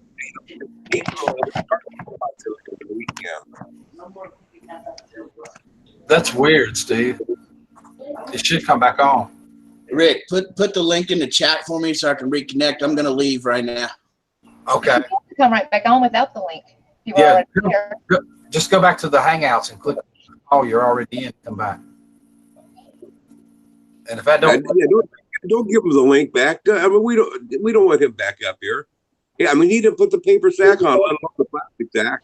That's weird, Steve. It should come back on. Rick, put the link in the chat for me so I can reconnect. I'm gonna leave right now. Okay. Come right back on without the link. You were Yeah. already here. Just go back to the Hangouts and click. Oh, you're already in. Come back. And if I don't, don't give him the link back. I mean, we don't want him back up here. Yeah, I mean, he didn't put the paper sack on, let alone the plastic sack.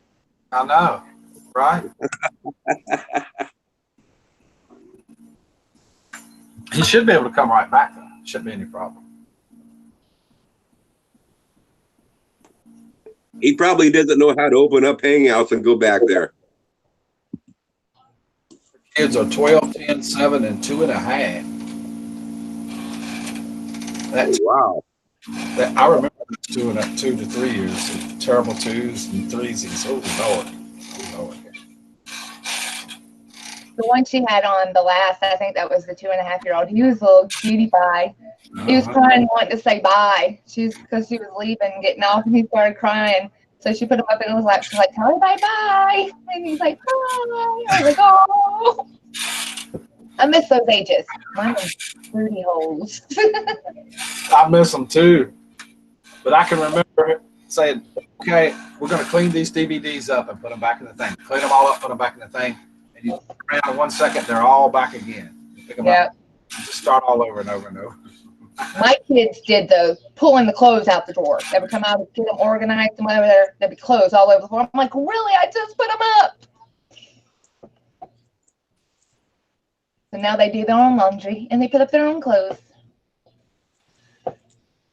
I know, right? He should be able to come right back. Though. Shouldn't be any problem. He probably doesn't know how to open up Hangouts and go back there. Kids are 12, 10, 7, and 2.5. That's wow. That I remember 2 to 3 years, terrible 2s and 3s. Oh Lord. The one she had on the last, I think that was the 2.5-year-old. He was a little cutie pie. He was crying, wanting to say bye. Because she was leaving, getting off, and he started crying. So she put him up and was like, she's like, tell her bye. And he's like, bye. I was like, oh. I miss those ages. Mine was booty holes. I miss them too. But I can remember saying, okay, we're going to clean these DVDs up and put them back in the thing. Clean them all up, put them back in the thing. And you around in 1 second, they're all back again. You pick them up, just start all over and over and over. My kids did the pulling the clothes out the drawer. They would come out and get them organized and whatever. There'd be clothes all over the floor. I'm like, really? I just put them up. So now they do their own laundry and they put up their own clothes.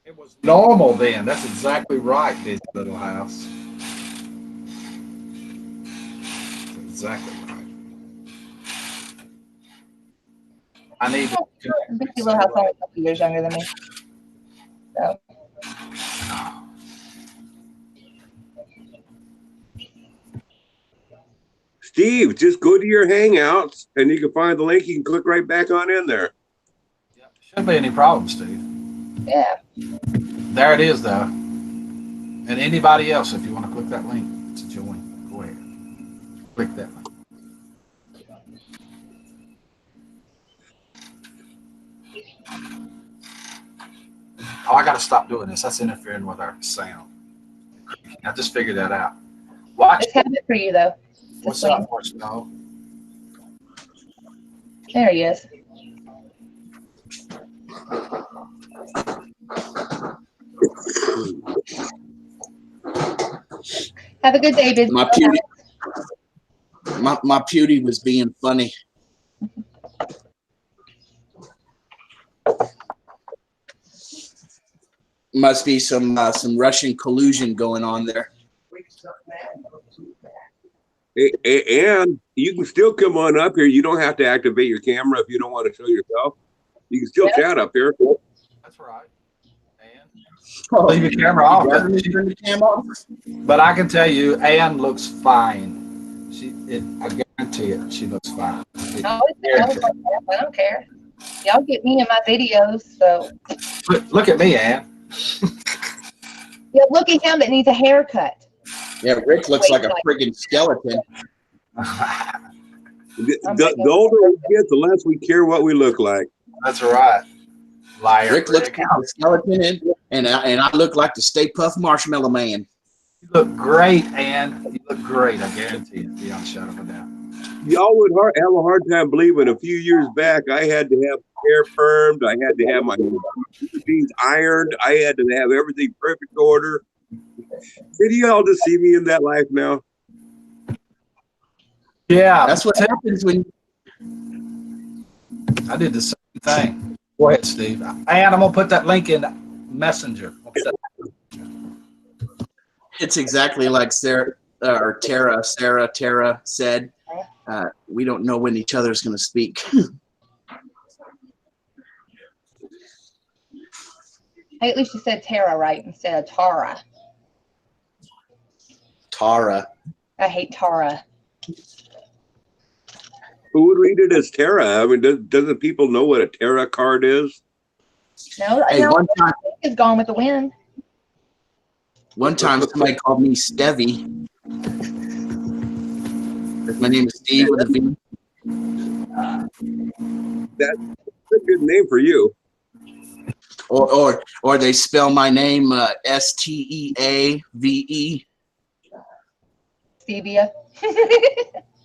It was normal then. That's exactly right, this little house. That's exactly right. I need to. Vicky Little House only a couple years younger than me. So. Steve, just go to your Hangouts and you can find the link. You can click right back on in there. Yep. Shouldn't be any problem, Steve. Yeah. There it is, though. And anybody else, if you want to click that link to join, go ahead. Click that link. Oh, I got to stop doing this. That's interfering with our sound. I just figured that out. Watch. It's habit for you, though. What's up, no? There he is. Have a good day, Busy. My pewdie was being funny. Must be some Russian collusion going on there. And you can still come on up here. You don't have to activate your camera if you don't want to show yourself. You can still chat up here. That's right. And leave your camera off. But I can tell you, Ann looks fine. I guarantee it. She looks fine. I don't care. Y'all get me in my videos, so. Look at me, Ann. Yeah, look at him that needs a haircut. Yeah, Rick looks like a friggin' skeleton. The older we get, the less we care what we look like. That's right. Liar. Rick looks like a skeleton, and I look like the Stay Puft Marshmallow Man. You look great, Ann. You look great. I guarantee it. Beyond a shadow of a doubt. Y'all would have a hard time believing a few years back I had to have hair permed, I had to have my jeans ironed, I had to have everything perfect order. Did y'all just see me in that life now? Yeah, that's what happens when I did the same thing. Go ahead, Steve. And I'm gonna put that link in Messenger. It's exactly like Tara said. We don't know when each other's going to speak. Hey, at least you said Tara right instead of Tara. Tara. I hate Tara. Who would read it as Terra? I mean, doesn't people know what a Terra card is? No, Hey, no, one time, it's Gone with the Wind. somebody called me Stevie. My name is Steve with a V. That's a good name for you. Or they spell my name Steave. Stevia.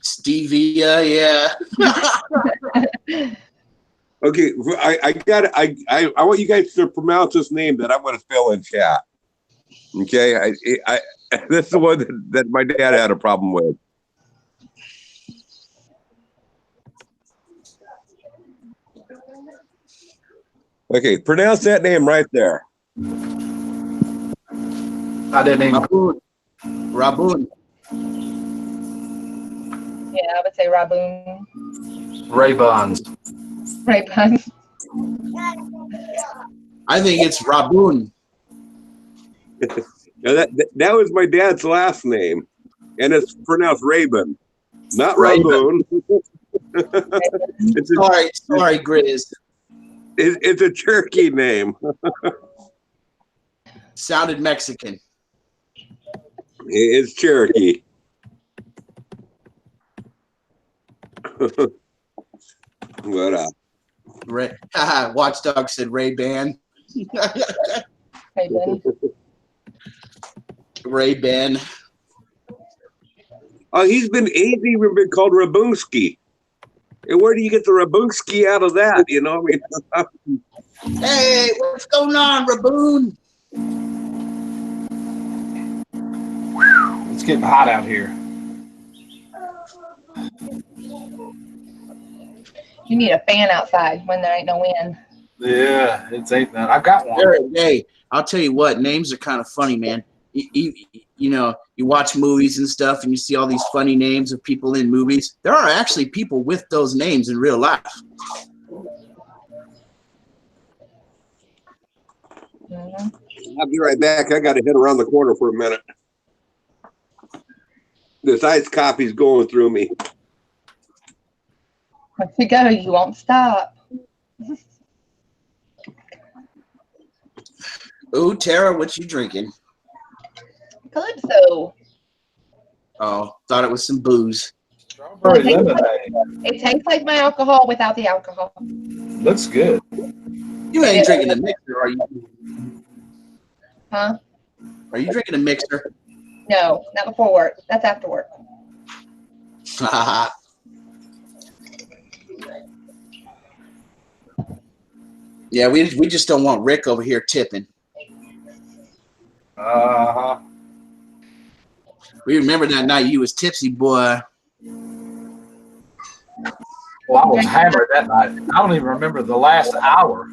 Stevia, yeah. Okay, I want you guys to pronounce this name that I'm going to spell in chat. Okay, I this is the one that my dad had a problem with. Okay, pronounce that name right there. I didn't even. Raboon. Yeah, I would say Raboon. Ray-Bans. Ray-Ban. I think it's Raboon. Now that was my dad's last name, and it's pronounced Raven, not Raven. Raboon. Sorry, Grizz. It's a Cherokee name. Sounded Mexican. It's Cherokee. What Watchdog said Ray-Ban. Ray-Ban. Ray-Ban. Oh, he's been called Rabunski. And where do you get the Rabunski out of that? You know, I mean, Hey, what's going on, Raboon? It's getting hot out here. You need a fan outside when there ain't no wind. Yeah, it's 8 now. I've got one. Hey, I'll tell you what, names are kind of funny, man. You know, you watch movies and stuff and you see all these funny names of people in movies. There are actually people with those names in real life. I'll be right back. I got to head around the corner for a minute. This iced coffee's going through me. Once you go, you won't stop. Ooh, Tara, what you drinking? Calypso. Oh, thought it was some booze. Strawberry It tastes lemonade. It tastes like my alcohol without the alcohol. Looks good. You ain't drinking a mixer, are you? Huh? Are you drinking a mixer? No, not before work. That's after work. Yeah, we just don't want Rick over here tipping. Uh-huh. We remember that night you was tipsy, boy. Well, I was hammered that night. I don't even remember the last hour.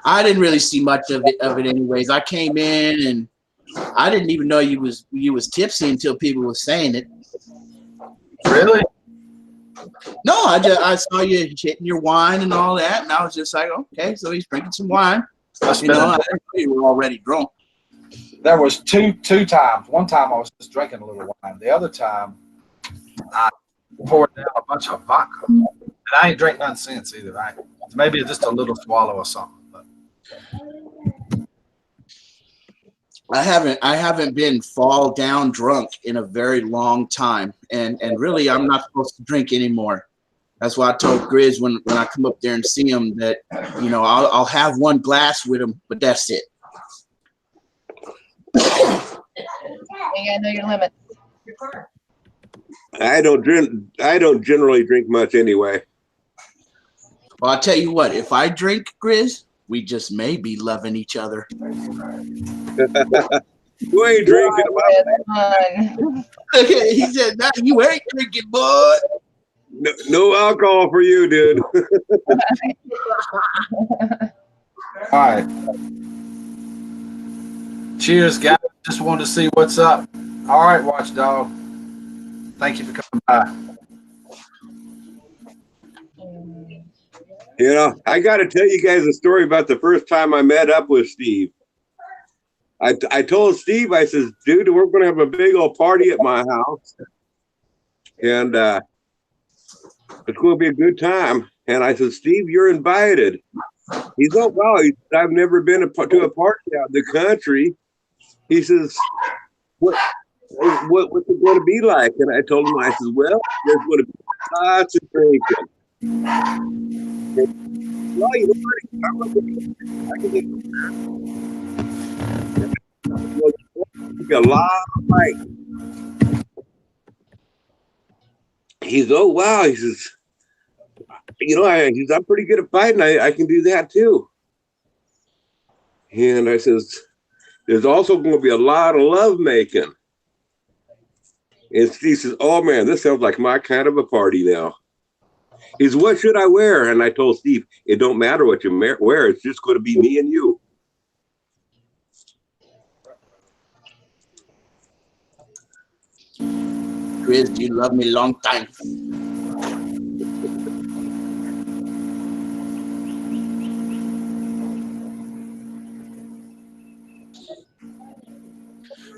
I didn't really see much of it anyways. I came in and I didn't even know you was tipsy until people were saying it. Really? No, I saw you hitting your wine and all that, and I was just like, okay, so he's drinking some wine. You know, I didn't know you were already drunk. There was two times. One time I was just drinking a little wine. The other time I poured down a bunch of vodka. And I ain't drank none since either. Maybe just a little swallow or something. But. I haven't been fall down drunk in a very long time, and really I'm not supposed to drink anymore. That's why I told Grizz when I come up there and see him that, you know, I'll have one glass with him, but that's it. You gotta know your limits. I don't generally drink much anyway. Well, I'll tell you what, if I drink, Grizz, we just may be loving each other. You ain't drinking. He said, nah, you ain't drinking, boy. No alcohol for you, dude. All right. Cheers, guys. Just wanted to see what's up. All right, Watchdog. Thank you for coming by. You know, I got to tell you guys a story about the first time I met up with Steve. I told Steve, I says, dude, we're going to have a big old party at my house. And it's going to be a good time. And I said, Steve, you're invited. He's, oh, wow. He said, I've never been to a party out in the country. He says, what's it going to be like? And I told him, I said, well, there's going to be lots of drinking. Well, you know what? I can get a lot of fight. He's, oh, wow. He says, you know, I'm pretty good at fighting. I can do that too. And I says, there's also going to be a lot of love making. And Steve says, oh man, this sounds like my kind of a party now. He says, what should I wear? And I told Steve, it don't matter what you wear. It's just going to be me and you. Chris, you love me long time.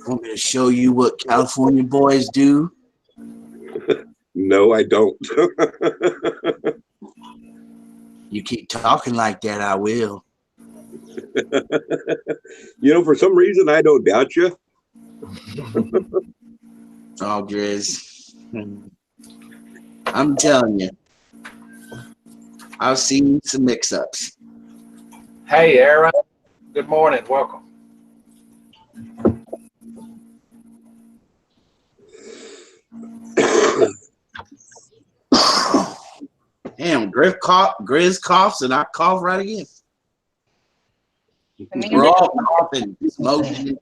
Want me to show you what California boys do? No, I don't. You keep talking like that, I will. You know, for some reason, I don't doubt you. Oh, Grizz. I'm telling you. I've seen some mix-ups. Hey, Aaron. Good morning. Welcome. Damn, Grizz coughs and I cough right again. We're all coughing, smoking.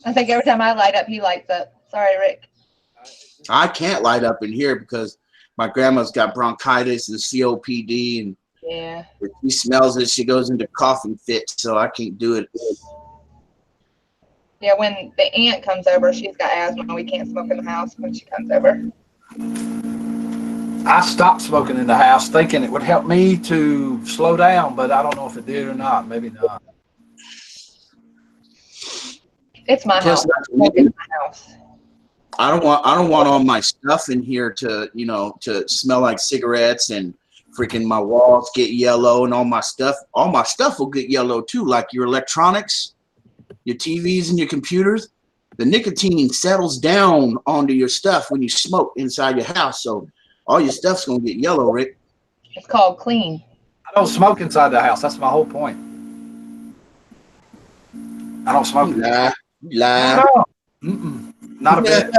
I think every time I light up, he lights up. Sorry, Rick. I can't light up in here because my grandma's got bronchitis and COPD, and Yeah. if she smells it, she goes into coughing fits, so I can't do it. Yeah, when the aunt comes over, she's got asthma. We can't smoke in the house when she comes over. I stopped smoking in the house thinking it would help me to slow down, but I don't know if it did or not. Maybe not. It's my Plus, house. Smoke in my house. I don't want all my stuff in here to, you know, to smell like cigarettes, and freaking my walls get yellow, and all my stuff will get yellow too, like your electronics, your TVs and your computers. The nicotine settles down onto your stuff when you smoke inside your house, so all your stuff's gonna get yellow, Rick. It's called clean. I don't smoke inside the house. That's my whole point. I don't smoke. Lie. No. Not a bit.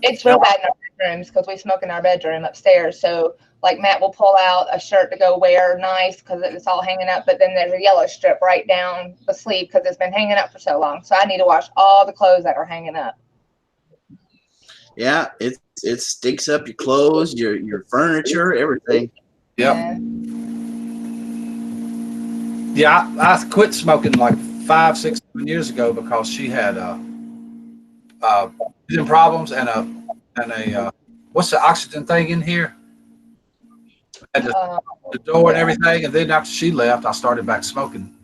It's real bad in our bedrooms because we smoke in our bedroom upstairs. So, like, Matt will pull out a shirt to go wear nice because it's all hanging up, but then there's a yellow strip right down the sleeve because it's been hanging up for so long. So I need to wash all the clothes that are hanging up. Yeah, it stinks up your clothes, your furniture, everything. Yep. Yeah, I quit smoking like 5, 6, 7 years ago because she had breathing problems and a what's the oxygen thing in here? And the door and everything. And then after she left, I started back smoking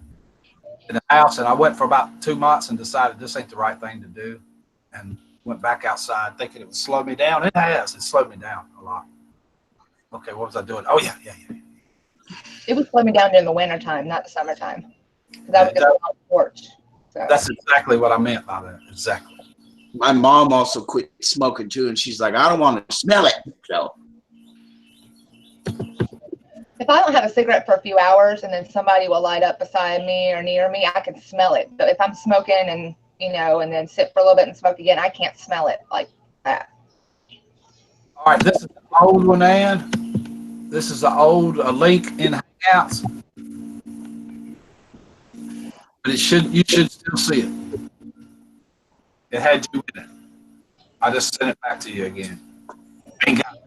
in the house, and I went for about 2 months and decided this ain't the right thing to do, and went back outside thinking it would slow me down. It has. It slowed me down a lot. Okay, what was I doing? Oh yeah. It would slow me down during the wintertime, not the summertime. Because I would get on the porch. So. That's exactly what I meant by that. Exactly. My mom also quit smoking too, and she's like, I don't want to smell it. So if I don't have a cigarette for a few hours and then somebody will light up beside me or near me, I can smell it. But if I'm smoking and, you know, and then sit for a little bit and smoke again, I can't smell it like that. All right, this is the old one, Ann. This is the old link in Hangouts. But you should still see it. It had you in it. I just sent it back to you again. Ain't got it.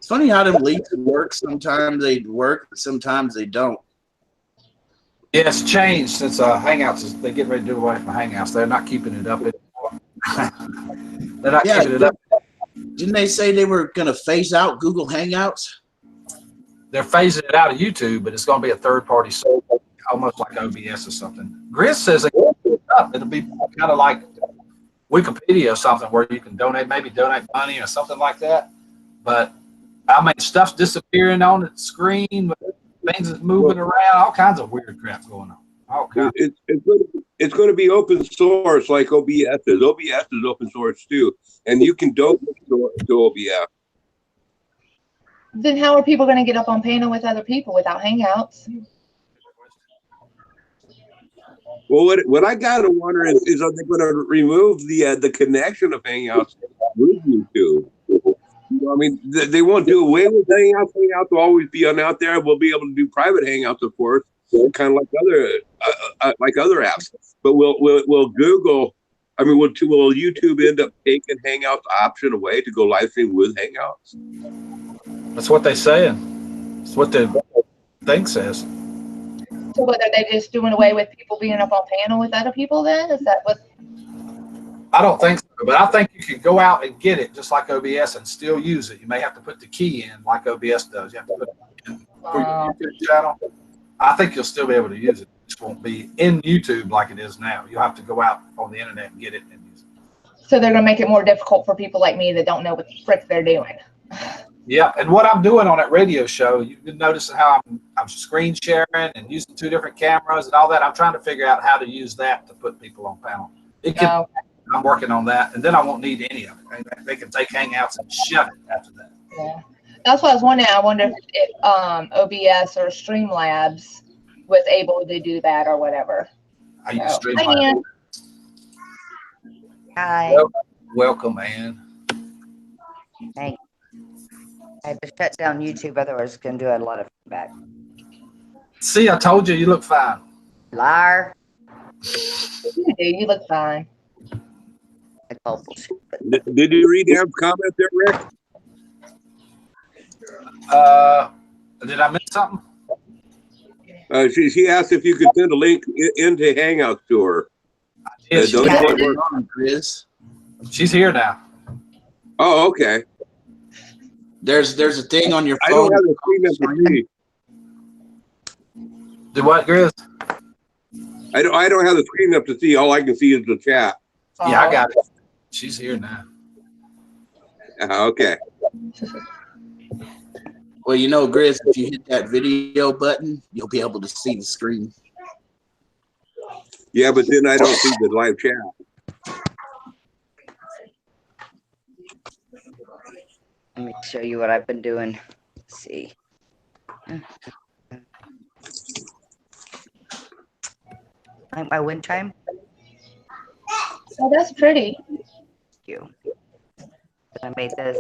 it's funny how them leaks work. Sometimes they work, but sometimes they don't. Yeah, it's changed since Hangouts. They get ready to do away from Hangouts. They're not keeping it up anymore. They're not Yeah, keeping it up. didn't they say they were going to phase out Google Hangouts? They're phasing it out of YouTube, but it's going to be a third-party service, almost like OBS or something. Grizz says it'll be kind of like Wikipedia or something where you can maybe donate money or something like that. But I mean, stuff's disappearing on the screen, things is moving around, all kinds of weird crap going on. All kinds. It's going to be open source like OBS is. OBS is open source too, and you can donate to OBS. Then how are people going to get up on panel with other people without Hangouts? Well, what I gotta wonder is are they going to remove the connection of Hangouts with YouTube? I mean, they won't do away with Hangouts. Hangouts will always be on out there. We'll be able to do private Hangouts, of course, kind of like other apps. But will Google? I mean, will YouTube end up taking Hangouts option away to go live stream with Hangouts? That's what they're saying. That's what the thing says. So what, are they just doing away with people being up on panel with other people then? Is that what? I don't think so, but I think you can go out and get it just like OBS and still use it. You may have to put the key in like OBS does. You have to put it in for your YouTube channel. I think you'll still be able to use it. It just won't be in YouTube like it is now. You'll have to go out on the internet and get it and use it. So they're going to make it more difficult for people like me that don't know what the frick they're doing. Yeah, and what I'm doing on that radio show, you've been noticing how I'm screen sharing and using 2 different cameras and all that. I'm trying to figure out how to use that to put people on panel. I'm working on that, and then I won't need any of it. They can take Hangouts and shut it after that. Yeah, that's what I was wondering. I wonder if OBS or Streamlabs was able to do that or whatever. I use Hi, Streamlabs. Ann. Hi. Welcome, Ann. Thanks. I have to shut down YouTube, otherwise it's going to do a lot of feedback. See, I told you, you look fine. Liar. You do. You look fine. I call bullshit. Did you read Ann's comment there, Rick? Did I miss something? She asked if you could send a link into Hangouts to her. Yeah, Chris. she's here now. Oh, okay. There's a thing on your I phone. don't have the screen up to see. Do what, Grizz? I don't have the screen up to see. All I can see is the chat. Yeah, I got it. She's here now. Okay. Well, you know, Grizz, if you hit that video button, you'll be able to see the screen. Yeah, but then I don't see the live chat. Let me show you what I've been doing. Let's see. My wind chime. Oh, that's pretty. Thank you. I made this.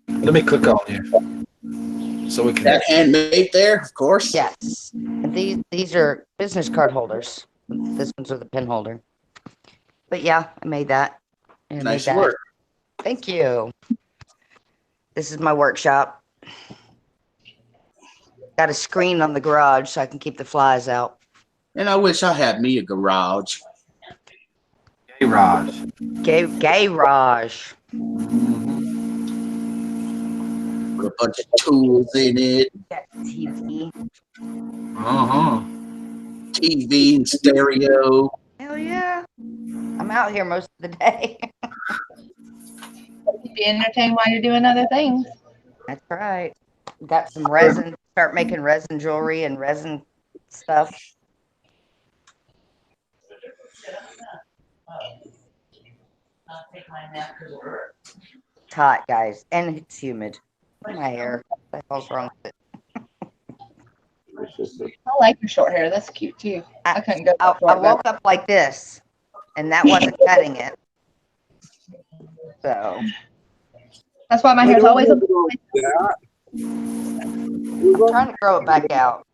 Let me click on you so we can. That handmade there, of course. Yes. And these are business card holders. This one's with a pen holder. But yeah, I made that. And I Nice made that. work. Thank you. This is my workshop. Got a screen on the garage so I can keep the flies out. And I wish I had me a garage. Hey, Raj. Gay Raj. With a bunch of tools in it. Got TV. TV and stereo. Hell yeah. I'm out here most of the day. Keep you entertained while you're doing other things. That's right. Got some resin. Start making resin jewelry and resin stuff. It's hot, guys, and it's humid. My hair. What the hell's wrong with it? I like your short hair. That's cute too. I couldn't go. I woke up like this, and that wasn't cutting it. So That's why my hair's always. I'm trying to grow it back out.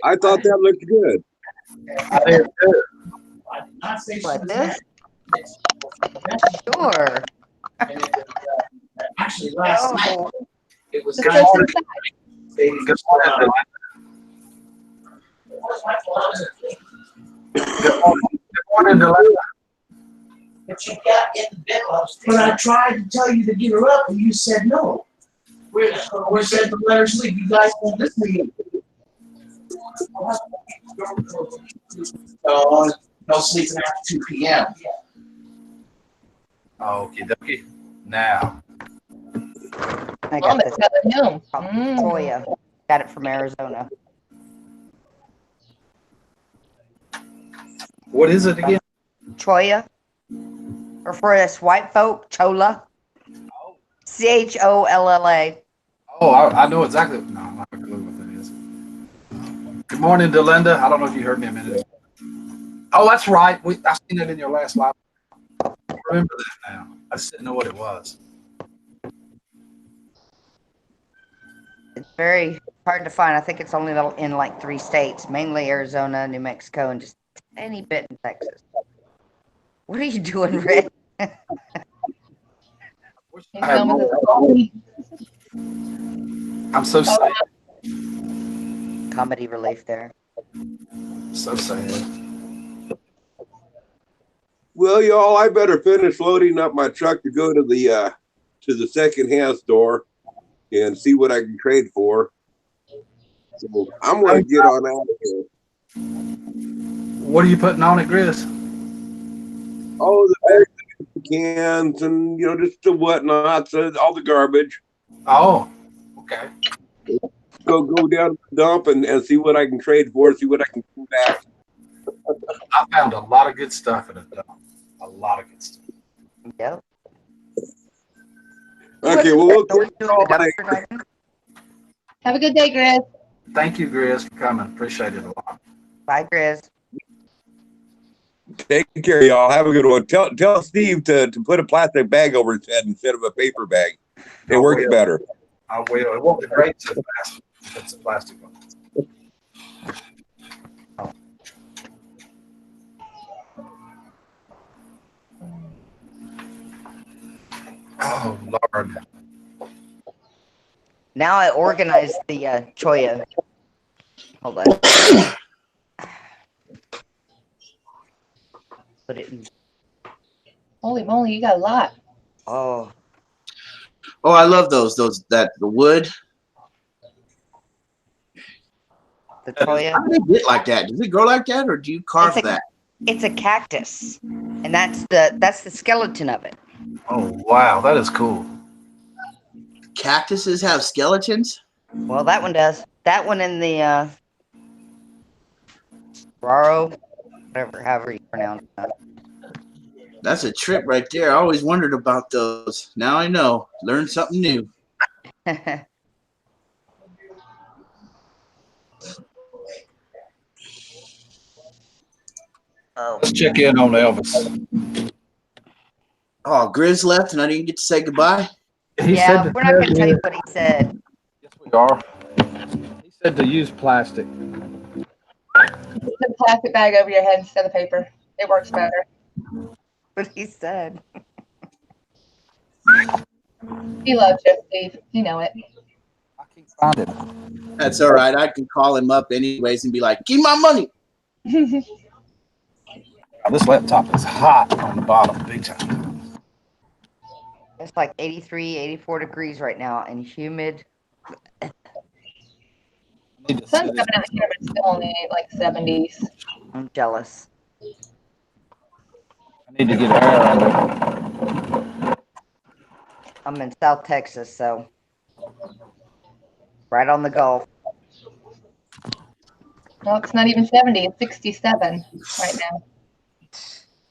I thought that looked good. What, this? Sure. Actually, last night it was Just go to the side. Good morning. Good morning, Delaney. But you got in the bed when I tried to tell you to get her up and you said no. We said to let her sleep. You guys won't listen to me. No sleeping after 2 p.m. Okie dokie. Now, I got this Got it home. from Toya. Got it from Arizona. what is it again? Cholla. Or for us white folk, Cholla. Cholla. Oh, I know exactly. No, I don't have a clue what that is. Good morning, Delinda. I don't know if you heard me a minute ago. Oh, that's right. I seen it in your last live. I remember that now. I just didn't know what it was. It's very hard to find. I think it's only in like 3 states, mainly Arizona, New Mexico, and just a tiny bit in Texas. What are you doing, Rick? I have I'm so sad. Comedy relief there. So sad. Well, y'all, I better finish loading up my truck to go to the secondhand store and see what I can trade for. So I'm going to get on out of here. What are you putting on it, Grizz? Oh, the bags, the cans, and just the whatnots, all the garbage. Oh, okay. Go down to the dump and see what I can trade for. See what I can come back. I found a lot of good stuff in it, though. A lot of good stuff. Yep. Okay, well, we'll Doing catch y'all the later. dumpster diving? Have a good day, Grizz. Thank you, Grizz, for coming. Appreciate it a lot. Bye, Grizz. Take care, y'all. Have a good one. Tell Steve to put a plastic bag over his head instead of a paper bag. It works better. I will. It won't degrade so fast if it's a plastic one. Oh, Lord. Now I organized the Cholla. Hold on. Put it in. Holy moly, you got a lot. Oh, Oh, I love those. The wood. the Cholla. How do they get like that? Does it grow like that, or do you carve It's a- that? It's a cactus, and that's the skeleton of it. Oh, wow. That is cool. Cactuses have skeletons? Well, that one does. That one in the Raro, however you pronounce that. That's a trip right there. I always wondered about those. Now I know. Learn something new. Oh, Let's check in on Elvis. Oh, Grizz left and I didn't get to say goodbye. He yeah, said we're not going to tell you what he said. Yes, we are. He said to use plastic. Put a plastic bag over your head instead of paper. It works better. What he said. He loves you, Steve. You know it. I can't find it. That's all right. I can call him up anyways and be like, give my money. This laptop is hot on the bottom, big time. It's like 83, 84 degrees right now and humid. I need to Sun's set coming out here, but it's still only like 70s. I'm jealous. I need to get air under. I'm in South Texas, so right on the Gulf. No, it's not even 70. It's 67 right now.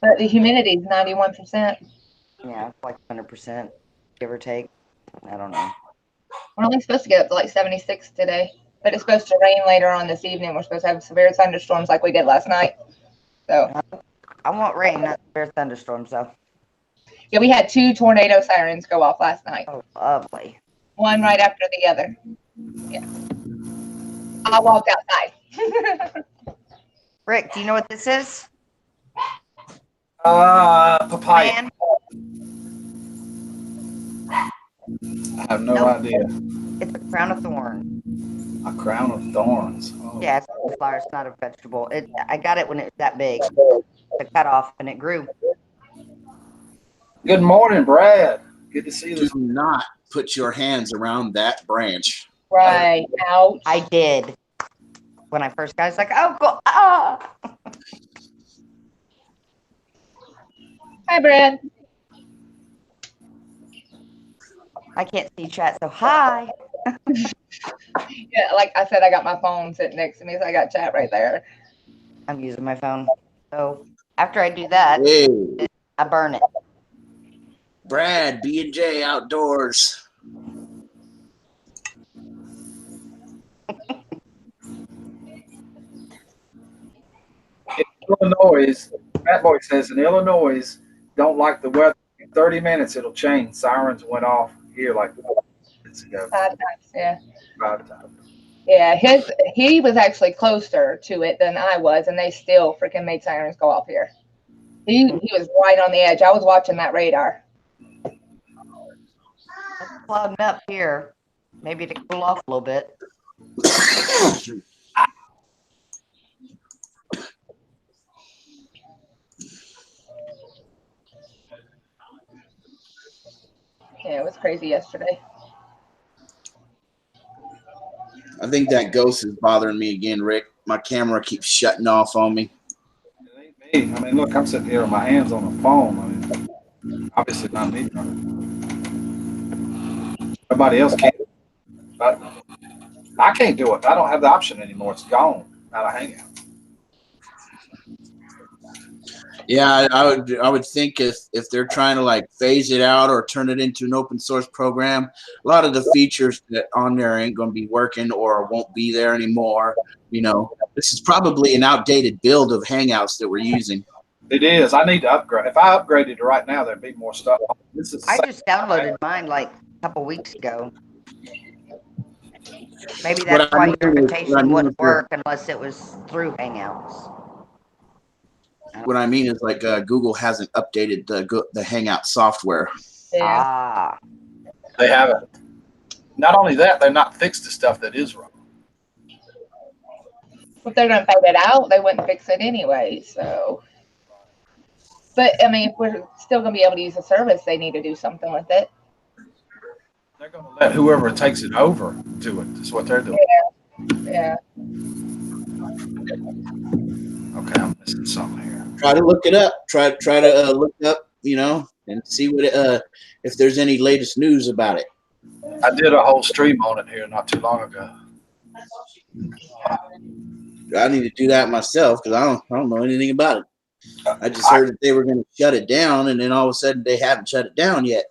But the humidity is 91%. Yeah, it's like 100%, give or take. I don't know. We're only supposed to get up to like 76 today. But it's supposed to rain later on this evening. We're supposed to have severe thunderstorms like we did last night. So I want rain, not severe thunderstorms, though. yeah, we had 2 tornado sirens go off last night. Oh, lovely. One right after the other. Yeah. I walked outside. Rick, do you know what this is? Papaya. Man? I have no Nope. idea. It's a crown of thorns. A crown of thorns. Oh. Yeah, it's a flower. It's not a vegetable. I got it when it was that big. To cut off, and it grew. Good morning, Brad. Good to see you. Do not put your hands around that branch. Right. Ouch. I did. When I first got it, it's like, oh, cool. Ah. Hi, Brad. I can't see chat, so hi. Yeah, like I said, I got my phone sitting next to me, so I got chat right there. I'm using my phone. So after I do that, Hey, I burn it. Brad, B&J Outdoors. Illinois, Fat Boy says in Illinois, don't like the weather. In 30 minutes, it'll change. Sirens went off here like minutes ago. 5 times, yeah. 5 times. Yeah, he was actually closer to it than I was, and they still freaking made sirens go off here. He was right on the edge. I was watching that radar. It's clouding up here. Maybe to cool off a little bit. Yeah, it was crazy yesterday. I think that ghost is bothering me again, Rick. My camera keeps shutting off on me. It ain't me. I mean, look, I'm sitting here with my hands on the phone. I mean, obviously not me. Nobody else can. But I can't do it. I don't have the option anymore. It's gone out of Hangout. Yeah, I would think if they're trying to like phase it out or turn it into an open source program, a lot of the features that on there ain't going to be working or won't be there anymore. You know, this is probably an outdated build of Hangouts that we're using. It is. I need to upgrade. If I upgraded it right now, there'd be more stuff. This is. I just downloaded mine like a couple weeks ago. Maybe that's why your invitation wouldn't work unless it was through Hangouts. What I mean is like Google hasn't updated the Hangout software. Yeah. Ah. They haven't. Not only that, they've not fixed the stuff that is wrong. If they're gonna fade it out, they wouldn't fix it anyway. So, but I mean, if we're still gonna be able to use the service, they need to do something with it. They're going to let whoever takes it over do it. That's what they're doing. Yeah. Okay, I'm missing something here. Try to look it up. Try to look up, you know, and see what if there's any latest news about it. I did a whole stream on it here not too long ago. I need to do that myself because I don't know anything about it. I just heard that they were going to shut it down, and then all of a sudden they haven't shut it down yet.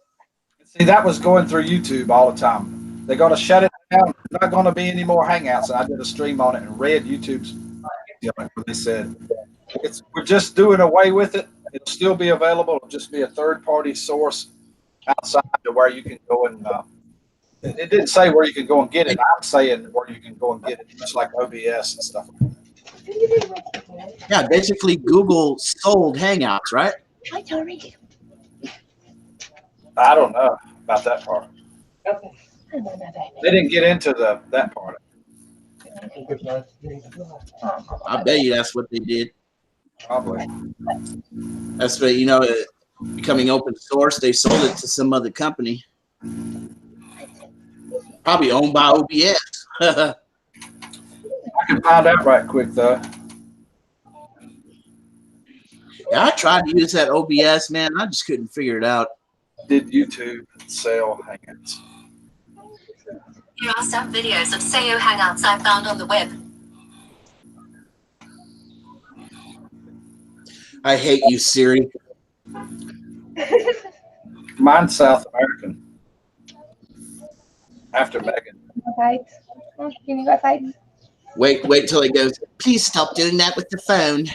See, that was going through YouTube all the time. They're going to shut it down. There's not going to be any more Hangouts. And I did a stream on it and read YouTube's. They said we're just doing away with it. It'll still be available. It'll just be a third-party source outside to where you can go and. It didn't say where you can go and get it. I'm saying where you can go and get it, just like OBS and stuff. Yeah, basically Google sold Hangouts, right? Hi, Tori. I don't know about that part. Okay. They didn't get into that part. I bet you that's what they did. Probably. That's what, you know, becoming open source, they sold it to some other company. Probably owned by OBS. I can find out right quick though. Yeah, I tried to use that OBS, man. I just couldn't figure it out. Did YouTube sell Hangouts? Here are some videos of SEO Hangouts I found on the web. I hate you, Siri. Mine's South American. After Megan. Can you go outside? Wait till it goes, please stop doing that with the phone.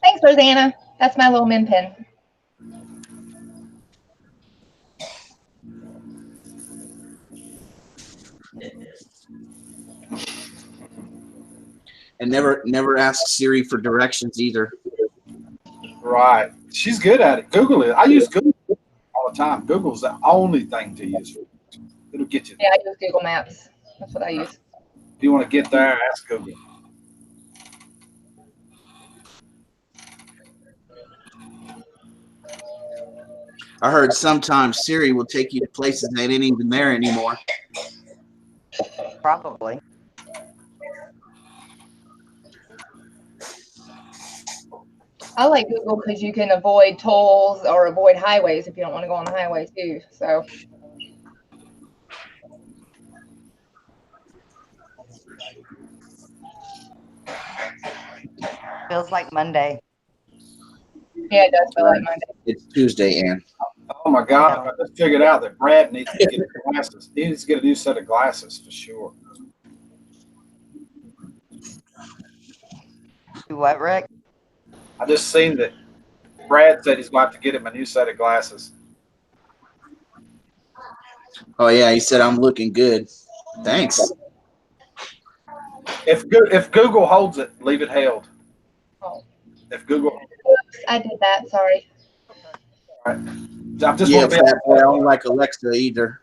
Thanks, Rosanna. That's my little min pin. And never ask Siri for directions either. Right. She's good at it. Google it. I use Google all the time. Google's the only thing to use. It'll get you. Yeah, I use Google Maps. That's what I use. If you want to get there, ask Google. I heard sometimes Siri will take you to places that ain't even there anymore. Probably. I like Google because you can avoid tolls or avoid highways if you don't want to go on the highway too. So Feels like Monday. yeah, it does feel like Monday. It's Tuesday, Ann. Oh my God! I just figured out that Brad needs to get glasses. He needs to get a new set of glasses for sure. Do what, Rick? I just seen that Brad said he's going to have to get him a new set of glasses. Oh yeah, he said I'm looking good. Thanks. If Google holds it, leave it held. Oh. If Google, Oops, I did that. Sorry. all right. I just Yeah, want to Fat Boy, I don't like Alexa either.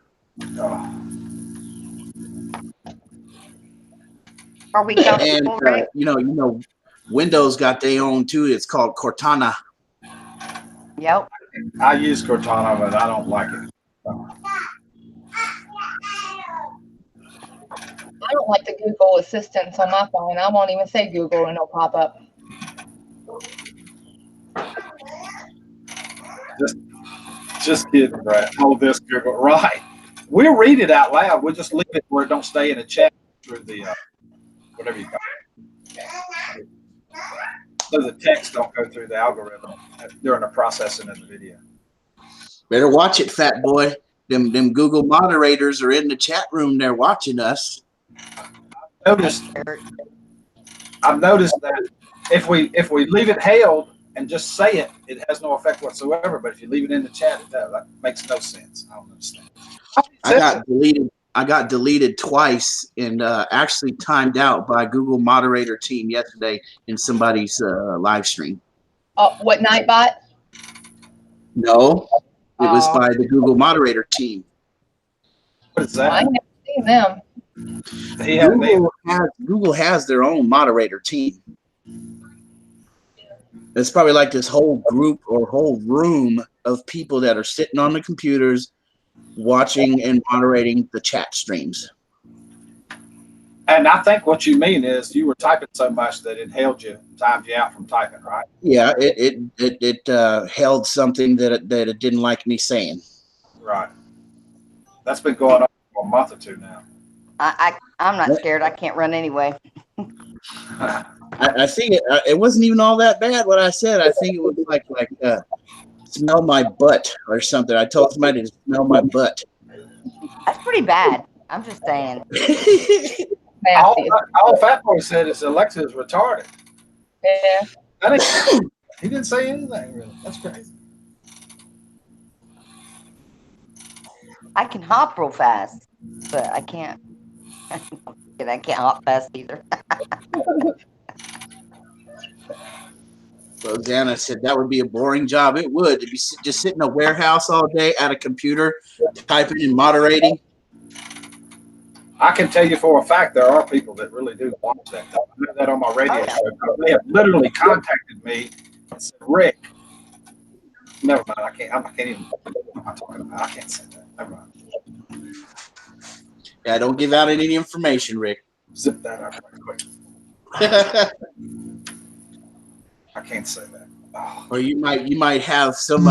Are we And comfortable, Rick? you know, Windows got their own too. It's called Cortana. Yep. I use Cortana, but I don't like it. I don't like the Google Assistants on my phone. I won't even say Google and it'll pop up. Just kidding, Brad. Hold this, Google. Right. We'll read it out loud. We'll just leave it where it don't stay in the chat through the whatever you call it. So the text don't go through the algorithm during the processing of the video. Better watch it, Fat Boy. Them Google moderators are in the chat room. They're watching us. I've noticed that if we leave it held and just say it, it has no effect whatsoever. But if you leave it in the chat, that makes no sense. I don't understand. I got deleted twice and actually timed out by Google moderator team yesterday in somebody's live stream. Oh, what Nightbot? No, it was by the Google moderator team. What is I that? ain't never seen them. Google has their own moderator team. It's probably like this whole group or whole room of people that are sitting on the computers watching and moderating the chat streams. And I think what you mean is you were typing so much that it held you, timed you out from typing, right? Yeah, it held something that it didn't like me saying. Right. That's been going on for a month or two now. I'm not scared. I can't run anyway. I think it wasn't even all that bad what I said. I think it was like smell my butt or something. I told somebody to smell my butt. That's pretty bad. I'm just saying. All Fat Boy said is Alexa is retarded. Yeah. He didn't say anything really. That's crazy. I can hop real fast, but I can't. I can't hop fast either. Rosanna said that would be a boring job. It would. To be just sitting in a warehouse all day at a computer, typing and moderating. I can tell you for a fact there are people that really do watch that. I know that on my radio show. They have literally contacted me and said, Rick, never mind. I can't even. What am I talking about? I can't say that. Never mind. Yeah, don't give out any information, Rick. Zip that up right quick. I can't say that. Oh. Or you might have some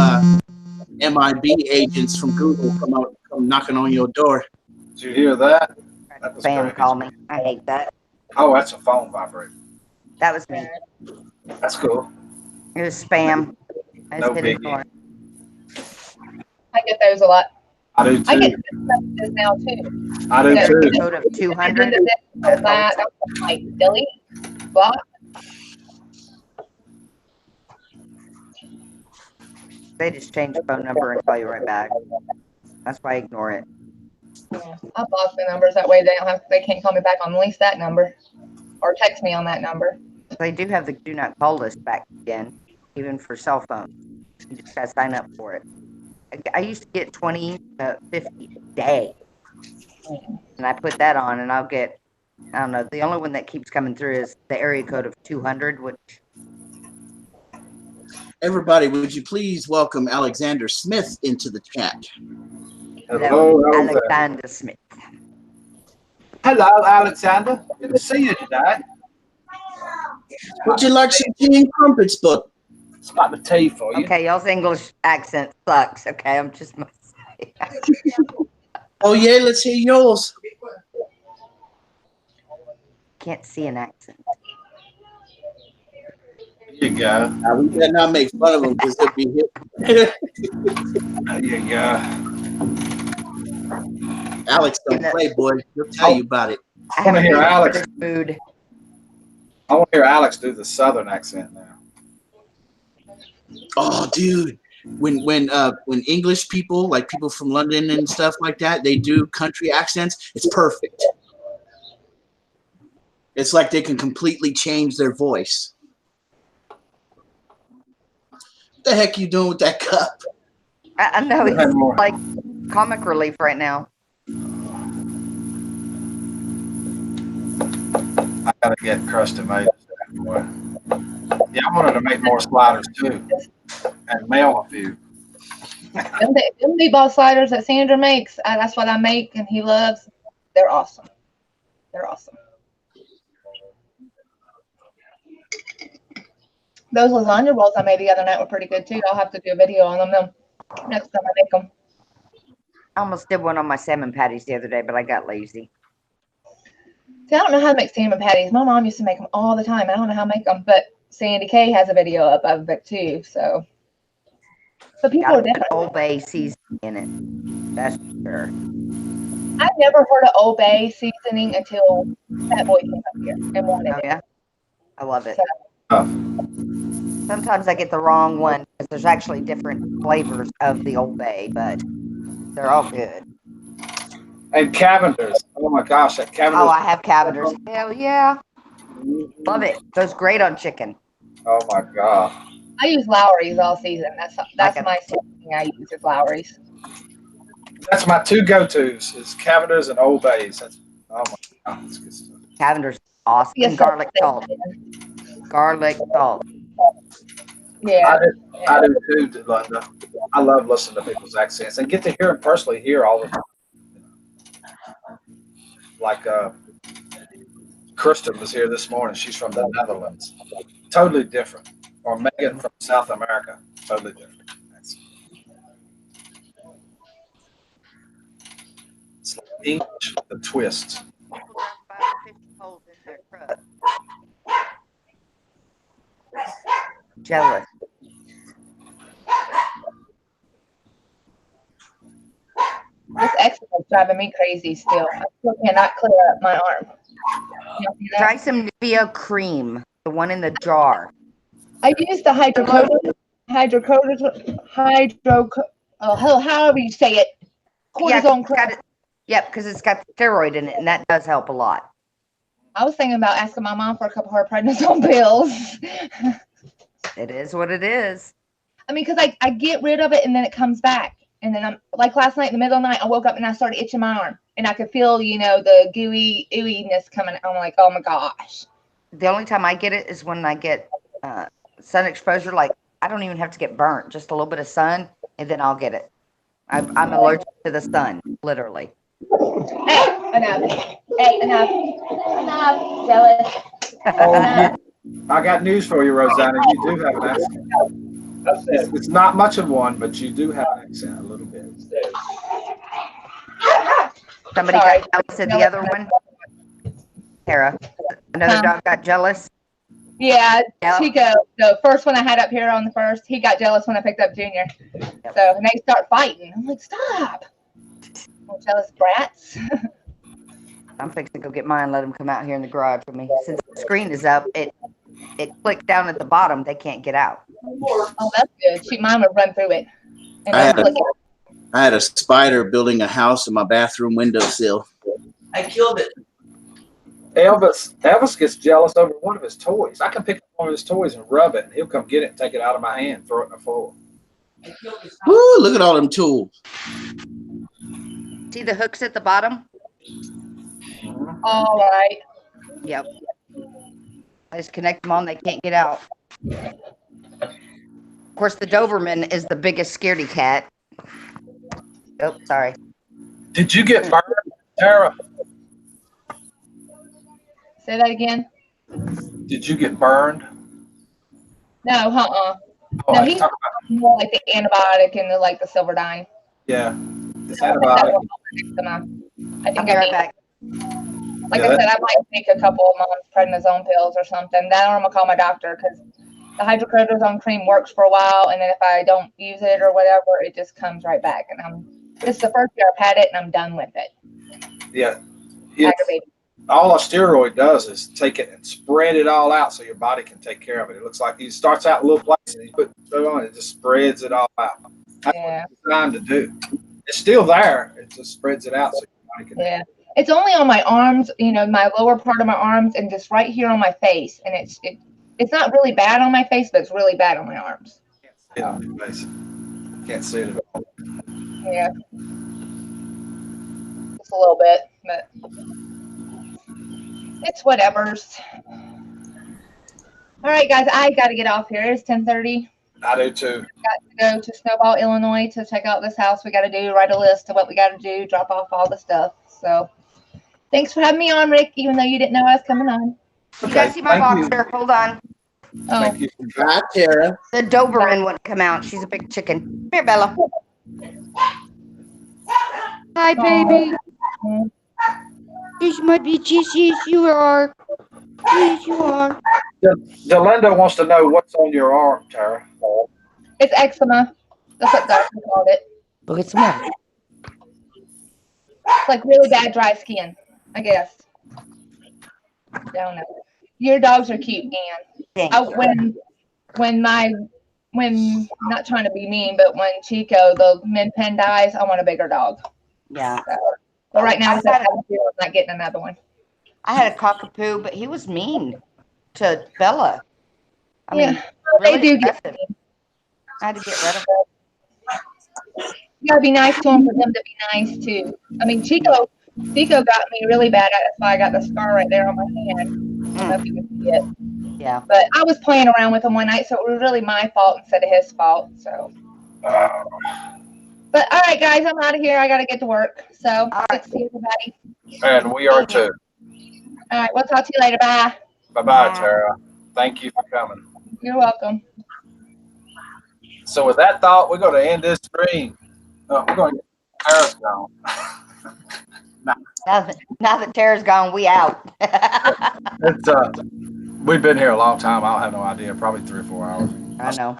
MIB agents from Google come knocking on your door. Did you hear that? That was Spam crazy. call me. I hate that. Oh, that's a phone vibrating. That was me. That's cool. It was spam. I No just hit biggie. ignore. I get those a lot. I do too. I get messages now too. I do too. Code of 200. That, I'm like, delete, block. They just change the phone number and call you right back. That's why I ignore it. Yeah, I block the numbers that way they can't call me back on at least that number, or text me on that number. They do have the do not call list back again. even for cell phone. You just gotta sign up for it. I used to get 20 to 50 a day, and I put that on, and I'll get, I don't know, the only one that keeps coming through is the area code of 200, which. Everybody, would you please welcome Alexander Smith into the chat? Hello, Alexander Smith. Hello, Alexander. Good to see you today. Would you like some tea and crumpets, bud? It's got the tea for you. Okay, y'all's English accent sucks. Okay, I'm just gonna say. Oh yeah, let's hear yours. Can't see an accent. There you go. Now, we better not make fun of them because they'll be hit. There you go. Alex don't play, boy. He'll tell you about it. I want to hear Alex. Food. I want to hear Alex do the Southern accent now. Oh, dude. When English people, like people from London and stuff like that, they do country accents, it's perfect. It's like they can completely change their voice. What the heck are you doing with that cup? I know, it's like comic relief right now. I gotta get crushed tomatoes. Yeah, I wanted to make more sliders too, and mail a few. Them meatball sliders that Sandra makes, that's what I make and he loves. They're awesome. They're awesome. Those lasagna rolls I made the other night were pretty good too. I'll have to do a video on them next time I make them. I almost did one on my salmon patties the other day, but I got lazy. See, I don't know how to make salmon patties. My mom used to make them all the time. I don't know how to make them, but Sandy K has a video up of it too. So people are different. Old Bay seasoning in it. That's for sure. I've never heard of Old Bay seasoning until that boy came up here and wanted it. Yeah, I love it. So, sometimes I get the wrong one because there's actually different flavors of the Old Bay, but they're all good. And Cavenders. Oh my gosh, that Cavenders. Oh, I have Cavenders. Hell yeah. Love it. Goes great on chicken. Oh my god. I use Lowry's all season. That's my seasoning I use is Lowry's. That's my two go-tos is Cavenders and Old Bays. Oh my god, that's good stuff. Cavenders awesome. And garlic salt. Garlic salt. Yeah. I do too, Linda. I love listening to people's accents and get to hear them personally here all the time. Like Kristen was here this morning. She's from the Netherlands. Totally different. Or Megan from South America. Totally different. It's like English with a twist. Jealous. This exercise is driving me crazy still. I still cannot clear up my arm. Try some Nivea cream, the one in the jar. I used the however you say it, cortisone cream. Yep, because it's got steroid in it, and that does help a lot. I was thinking about asking my mom for a couple of her prednisone pills. It is what it is. I mean, because I get rid of it, and then it comes back. And then I'm like last night in the middle of the night, I woke up and I started itching my arm, and I could feel, the gooey ooiness coming. I'm like, oh my gosh. The only time I get it is when I get sun exposure. Like I don't even have to get burnt, just a little bit of sun, and then I'll get it. I'm allergic to the sun, literally. Hey, enough. Hey, enough. Enough. Jealous. Oh, I got news for you, Rosanna. You do have an accent. It's not much of one, but you do have an accent a little bit. Somebody got jealous at the other one. Tara, another dog got jealous. Yeah, Chico, the first one I had up here on the first, he got jealous when I picked up Junior. Yep. So and they start fighting. I'm like, stop. Jealous brats. I'm fixing to go get mine. Let them come out here in the garage with me. Since the screen is up, it clicked down at the bottom. They can't get out. Oh, that's good. Mine would run through it. And I had a spider building a house in my bathroom windowsill. I killed it. Elvis gets jealous over one of his toys. I can pick up one of his toys and rub it, and he'll come get it and take it out of my hand, throw it in the floor. Woo, look at all them tools. See the hooks at the bottom? All right. Yep. I just connect them on. They can't get out. Of course, the Doberman is the biggest scaredy cat. Oh, sorry. Did you get burned, Tara? Say that again. Did you get burned? No, Oh, no, I he's talk about, more like the antibiotic and the the Silverdine. yeah. It's antibiotic. I think I'll be right back. Like I said, I might take a couple of months prednisone pills or something. Then I'm gonna call my doctor because the hydrocortisone cream works for a while, and then if I don't use it or whatever, it just comes right back. And this is the first year I've had it, and I'm done with it. Yeah. Aggravating. All a steroid does is take it and spread it all out so your body can take care of it. It looks like it starts out in a little place and you put it on, it just spreads it all out. That's what it's designed to do. It's still there. It just spreads it out so your body can. Yeah. It's only on my arms, my lower part of my arms, and just right here on my face. And it's not really bad on my face, but it's really bad on my arms. Can't see it on your face. Can't see it at all. Yeah. Just a little bit, but it's whatever's. All right, guys, I got to get off here. It's 10:30. I do too. Got to go to Snowball, Illinois to check out this house. We got to do, write a list of what we got to do, drop off all the stuff. So thanks for having me on, Rick, even though you didn't know I was coming on. You guys see my boxer? Hold on. Oh. Thank you. Bye, Tara. The Doberman wouldn't come out. She's a big chicken. Come here, Bella. Hi, baby. This my bitches. Yes, you are. Yes, you are. Delinda wants to know what's on your arm, Tara. It's eczema. That's what doctor called it. Look at some more. It's like really bad dry skin, I guess. I don't know. Your dogs are cute, Dan. When not trying to be mean, but when Chico, the Min Pen, dies, I want a bigger dog. Yeah. So, but right now, I'm not getting another one. I had a cockapoo, but he was mean to Bella. I mean, Yeah, they do get aggressive. I had to get rid of You gotta be nice to them for them to be nice too. I mean, Chico got me really bad. That's why I got the scar right there on my hand. I don't know if you can see it. Yeah. But I was playing around with him one night, so it was really my fault instead of his fault. So. But all right, guys, I'm out of here. I gotta get to work. So good to see everybody. And we are too. All right, we'll talk to you later. Bye. Bye-bye, Tara. Thank you for coming. You're welcome. So with that thought, we're going to end this stream. We're going to get Tara's gone. Now that Tara's gone, we out. We've been here a long time. I don't have no idea. Probably 3 or 4 hours. I know.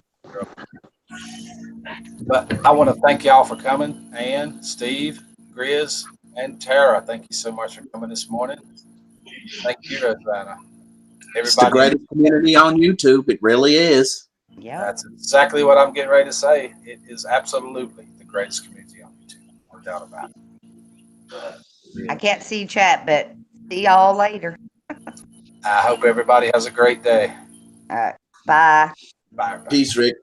But I want to thank y'all for coming. Ann, Steve, Grizz, and Tara. Thank you so much for coming this morning. Thank you, Rosanna. It's the greatest community on YouTube. It really is. Yeah. That's exactly what I'm getting ready to say. It is absolutely the greatest community on YouTube. No doubt about it. I can't see chat, but see y'all later. I hope everybody has a great day. All right. Bye. Bye. Peace, Rick.